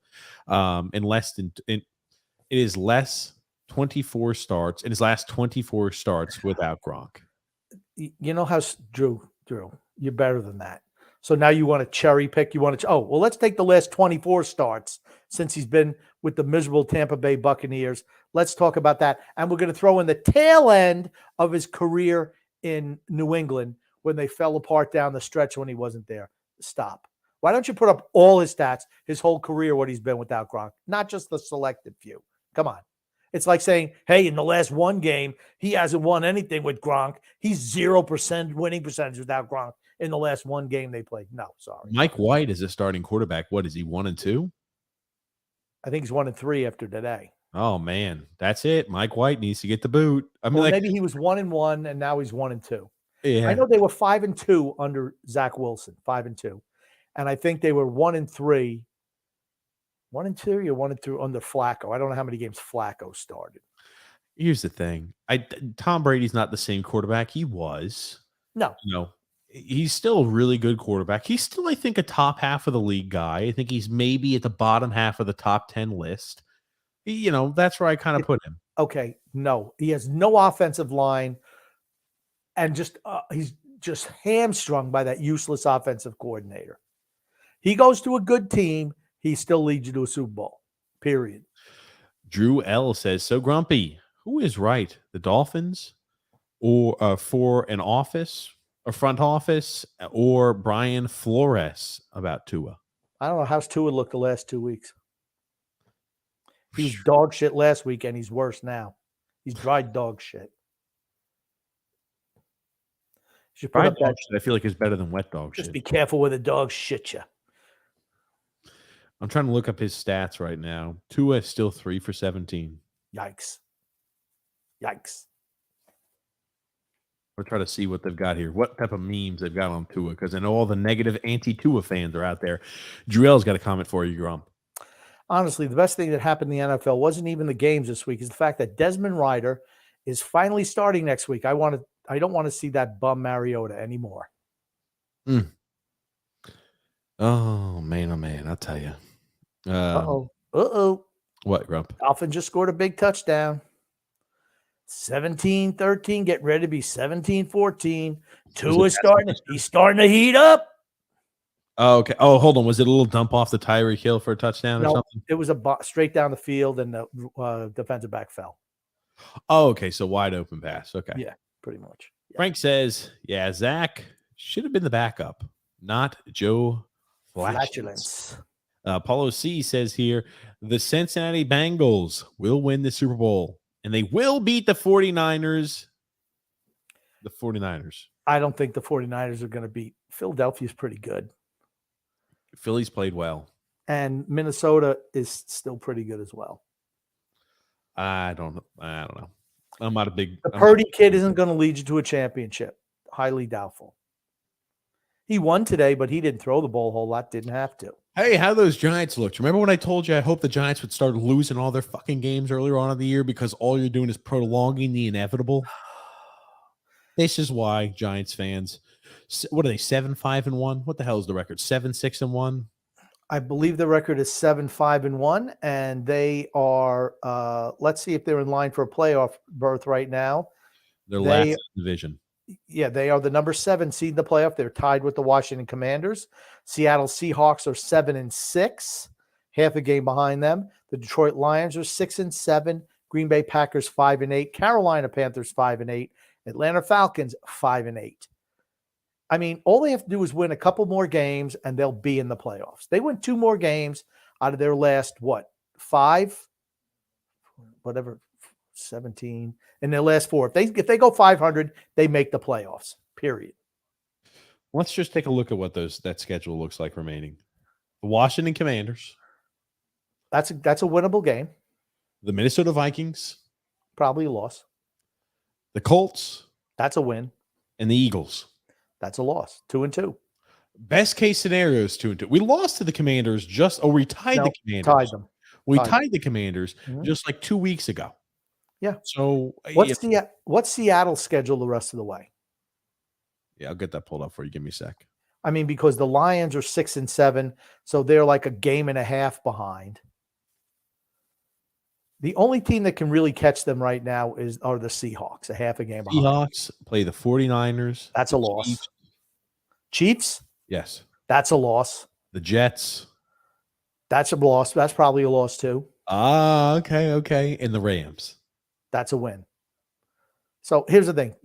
in less than it is less 24 starts in his last 24 starts without Gronk. You know how Drew, you're better than that. So now you want to cherry pick. You want to, let's take the last 24 starts since he's been with the miserable Tampa Bay Buccaneers. Let's talk about that. And we're going to throw in the tail end of his career in New England when they fell apart down the stretch when he wasn't there. Stop. Why don't you put up all his stats, his whole career, what he's been without Gronk, not just the selected few? Come on. It's like saying, hey, in the last one game, he hasn't won anything with Gronk. He's 0% winning percentage without Gronk in the last one game they played. No, sorry. Mike White is a starting quarterback. What is he, 1-2? I think he's 1-3 after today. Oh, man. That's it. Mike White needs to get the boot. I mean, maybe he was 1-1 and now he's 1-2. Yeah. I know they were 5-2 under Zach Wilson, 5-2. And I think they were 1-3. 1-2 or 1-2 under Flacco. I don't know how many games Flacco started. Here's the thing. Tom Brady's not the same quarterback he was. No. He's still a really good quarterback. He's still, I think, a top half of the league guy. I think he's maybe at the bottom half of the top 10 list. That's where I kind of put him. Okay. No, he has no offensive line. And he's just hamstrung by that useless offensive coordinator. He goes to a good team. He still leads you to a Super Bowl, period. Drew L says, so Grumpy, who is right? The Dolphins or for an office, a front office, or Brian Flores about Tua? I don't know. How's Tua looked the last 2 weeks? He was dog shit last week, and he's worse now. He's dried dog shit. Dry dog shit, I feel like is better than wet dog shit. Just be careful with a dog shit you. I'm trying to look up his stats right now. Tua is still 3 for 17. Yikes. We'll try to see what they've got here. What type of memes they've got on Tua, because I know all the negative anti-Tua fans are out there. Drell's got a comment for you, Grump. Honestly, the best thing that happened in the NFL wasn't even the games this week. Is the fact that Desmond Ridder is finally starting next week. I don't want to see that bum Mariota anymore. Oh man, I'll tell you. What, Grump? Dolphins just scored a big touchdown. 17-13, getting ready to be 17-14. Tua's he's starting to heat up. Oh, okay. Oh, hold on. Was it a little dump off the Tyreek Hill for a touchdown or something? It was straight down the field, and the defensive back fell. Oh, okay. So wide open pass. Okay. Yeah, pretty much. Yeah. Frank says, yeah, Zach should have been the backup, not Joe Flatulence. Paulo C says here, the Cincinnati Bengals will win the Super Bowl, and they will beat the 49ers. The 49ers. I don't think the 49ers are going to beat. Philadelphia's pretty good. Philly's played well. And Minnesota is still pretty good as well. I don't know. I'm not a big... The Purdy kid isn't going to lead you to a championship. Highly doubtful. He won today, but he didn't throw the ball a whole lot. Didn't have to. Hey, how those Giants looked? Remember when I told you I hope the Giants would start losing all their fucking games earlier on in the year because all you're doing is prolonging the inevitable? This is why Giants fans... What are they, 7-5-1? What the hell is the record? 7-6-1? I believe the record is 7-5-1, and they are. Let's see if they're in line for a playoff berth right now. They're last in the division. Yeah, they are the number 7 seed in the playoff. They're tied with the Washington Commanders. Seattle Seahawks are 7-6, half a game behind them. The Detroit Lions are 6-7. Green Bay Packers 5-8. Carolina Panthers 5-8. Atlanta Falcons 5-8. I mean, all they have to do is win a couple more games, and they'll be in the playoffs. They win 2 more games out of their last, 5? Whatever, 17. In their last 4. If they go 500, they make the playoffs, period. Let's just take a look at what that schedule looks like remaining. The Washington Commanders. That's a winnable game. The Minnesota Vikings. Probably a loss. The Colts. That's a win. And the Eagles. That's a loss. 2-2. Best case scenario is 2-2. We lost to the Commanders we tied the Commanders. Tied them. We Tied. tied the Commanders Mhm. just like 2 weeks ago. Yeah. So What's Seattle's schedule the rest of the way? yeah, I'll get that pulled up for you. Give me a sec. I mean, because the Lions are 6-7, so they're like a game and a half behind. The only team that can really catch them right now are the Seahawks, a half a game behind. Seahawks play the 49ers. That's a the loss. Chiefs. Chiefs? Yes. That's a loss. The Jets. That's a loss. That's probably a loss too. Ah, okay. And the Rams. That's a win. So here's the thing.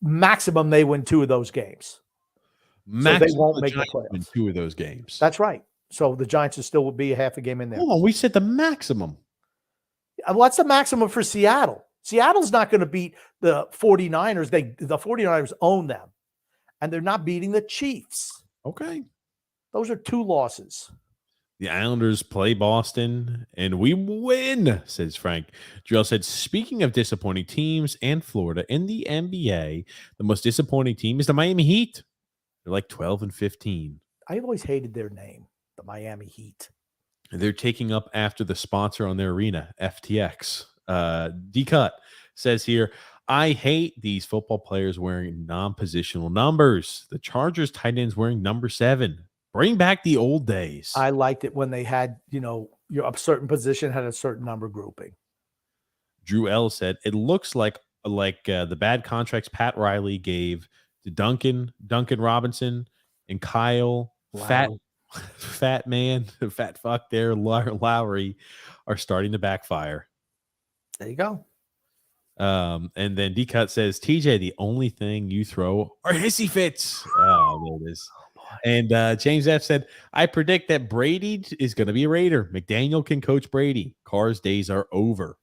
Maximum, they win 2 of those games. Maximum they won't the make the Giants win playoffs. 2 of those games. That's right. So the Giants will still be a half a game in there. Hold on, we said the maximum. Well, that's the maximum for Seattle. Seattle's not going to beat the 49ers. The 49ers own them. And they're not beating the Chiefs. Okay. Those are 2 losses. The Islanders play Boston, and we win, says Frank. Jarrell said, speaking of disappointing teams and Florida in the NBA, the most disappointing team is the Miami Heat. They're like 12-15. I've always hated their name, the Miami Heat. They're taking up after the sponsor on their arena, FTX. D-Cut says here, I hate these football players wearing non-positional numbers. The Chargers tight ends wearing number 7. Bring back the old days. I liked it when they had, a certain position had a certain number grouping. Drew L said, it looks like the bad contracts Pat Riley gave to Duncan Robinson, and Kyle, Wow. fat man, fat fuck there, Lowry, are starting to backfire. There you go. And then D-Cut says, TJ, the only thing you throw are hissy fits. Oh, there it is. And James F said, I predict that Brady is going to be a Raider. McDaniel can coach Brady. Carr's days are over.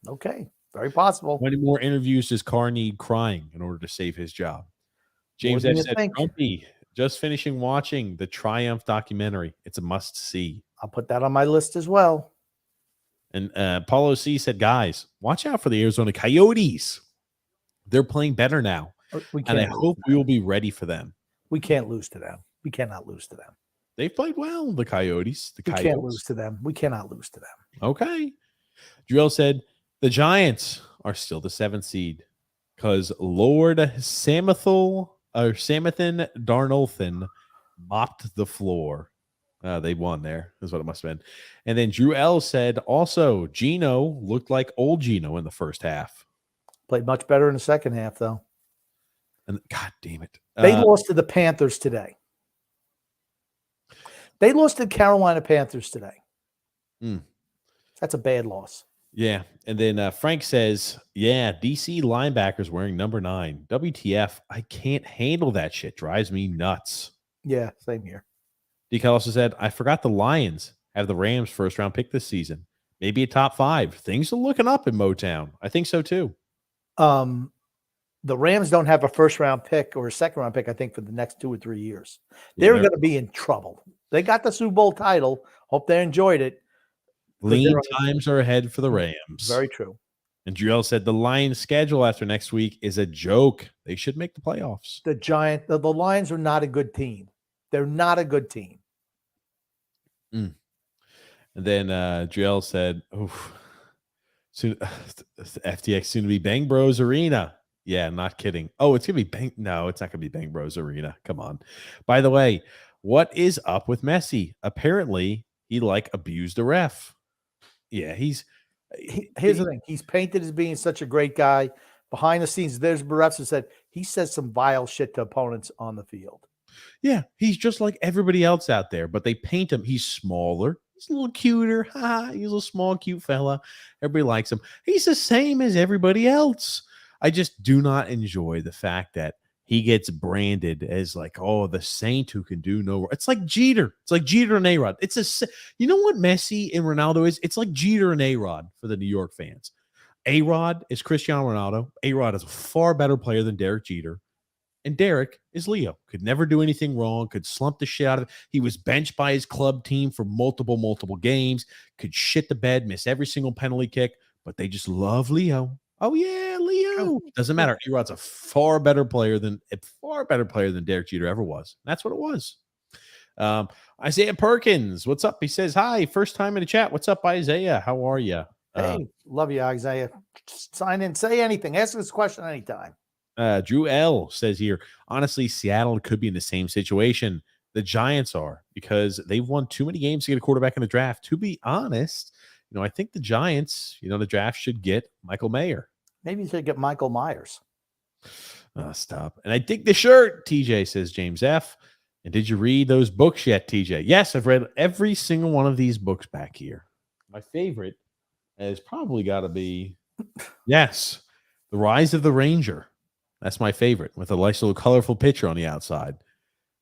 Okay. Very possible. How many more interviews does Carr need crying in order to save his job? James F said, Grumpy, just finishing watching the Triumph documentary. It's a must see. I'll put that on my list as well. And Paulo C said, guys, watch out for the Arizona Coyotes. They're playing better now. And I hope we will be ready for them. We can't lose to them. We cannot lose to them. They've played well, the Coyotes. We can't lose to them. We cannot lose to them. Okay. Drill said, the Giants are still the 7th seed because Lord Samathan Darnolthan mopped the floor. They won there, is what it must have been. And then Drew L said, also, Gino looked like old Gino in the first half. Played much better in the second half, though. And God damn it. They lost to the Panthers today. They lost to Carolina Panthers today. That's a bad loss. Yeah. And then Frank says, yeah, DC linebackers wearing number 9. WTF. I can't handle that shit. Drives me nuts. Yeah, same here. DK also said, I forgot the Lions have the Rams first round pick this season. Maybe a top 5. Things are looking up in Motown. I think so too. The Rams don't have a first round pick or a second round pick, I think, for the next 2 or 3 years. They're going to be in trouble. They got the Super Bowl title. Hope they enjoyed it. Lean times are ahead for the Rams. Very true. And Driel said the Lions' schedule after next week is a joke. They should make the playoffs. The Lions are not a good team. They're not a good team. And then Driel said, soon, FTX soon to be Bang Bros Arena. Yeah, not kidding. Oh, it's going to be Bang. No, it's not going to be Bang Bros Arena. Come on. By the way, what is up with Messi? Apparently, he abused a ref. Yeah, here's the thing. He's painted as being such a great guy. Behind the scenes, there's refs that said he says some vile shit to opponents on the field. Yeah, he's just like everybody else out there, but they paint him. He's smaller. He's a little cuter. He's a little small, cute fella. Everybody likes him. He's the same as everybody else. I just do not enjoy the fact that he gets branded as the saint who can do no wrong. It's like Jeter. It's like Jeter and A-Rod. You know what Messi and Ronaldo is? It's like Jeter and A-Rod for the New York fans. A-Rod is Cristiano Ronaldo. A-Rod is a far better player than Derek Jeter. And Derek is Leo. Could never do anything wrong. Could slump the shit out of it. He was benched by his club team for multiple games. Could shit the bed, miss every single penalty kick. But they just love Leo. Oh yeah, Leo. Doesn't matter. A-Rod's a far better player than Derek Jeter ever was. That's what it was. Isaiah Perkins, what's up? He says, hi, first time in the chat. What's up, Isaiah? How are you? Hey, love you, Isaiah. Just sign in, say anything, ask us a question anytime. Drew L says here, honestly, Seattle could be in the same situation the Giants are because they've won too many games to get a quarterback in the draft. To be honest, I think the Giants, the draft should get Michael Mayer. Maybe you should get Michael Myers. Stop. And I dig the shirt, TJ, says James F. And did you read those books yet, TJ? Yes, I've read every single one of these books back here. My favorite has probably got to be, yes, The Rise of the Ranger. That's my favorite, with a nice little colorful picture on the outside.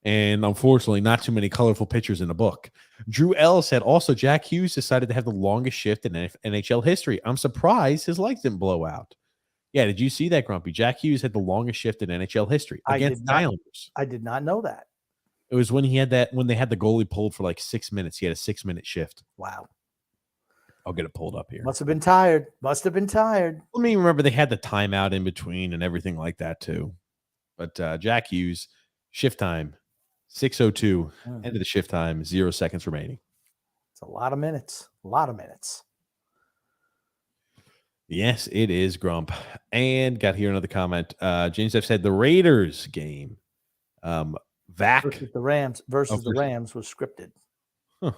And unfortunately, not too many colorful pictures in the book. Drew L said also Jack Hughes decided to have the longest shift in NHL history. I'm surprised his legs didn't blow out. Yeah, did you see that, Grumpy? Jack Hughes had the longest shift in NHL history against the Islanders. I did not know that. It was when they had the goalie pulled for like 6 minutes. He had a 6-minute shift. Wow. I'll get it pulled up here. Must have been tired. Let me remember they had the timeout in between and everything like that too. But Jack Hughes, shift time, 6:02. End of the shift time, 0 seconds remaining. It's a lot of minutes. Yes, it is, Grump. And got here another comment. James F. said the Raiders game. Vac versus the Rams the Rams was scripted. Huh.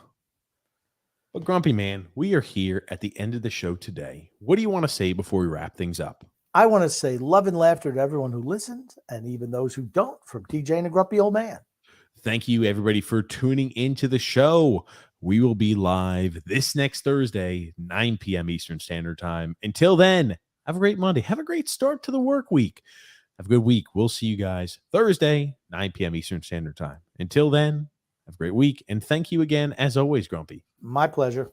But Grumpy man, we are here at the end of the show today. What do you want to say before we wrap things up? I want to say love and laughter to everyone who listened and even those who don't, from TJ and the Grumpy Old Man. Thank you, everybody, for tuning into the show. We will be live this next Thursday, 9 p.m. Eastern Standard Time. Until then, have a great Monday. Have a great start to the work week. Have a good week. We'll see you guys Thursday, 9 p.m. Eastern Standard Time. Until then, have a great week. And thank you again, as always, Grumpy. My pleasure.